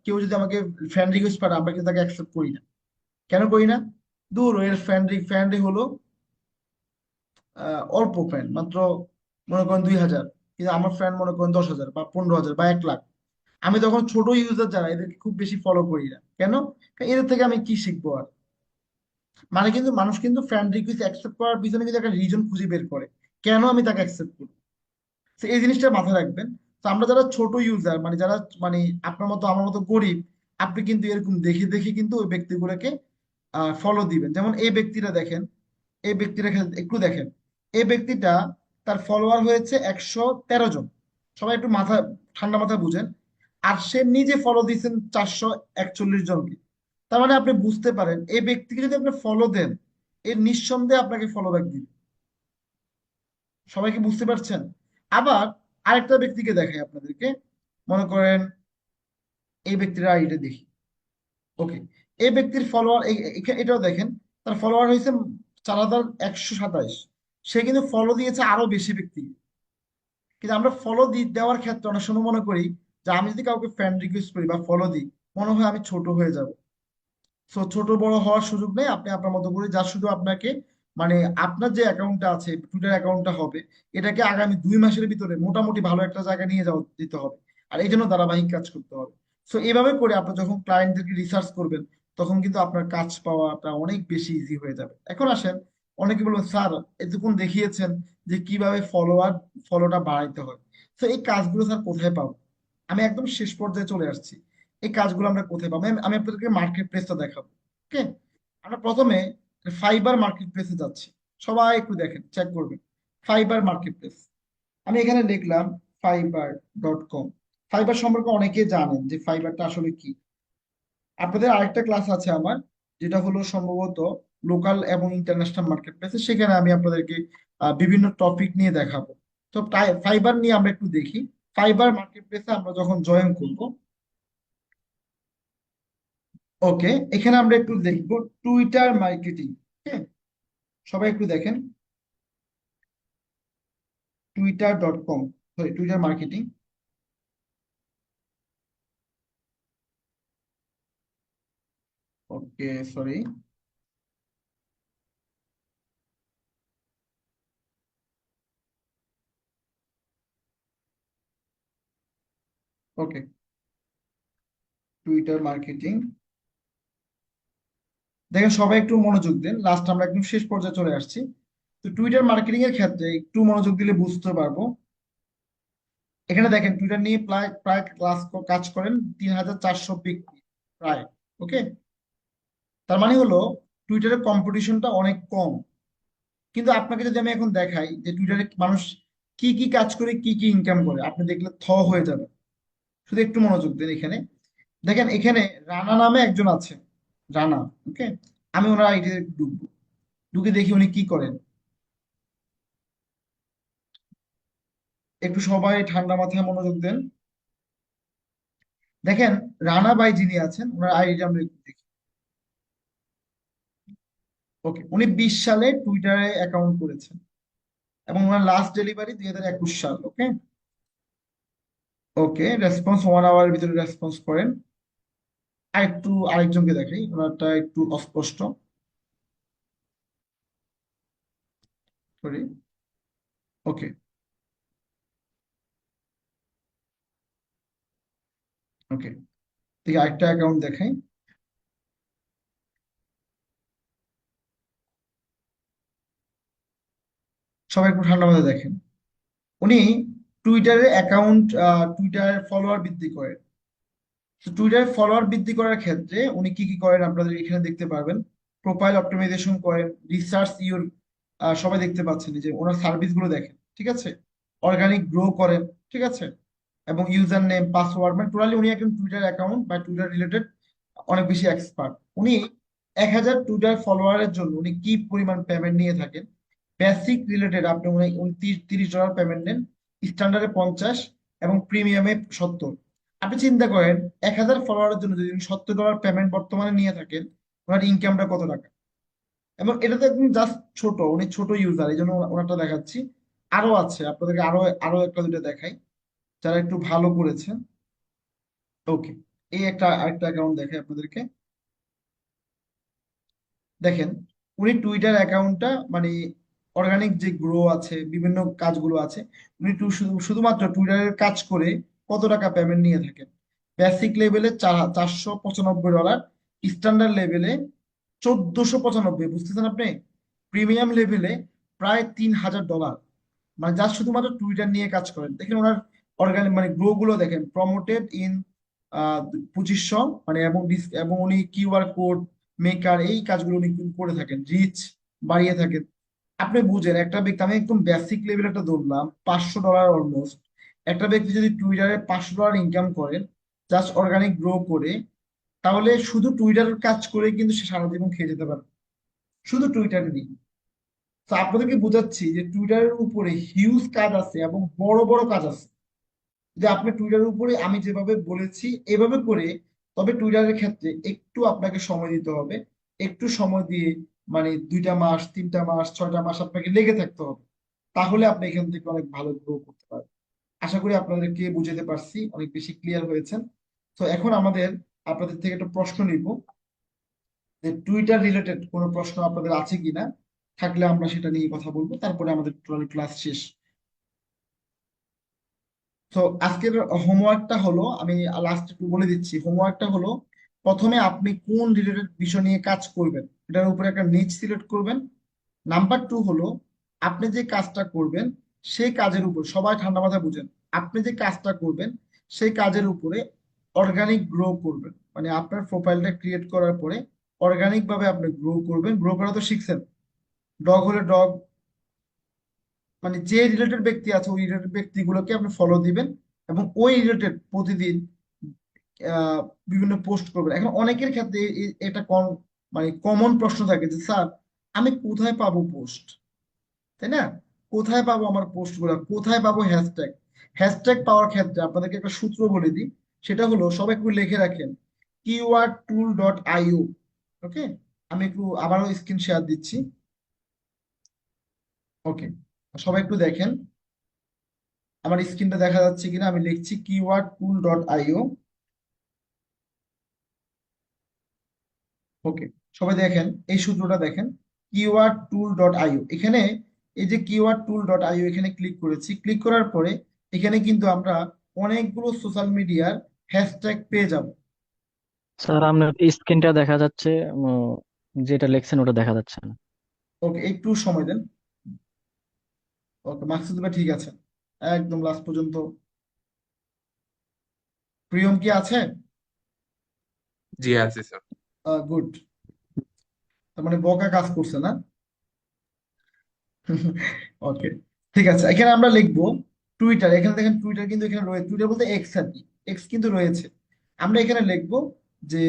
কেউ যদি আমাকে ফ্রেন্ড রিকোয়েস্ট পাঠায় আমরা কিন্তু তাকে অ্যাকসেপ্ট করি না। কেন করি না? দূর, এর ফ্রেন্ড হলো অল্প ফ্রেন্ড, মাত্র মনে করেন 2000, কিন্তু আমার ফ্রেন্ড মনে করেন 10,000 বা 15,000 বা 1 লাখ। আমি তখন ছোট ইউজার যারা এদেরকে খুব বেশি ফলো করি না। কেন? কারণ এদের থেকে আমি কি শিখবো আর। মানে কিন্তু মানুষ কিন্তু ফ্রেন্ড রিকোয়েস্ট অ্যাকসেপ্ট করার পিছনে কিন্তু একটা রিজন খুঁজে বের করে, কেন আমি তাকে অ্যাকসেপ্ট করবো। তো এই জিনিসটা মাথায় রাখবেন। তো আমরা যারা ছোট ইউজার, মানে যারা, মানে আপনার মতো আমার মতো গরিব, আপনি কিন্তু এরকম দেখে দেখে কিন্তু ওই ব্যক্তিগুলোকে ফলো দিবেন। যেমন এই ব্যক্তিটা দেখেন, এই ব্যক্তিটা একটু দেখেন, এই ব্যক্তিটা তার ফলোয়ার হয়েছে 113 জন। সবাই একটু মাথা ঠান্ডা মাথায় বুঝেন। আর সে নিজে ফলো দিয়েছেন 441 জনকে। তার মানে আপনি বুঝতে পারেন এই ব্যক্তিকে যদি আপনি ফলো দেন, এর নিঃসন্দেহে আপনাকে ফলো ব্যাক দিবে। সবাইকে বুঝতে পারছেন? আবার আরেকটা ব্যক্তিকে দেখাই আপনাদেরকে। মনে করেন এই ব্যক্তির আইডিটা দেখি। ওকে, এই ব্যক্তির ফলোয়ার এটাও দেখেন, তার ফলোয়ার হয়েছে 4127। সে কিন্তু ফলো দিয়েছে আরো বেশি ব্যক্তি। কিন্তু আমরা ফলো দেওয়ার ক্ষেত্রে অনেক সময় মনে করি যে আমি যদি কাউকে ফ্রেন্ড রিকোয়েস্ট করি বা ফলো দিই, মনে হয় আমি ছোট হয়ে যাব। সো ছোট বড় হওয়ার সুযোগ নেই, আপনি আপনার মতো করে যা, শুধু আপনাকে মানে আপনার যে অ্যাকাউন্টটা আছে, টুইটার অ্যাকাউন্টটা হবে, এটাকে আগামী 2 মাসের ভিতরে মোটামুটি ভালো একটা জায়গায় নিয়ে যাওয়া দিতে হবে। আর এই জন্য ধারাবাহিক কাজ করতে হবে। সো এইভাবে করে আপনি যখন ক্লায়েন্টদেরকে রিসার্চ করবেন, তখন কিন্তু আপনার কাজ পাওয়াটা অনেক বেশি ইজি হয়ে যাবে। এখন আসেন, অনেকে বলবেন স্যার এতক্ষণ দেখিয়েছেন যে কিভাবে ফলোটা বাড়াইতে হয়, তো এই কাজগুলো স্যার কোথায় পাবো? আমি একদম শেষ পর্যায়ে চলে আসছি। এই কাজগুলো আমরা কোথায় পাবো? আমি আপনাদেরকে মার্কেট প্লেসটা দেখাবো। ওকে, আমরা প্রথমে ফাইবার মার্কেট প্লেসে যাচ্ছি। সবাই একটু দেখেন, চেক করবেন। ফাইবার মার্কেট প্লেস, আমি এখানে লিখলাম fiverr.com। ফাইবার সম্পর্কে অনেকে জানেন যে ফাইবারটা আসলে কি। আপনাদের আরেকটা ক্লাস আছে আমার, যেটা হলো সম্ভবত লোকাল এবং ইন্টারন্যাশনাল মার্কেট প্লেসে, সেখানে আমি আপনাদেরকে বিভিন্ন টপিক নিয়ে দেখাবো। তো ফাইবার নিয়ে আমরা একটু দেখি। ফাইবার মার্কেট প্লেসে আমরা যখন জয়েন করব, ওকে, এখানে আমরা একটু দেখবো টুইটার মার্কেটিং। হ্যাঁ, সবাই একটু দেখেন, twitter.com, সরি টুইটার মার্কেটিং। ওকে, সরি। ওকে, টুইটার মার্কেটিং। দেখেন সবাই একটু মনোযোগ দেন, লাস্ট আমরা একদম শেষ পর্যায়ে চলে আসছি। তো টুইটার মার্কেটিং এর ক্ষেত্রে একটু মনোযোগ দিলে বুঝতে পারবো। এখানে দেখেন টুইটার নিয়ে প্রায় প্রায় কাজ করেন 3,400 ব্যক্তি প্রায়। ওকে, তার মানে হলো টুইটারের কম্পিটিশনটা অনেক কম। কিন্তু আপনাকে যদি আমি এখন দেখাই যে টুইটারে মানুষ কি কি কাজ করে, কি কি ইনকাম করে, আপনি দেখলে হয়ে যাবে। শুধু একটু মনোযোগ দেন এখানে। দেখেন এখানে রানা নামে একজন আছে, রানা। ওকে, আমি ওনার আইডিতে ঢুকবো, ঢুকে দেখি উনি কি করেন। একটু সবাই ঠান্ডা মাথায় মনোযোগ দেন। দেখেন রানা ভাই যিনি আছেন, ওনার আইডিটা আমরা একটু দেখি। ওকে, উনি 20 সালে টুইটারে অ্যাকাউন্ট করেছেন এবং ওনার লাস্ট ডেলিভারি 2021 সাল। ওকে, ওকে, রেসপন্স 1 আওয়ারের ভিতরে রেসপন্স করেন। আর একটু আরেকজনকে দেখাই, ওনারটা একটু অস্পষ্ট। সরি। ওকে, ওকে, ঠিক আরেকটা অ্যাকাউন্ট দেখাই। সবাই একটু ঠান্ডা মাথায় দেখেন। উনি টুইটারে অ্যাকাউন্ট, টুইটার ফলোয়ার বৃদ্ধি করেন। তো টুইটার ফলোয়ার বৃদ্ধি করার ক্ষেত্রে উনি কি কি করেন আপনাদের এখানে দেখতে পারবেন। প্রোফাইল অপটিমাইজেশন করেন, রিসার্চ ইউর, সবাই দেখতে পাচ্ছেন এই যে ওনার সার্ভিস গুলো দেখেন, ঠিক আছে। অর্গানিক গ্রো করেন, ঠিক আছে। এবং ইউজার নেম পাসওয়ার্ড, মানে টোটালি উনি একজন টুইটার অ্যাকাউন্ট বা টুইটার রিলেটেড অনেক বেশি এক্সপার্ট। উনি 1,000 টুইটার ফলোয়ারের জন্য উনি কি পরিমাণ পেমেন্ট নিয়ে থাকেন? বেসিক রিলেটেড আপনি উনি উনি $30 পেমেন্ট নেন, স্ট্যান্ডার্ডে 50 এবং প্রিমিয়ামে 70। আপনি চিন্তা করেন 1,000 ফলোয়ারের জন্য যদি উনি $70 পেমেন্ট বর্তমানে নিয়ে থাকেন, ওনার ইনকামটা কত টাকা? এবং এটা তো একদম জাস্ট ছোট, উনি ছোট ইউজার, এই জন্য ওনারটা দেখাচ্ছি। আরো আছে, আপনাদেরকে আরো আরো একটা দুটো দেখাই যারা একটু ভালো করেছেন। ওকে, এই একটা আরেকটা অ্যাকাউন্ট দেখাই আপনাদেরকে। দেখেন উনি টুইটার অ্যাকাউন্টটা মানে অর্গানিক যে গ্রো আছে, বিভিন্ন কাজগুলো আছে, উনি শুধুমাত্র টুইটারের কাজ করে কত টাকা পেমেন্ট নিয়ে থাকেন? বেসিক লেভেলে $495, স্ট্যান্ডার্ড লেভেলে 1,495, বুঝতেছেন আপনি? প্রিমিয়াম লেভেলে প্রায় $3,000, মানে যা শুধুমাত্র টুইটার নিয়ে কাজ করেন। দেখেন ওনার অর্গানিক মানে গ্রো গুলো দেখেন, প্রমোটেড ইন 2,500, মানে এবং উনি কিউআর কোড মেকার এই কাজগুলো উনি কিন্তু করে থাকেন, রিচ বাড়িয়ে থাকেন। আপনি বুঝেন একটা ব্যক্তি, আমি একদম বেসিক লেভেল একটা ধরলাম, $500 অলমোস্ট। একটা ব্যক্তি যদি টুইটারে $500 ইনকাম করেন জাস্ট অর্গানিক গ্রো করে, তাহলে শুধু টুইটারের কাজ করে কিন্তু সে সারা জীবন খেয়ে যেতে পারে, শুধু টুইটারে নিয়ে। তো আপনাদেরকে বোঝাচ্ছি যে টুইটারের উপরে হিউজ কাজ আছে এবং বড় বড় কাজ আছে। যে আপনি টুইটারের উপরে আমি যেভাবে বলেছি এভাবে করে, তবে টুইটারের ক্ষেত্রে একটু আপনাকে সময় দিতে হবে, একটু সময় দিয়ে মানে 2টা মাস 3টা মাস 6টা মাস আপনাকে লেগে থাকতে হবে, তাহলে আপনি এখান থেকে অনেক ভালো গ্রো করতে পারবেন। আশা করি আপনাদেরকে বুঝাতে পারছি, অনেক বেশি ক্লিয়ার হয়েছেন। তো এখন আমাদের আপনাদের থেকে একটা প্রশ্ন নিব, যে টুইটার রিলেটেড কোনো প্রশ্ন আপনাদের আছে কিনা, থাকলে আমরা সেটা নিয়ে কথা বলবো, তারপরে আমাদের টোটালি ক্লাস শেষ। তো আজকের হোমওয়ার্কটা হলো, আমি লাস্ট একটু বলে দিচ্ছি, হোমওয়ার্কটা হলো প্রথমে আপনি কোন রিলেটেড বিষয় নিয়ে কাজ করবেন এটার উপরে একটা নিচ সিলেক্ট করবেন। নাম্বার 2 হলো আপনি যে কাজটা করবেন সেই কাজের উপর, সবাই ঠান্ডা মাথায় বুঝেন, আপনি যে কাজটা করবেন সেই কাজের উপরে অর্গানিক গ্রো করবেন, মানে আপনার প্রোফাইলটা ক্রিয়েট করার পরে অর্গানিক ভাবে আপনি গ্রো করবেন। গ্রো করা তো শিখছেন, ডগ হলে ডগ, মানে যে রিলেটেড ব্যক্তি আছে ওই রিলেটেড ব্যক্তিগুলোকে আপনি ফলো দিবেন এবং ওই রিলেটেড প্রতিদিন আহ, বিভিন্ন পোস্ট করবেন। এখন অনেকের ক্ষেত্রে এটা মানে কমন প্রশ্ন থাকে যে স্যার আমি কোথায় পাবো পোস্ট, তাই না? কোথায় পাবো আমার পোস্ট গুলা, কোথায় পাবো হ্যাশট্যাগ? হ্যাশট্যাগ পাওয়ার ক্ষেত্রে আপনাদেরকে একটা সূত্র বলে দিই, সেটা হলো সবাই একটু লিখে রাখেন, keywordtool.io। ওকে, আমি একটু আবারও স্ক্রিন শেয়ার দিচ্ছি। ওকে, সবাই একটু দেখেন আমার স্ক্রিনটা দেখা যাচ্ছে কিনা। আমি লিখছি keywordtool.io। ওকে, সবাই দেখেন এই সূত্রটা দেখেন, keywordtool.io। এখানে এই যে keywordtool.io এখানে ক্লিক করেছি, ক্লিক করার পরে এখানে কিন্তু আমরা অনেকগুলো সোশ্যাল মিডিয়ার হ্যাশট্যাগ পেয়ে যাব। স্যার আপনার স্ক্রিনটা দেখা যাচ্ছে, যেটা লিখছেন ওটা দেখা যাচ্ছে না। ওকে, একটু সময় দেন। ওকে, মাকসুদ ভাই ঠিক আছে, একদম লাস্ট পর্যন্ত। প্রিয়ম কি আছে? জি আছে স্যার। গুড, তার মানে বকা কাজ করছে না? ওকে, ঠিক আছে, এখানে আমরা লিখবো টুইটার। এখানে দেখেন টুইটার কিন্তু এখানে রয়েছে, টুইটার বলতে এক্স আর কি, এক্স কিন্তু রয়েছে। আমরা এখানে লিখবো যে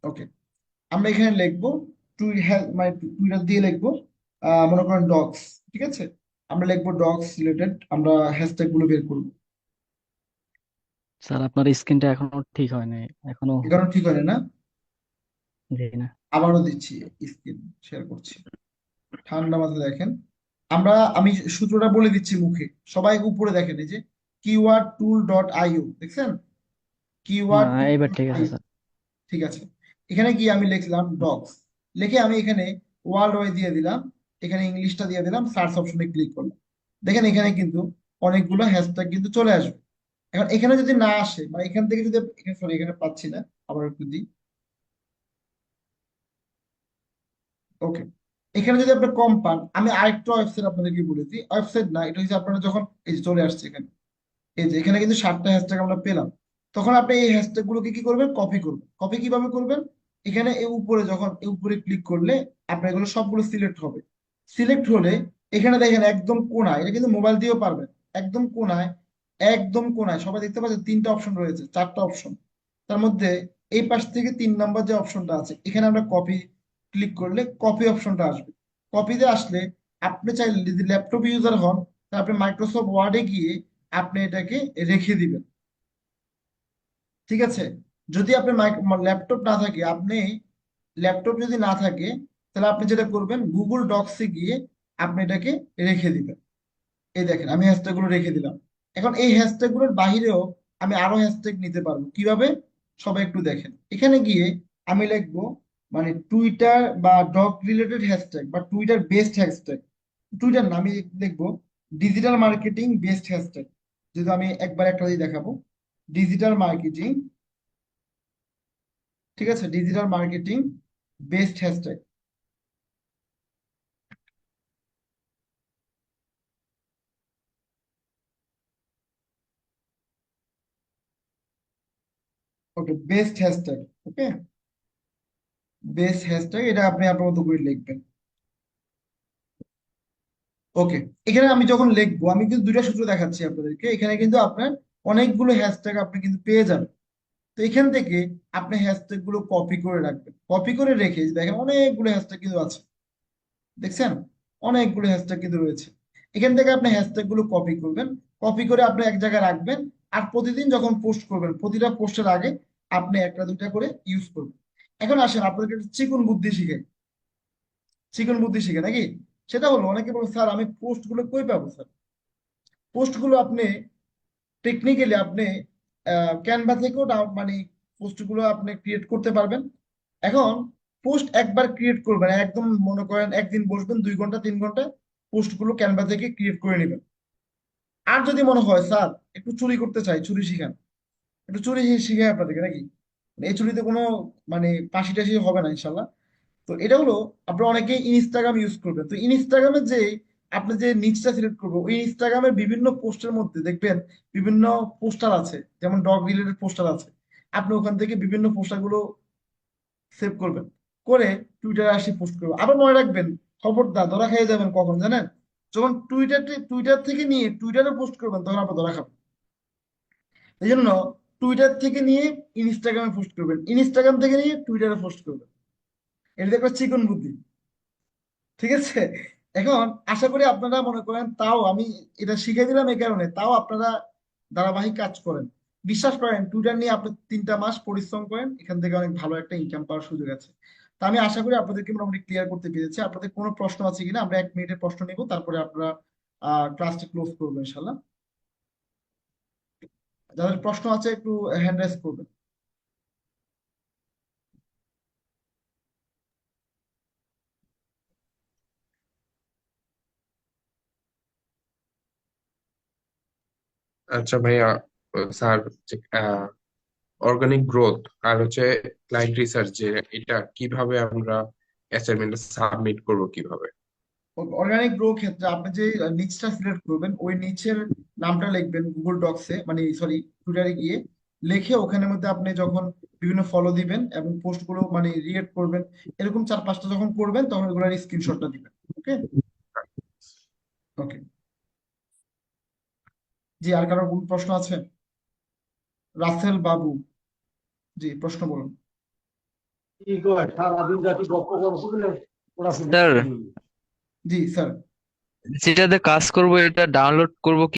ওকে, আমরা এখানে লিখবো মানে টুইটার দিয়ে লিখবো মনে করেন ডগস, ঠিক আছে? আমরা লিখবো ডগস রিলেটেড, আমরা হ্যাশট্যাগ গুলো বের করবো। স্যার আপনার স্ক্রিনটা এখনো ঠিক হয় নাই, এখনো। এ কারণে ঠিক হয় না? জি না। আবারও দিচ্ছি, স্ক্রিন শেয়ার করছি, ঠান্ডা মাথায় দেখেন। আমি সূত্রটা বলে দিচ্ছি মুখে, সবাই উপরে দেখেন, এই যে keywordtool.io দেখছেন, না, কিওয়ার্ড এইবার ঠিক আছে আইও। স্যার। ঠিক আছে, এখানে কি আমি লিখলাম ডগস, লিখে আমি এখানে ওয়ার্ল্ড ওয়াইড দিয়ে দিলাম, এখানে ইংলিশটা দিয়ে দিলাম, সার্চ অপশনে ক্লিক করলাম। দেখেন এখানে কিন্তু অনেকগুলো হ্যাশট্যাগ কিন্তু চলে আসবে। এখন এখানে যদি না আসে, মানে এখান থেকে যদি সরি এখানে পাচ্ছি না, আবার একটু দিই। ওকে, এখানে যদি আপনি কম পান, আমি আরেকটা ওয়েবসাইট আপনাদেরকে বলেছি, ওয়েবসাইট না, এটা হচ্ছে আপনারা যখন এই যে চলে আসছে এখানে, এই যে এখানে কিন্তু 7টা হ্যাশট্যাগ আমরা পেলাম। তখন আপনি এই হ্যাশট্যাগ গুলোকে কি করবেন, কপি করবেন। কপি কিভাবে করবেন? এখানে এই উপরে যখন এই উপরে ক্লিক করলে আপনার এগুলো সবগুলো সিলেক্ট হবে। সিলেক্ট হলে এখানে দেখেন একদম কোনায়, এটা কিন্তু মোবাইল দিয়েও পারবেন, একদম কোনায় একদম কোনায় সবাই দেখতে পাচ্ছেন 3টা অপশন রয়েছে, 4টা অপশন। তার মধ্যে এই পাশ থেকে 3 নম্বর যে অপশনটা আছে এখানে আমরা কপি ক্লিক করলে কপি অপশনটা আসবে। কপিতে আসলে আপনি চাইলে যদি ল্যাপটপ ইউজার হন তাহলে আপনি মাইক্রোসফট ওয়ার্ডে গিয়ে আপনি এটাকে রেখে দিবেন। ঠিক আছে? যদি আপনার ল্যাপটপ না থাকে, আপনি ল্যাপটপ যদি না থাকে তাহলে আপনি যেটা করবেন গুগল ডক্সে গিয়ে আপনি এটাকে রেখে দিবেন। এই দেখেন আমি হ্যাশট্যাগ গুলো রেখে দিলাম। এখন এই হ্যাশট্যাগ গুলোর বাহিরেও আমি আরো হ্যাশট্যাগ নিতে পারবো। কিভাবে? সবাই একটু দেখেন, এখানে গিয়ে আমি লিখবো মানে টুইটার বা ডগ রিলেটেড হ্যাশট্যাগ বা টুইটার বেস্ট হ্যাশট্যাগ। টুইটার না, আমি লিখবো ডিজিটাল মার্কেটিং বেস্ট হ্যাশট্যাগ। যদি আমি একবার একটা দিয়ে দেখাবো, ডিজিটাল মার্কেটিং, ঠিক আছে, ডিজিটাল মার্কেটিং বেস্ট হ্যাশট্যাগ। ওকে, বেস্ট হ্যাশট্যাগ। ওকে, বেস্ট হ্যাশট্যাগ, এটা আপনি আপনার মতো করে লিখবেন। ওকে, এখানে আমি যখন লিখবো আমি কিন্তু দুইটা সূত্র দেখাচ্ছি আপনাদেরকে। এখানে কিন্তু আপনার অনেকগুলো হ্যাশট্যাগ আপনি কিন্তু পেয়ে যাবেন। তো এখান থেকে আপনি হ্যাশট্যাগ গুলো কপি করে রাখবেন। কপি করে রেখে দেখেন অনেকগুলো হ্যাশট্যাগ কিন্তু আছে, দেখছেন অনেকগুলো হ্যাশট্যাগ কিন্তু রয়েছে। এখান থেকে আপনি হ্যাশট্যাগ গুলো কপি করবেন, কপি করে আপনি এক জায়গায় রাখবেন। আর প্রতিদিন যখন পোস্ট করবেন প্রতিটা পোস্টের আগে আপনি একটা দুইটা করে ইউজ করবেন। এখন আসেন আপনাদেরকে একটা চিকন বুদ্ধি শিখাই, চিকন বুদ্ধি শিখে নাকি। সেটা হলো অনেকে বলে স্যার আমি পোস্ট গুলো কই পাবো স্যার? পোস্ট গুলো আপনি টেকনিক্যালি আপনি ক্যানভা থেকেও মানে পোস্ট গুলো আপনি ক্রিয়েট করতে পারবেন। এখন পোস্ট একবার ক্রিয়েট করবেন, একদম মনে করেন একদিন বসবেন 2 ঘন্টা 3 ঘন্টা পোস্ট গুলো ক্যানভা থেকে ক্রিয়েট করে নেবেন। আর যদি মনে হয় স্যার একটু চুরি করতে চাই, চুরি শিখান, একটু চুরি শিখাই আপনাদেরকে নাকি। মানে এই চুরিতে কোনো মানে পাশি টাশি হবে না ইনশাল্লাহ। তো এটা হলো আপনারা অনেকে ইনস্টাগ্রাম ইউজ করবেন। তো ইনস্টাগ্রামে যে আপনি যে নিচটা সিলেক্ট করবো ওই ইনস্টাগ্রামের বিভিন্ন পোস্টের মধ্যে দেখবেন বিভিন্ন পোস্টার আছে, যেমন ডগ রিলেটেড পোস্টার আছে। আপনি ওখান থেকে বিভিন্ন পোস্টার গুলো সেভ করবেন, করে টুইটারে আসি পোস্ট করবেন। আবার মনে রাখবেন, খবরদার ধরা খেয়ে যাবেন কখন জানেন? যখন টুইটার থেকে নিয়ে টুইটারে পোস্ট করবেন তখন আপনার ধরা খাবেন। এই জন্য টুইটার থেকে নিয়ে ইনস্টাগ্রামে পোস্ট করবেন, ইনস্টাগ্রাম থেকে নিয়ে টুইটারে পোস্ট করবেন। এটা একটা চিকন বুদ্ধি। ঠিক আছে? এখন আশা করি আপনারা মনে করেন, তাও আমি এটা শিখে দিলাম এই কারণে, তাও আপনারা ধারাবাহিক কাজ করেন। বিশ্বাস করেন টুইটার নিয়ে আপনি 3টা মাস পরিশ্রম করেন, এখান থেকে অনেক ভালো একটা ইনকাম পাওয়ার সুযোগ আছে। তা আমি আশা করি আপনাদেরকে মোটামুটি ক্লিয়ার করতে পেরেছি। আপনাদের কোনো প্রশ্ন আছে কিনা? আমরা 1 মিনিটের প্রশ্ন নিব, তারপরে আপনারা ক্লাসটি ক্লোজ করবো ইনশাল্লাহ। যাদের প্রশ্ন আছে একটু হ্যান্ড রাইজ করবেন। আচ্ছা ভাইয়া, স্যার, অর্গানিক গ্রোথ আর হচ্ছে ক্লায়েন্ট রিসার্চ, যে এটা কিভাবে আমরা অ্যাসাইনমেন্ট সাবমিট করব কিভাবে? অর্গানিক গ্রো ক্ষেত্রে আপনি যে নিচটা সিলেক্ট করবেন ওই নিচের নামটা লিখবেন গুগল ডক্সে, মানে সরি টুইটারে গিয়ে লিখে ওখানের মধ্যে আপনি যখন বিভিন্ন ফলো দিবেন এবং পোস্ট গুলো মানে রিয়েট করবেন, এরকম 4-5টা যখন করবেন তখন ওগুলোর স্ক্রিনশটটা দিবেন। ওকে, ওকে। জি, আর কারো কোনো প্রশ্ন আছে? রাসেল বাবু, জি প্রশ্ন বলুন। স্যার, জি স্যার। যেটাতে কাজ করব এটা ডাউনলোড করব